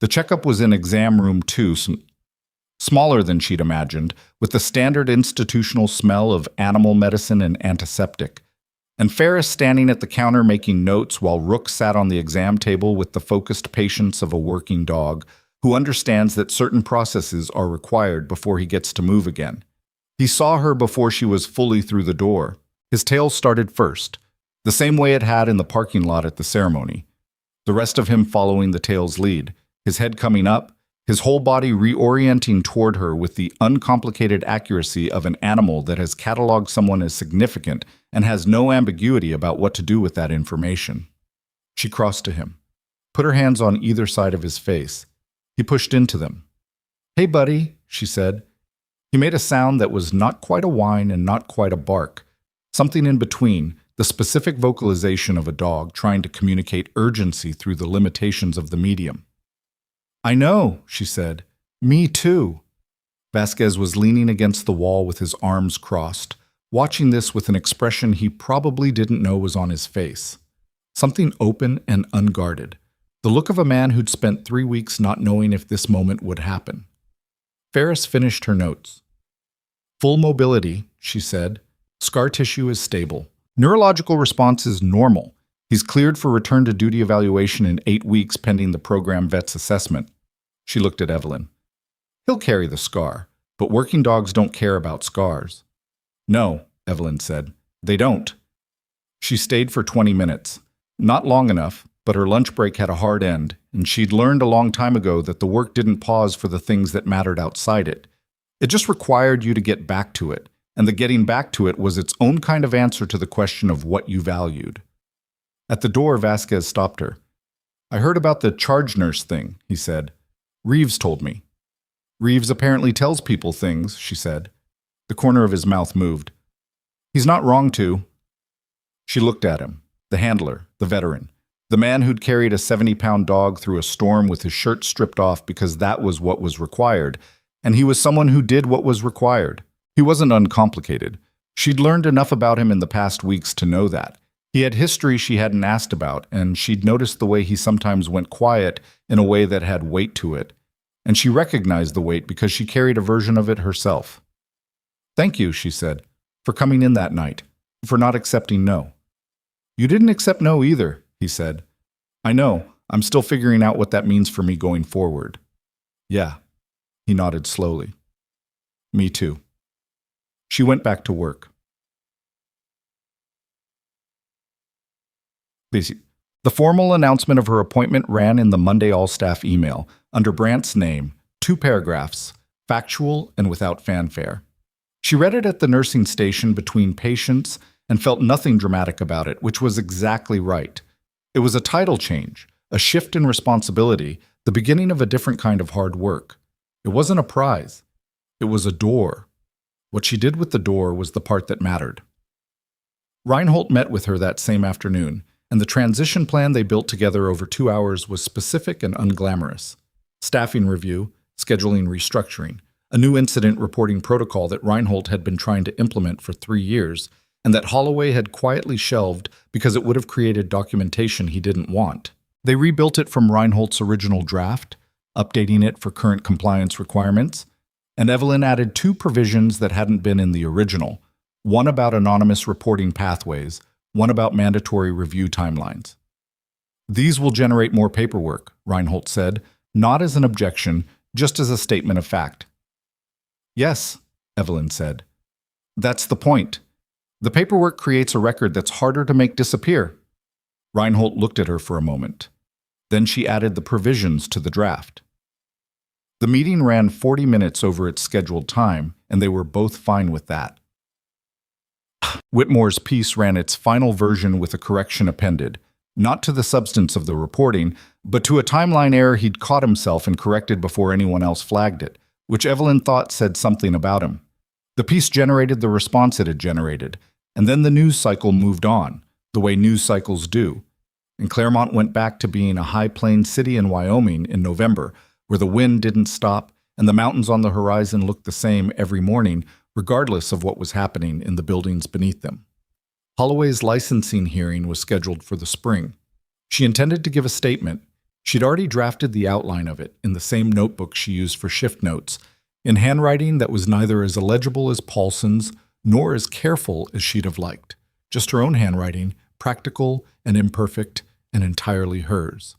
The checkup was in exam room 2, smaller than she'd imagined, with the standard institutional smell of animal medicine and antiseptic, and Ferris standing at the counter making notes while Rook sat on the exam table with the focused patience of a working dog who understands that certain processes are required before he gets to move again. He saw her before she was fully through the door. His tail started first, the same way it had in the parking lot at the ceremony. The rest of him following the tail's lead, his head coming up, his whole body reorienting toward her with the uncomplicated accuracy of an animal that has cataloged someone as significant and has no ambiguity about what to do with that information. She crossed to him, put her hands on either side of his face. He pushed into them. "Hey, buddy," she said. He made a sound that was not quite a whine and not quite a bark, something in between, the specific vocalization of a dog trying to communicate urgency through the limitations of the medium. "I know," she said. "Me too." Vasquez was leaning against the wall with his arms crossed, watching this with an expression he probably didn't know was on his face. Something open and unguarded. The look of a man who'd spent 3 weeks not knowing if this moment would happen. Ferris finished her notes. Full mobility, she said. Scar tissue is stable. Neurological response is normal. He's cleared for return to duty evaluation in 8 weeks pending the program vet's assessment. She looked at Evelyn. He'll carry the scar, but working dogs don't care about scars. No, Evelyn said. They don't. She stayed for 20 minutes. Not long enough, but her lunch break had a hard end, and she'd learned a long time ago that the work didn't pause for the things that mattered outside it. It just required you to get back to it, and the getting back to it was its own kind of answer to the question of what you valued. At the door, Vasquez stopped her. I heard about the charge nurse thing, he said. Reeves told me. Reeves apparently tells people things, she said. The corner of his mouth moved. He's not wrong to. She looked at him, the handler, the veteran, the man who'd carried a 70-pound dog through a storm with his shirt stripped off because that was what was required, and he was someone who did what was required. He wasn't uncomplicated. She'd learned enough about him in the past weeks to know that. He had history she hadn't asked about, and she'd noticed the way he sometimes went quiet in a way that had weight to it. And she recognized the weight because she carried a version of it herself. Thank you, she said, for coming in that night, for not accepting no. You didn't accept no either, he said. I know. I'm still figuring out what that means for me going forward. Yeah. He nodded slowly. Me too. She went back to work. The formal announcement of her appointment ran in the Monday all-staff email, under Brandt's name, 2 paragraphs, factual and without fanfare. She read it at the nursing station between patients and felt nothing dramatic about it, which was exactly right. It was a title change, a shift in responsibility, the beginning of a different kind of hard work. It wasn't a prize. It was a door. What she did with the door was the part that mattered. Reinhold met with her that same afternoon, and the transition plan they built together over 2 hours was specific and unglamorous. Staffing review, scheduling restructuring, a new incident reporting protocol that Reinhold had been trying to implement for 3 years, and that Holloway had quietly shelved because it would have created documentation he didn't want. They rebuilt it from Reinhold's original draft, updating it for current compliance requirements, and Evelyn added 2 provisions that hadn't been in the original, one about anonymous reporting pathways, one about mandatory review timelines. These will generate more paperwork, Reinhold said, not as an objection, just as a statement of fact. Yes, Evelyn said. That's the point. The paperwork creates a record that's harder to make disappear. Reinhold looked at her for a moment. Then she added the provisions to the draft. The meeting ran 40 minutes over its scheduled time, and they were both fine with that. Whitmore's piece ran its final version with a correction appended, not to the substance of the reporting, but to a timeline error he'd caught himself and corrected before anyone else flagged it, which Evelyn thought said something about him. The piece generated the response it had generated, and then the news cycle moved on, the way news cycles do. And Claremont went back to being a high plains city in Wyoming in November, where the wind didn't stop and the mountains on the horizon looked the same every morning, regardless of what was happening in the buildings beneath them. Holloway's licensing hearing was scheduled for the spring. She intended to give a statement. She'd already drafted the outline of it in the same notebook she used for shift notes, in handwriting that was neither as illegible as Paulson's nor as careful as she'd have liked. Just her own handwriting, practical and imperfect and entirely hers.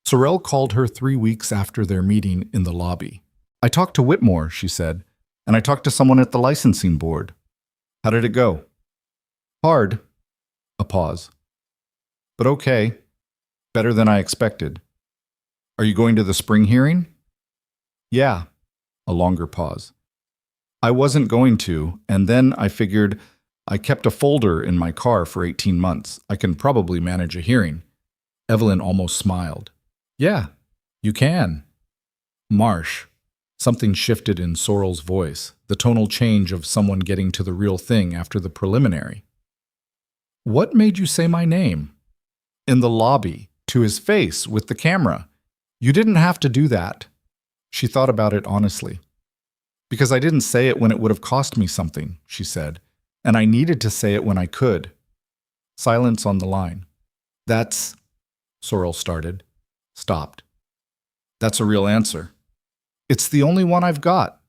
Sorrell called her 3 weeks after their meeting in the lobby. I talked to Whitmore, she said, and I talked to someone at the licensing board. How did it go? Hard. A pause. But okay. Better than I expected. Are you going to the spring hearing? Yeah. A longer pause. I wasn't going to, and then I figured I kept a folder in my car for 18 months. I can probably manage a hearing. Evelyn almost smiled. Yeah, you can. Marsh. Something shifted in Sorrell's voice, the tonal change of someone getting to the real thing after the preliminary. What made you say my name? In the lobby, to his face, with the camera. You didn't have to do that. She thought about it honestly. Because I didn't say it when it would have cost me something, she said, and I needed to say it when I could. Silence on the line. That's, Sorrel started, stopped. That's a real answer. It's the only one I've got.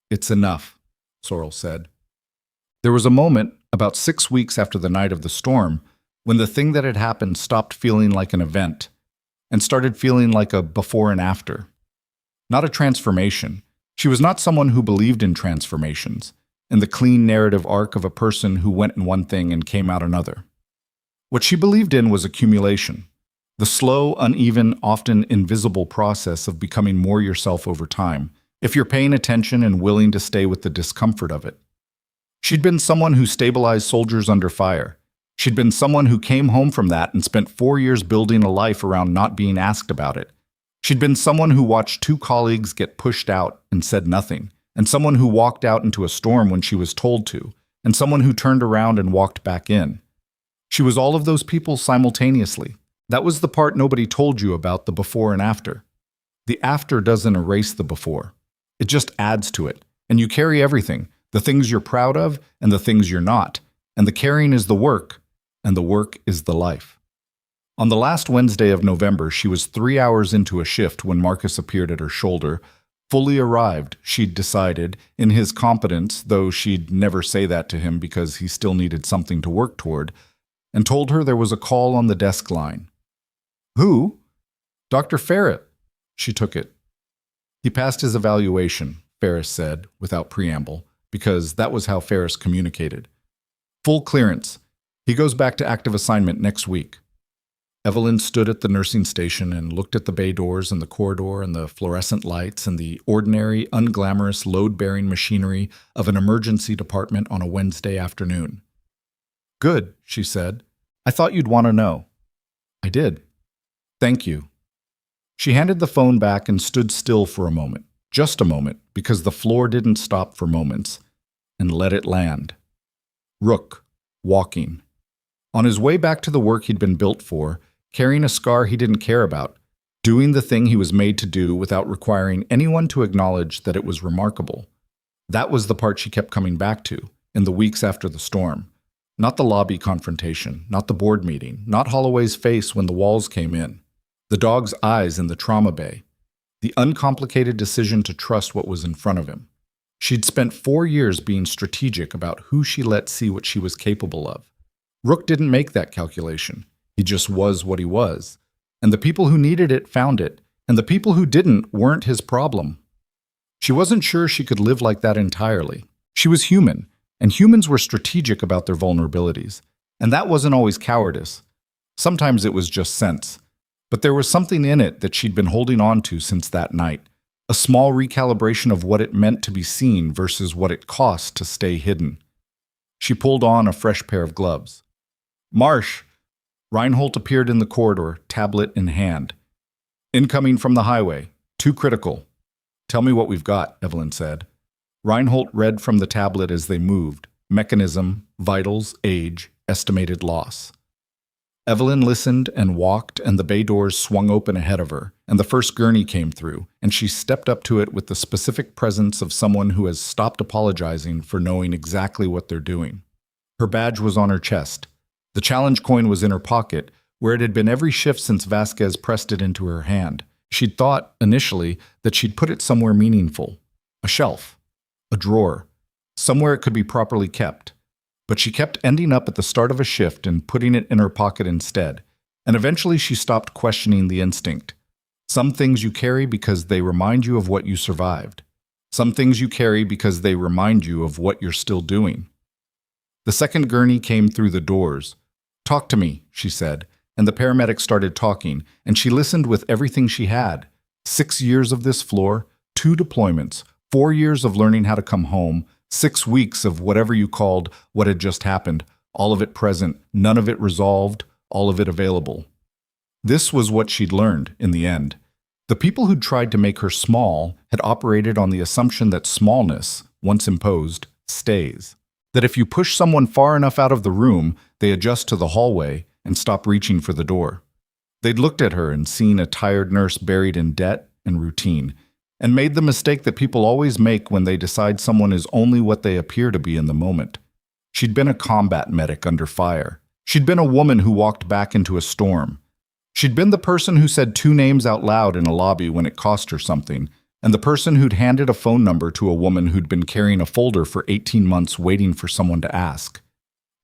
It's enough, Sorrel said. There was a moment, about 6 weeks after the night of the storm, when the thing that had happened stopped feeling like an event and started feeling like a before and after. Not a transformation. She was not someone who believed in transformations, in the clean narrative arc of a person who went in one thing and came out another. What she believed in was accumulation, the slow, uneven, often invisible process of becoming more yourself over time, if you're paying attention and willing to stay with the discomfort of it. She'd been someone who stabilized soldiers under fire. She'd been someone who came home from that and spent 4 years building a life around not being asked about it. She'd been someone who watched 2 colleagues get pushed out and said nothing, and someone who walked out into a storm when she was told to, and someone who turned around and walked back in. She was all of those people simultaneously. That was the part nobody told you about the before and after. The after doesn't erase the before. It just adds to it, and you carry everything, the things you're proud of and the things you're not, and the carrying is the work, and the work is the life. On the last Wednesday of November, she was 3 hours into a shift when Marcus appeared at her shoulder, fully arrived, she'd decided, in his competence, though she'd never say that to him because he still needed something to work toward, and told her there was a call on the desk line. Who? Dr. Ferret. She took it. He passed his evaluation, Ferris said, without preamble, because that was how Ferris communicated. Full clearance. He goes back to active assignment next week. Evelyn stood at the nursing station and looked at the bay doors and the corridor and the fluorescent lights and the ordinary, unglamorous, load-bearing machinery of an emergency department on a Wednesday afternoon. Good, she said. I thought you'd want to know. I did. Thank you. She handed the phone back and stood still for a moment, just a moment, because the floor didn't stop for moments, and let it land. Rook, walking. On his way back to the work he'd been built for, carrying a scar he didn't care about, doing the thing he was made to do without requiring anyone to acknowledge that it was remarkable. That was the part she kept coming back to, in the weeks after the storm. Not the lobby confrontation, not the board meeting, not Holloway's face when the walls came in, the dog's eyes in the trauma bay, the uncomplicated decision to trust what was in front of him. She'd spent 4 years being strategic about who she let see what she was capable of. Rook didn't make that calculation. He just was what he was. And the people who needed it found it, and the people who didn't weren't his problem. She wasn't sure she could live like that entirely. She was human, and humans were strategic about their vulnerabilities. And that wasn't always cowardice. Sometimes it was just sense. But there was something in it that she'd been holding on to since that night, a small recalibration of what it meant to be seen versus what it cost to stay hidden. She pulled on a fresh pair of gloves. Marsh! Reinhold appeared in the corridor, tablet in hand. Incoming from the highway. Too critical. Tell me what we've got, Evelyn said. Reinhold read from the tablet as they moved. Mechanism, vitals, age, estimated loss. Evelyn listened and walked, and the bay doors swung open ahead of her, and the first gurney came through, and she stepped up to it with the specific presence of someone who has stopped apologizing for knowing exactly what they're doing. Her badge was on her chest. The challenge coin was in her pocket, where it had been every shift since Vasquez pressed it into her hand. She'd thought, initially, that she'd put it somewhere meaningful. A shelf. A drawer. Somewhere it could be properly kept. But she kept ending up at the start of a shift and putting it in her pocket instead, and eventually she stopped questioning the instinct. Some things you carry because they remind you of what you survived. Some things you carry because they remind you of what you're still doing. The second gurney came through the doors. Talk to me, she said, and the paramedic started talking, and she listened with everything she had. 6 years of this floor, 2 deployments, 4 years of learning how to come home, 6 weeks of whatever you called what had just happened, all of it present, none of it resolved, all of it available. This was what she'd learned in the end. The people who'd tried to make her small had operated on the assumption that smallness, once imposed, stays. That if you push someone far enough out of the room, they adjust to the hallway and stop reaching for the door. They'd looked at her and seen a tired nurse buried in debt and routine, and made the mistake that people always make when they decide someone is only what they appear to be in the moment. She'd been a combat medic under fire. She'd been a woman who walked back into a storm. She'd been the person who said two names out loud in a lobby when it cost her something, and the person who'd handed a phone number to a woman who'd been carrying a folder for 18 months waiting for someone to ask.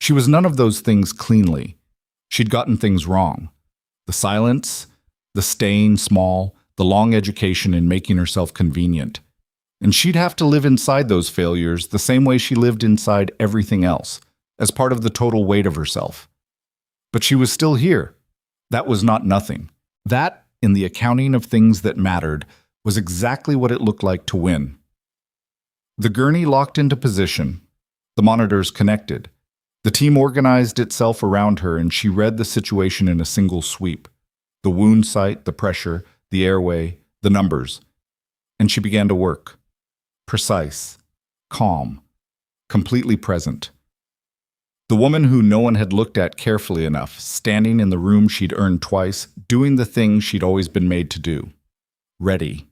She was none of those things cleanly. She'd gotten things wrong. The silence, the staying small, the long education in making herself convenient. And she'd have to live inside those failures the same way she lived inside everything else, as part of the total weight of herself. But she was still here. That was not nothing. That, in the accounting of things that mattered, was exactly what it looked like to win. The gurney locked into position. The monitors connected. The team organized itself around her, and she read the situation in a single sweep. The wound site, the pressure, the airway, the numbers. And she began to work. Precise, calm, completely present. The woman who no one had looked at carefully enough, standing in the room she'd earned twice, doing the thing she'd always been made to do. Ready.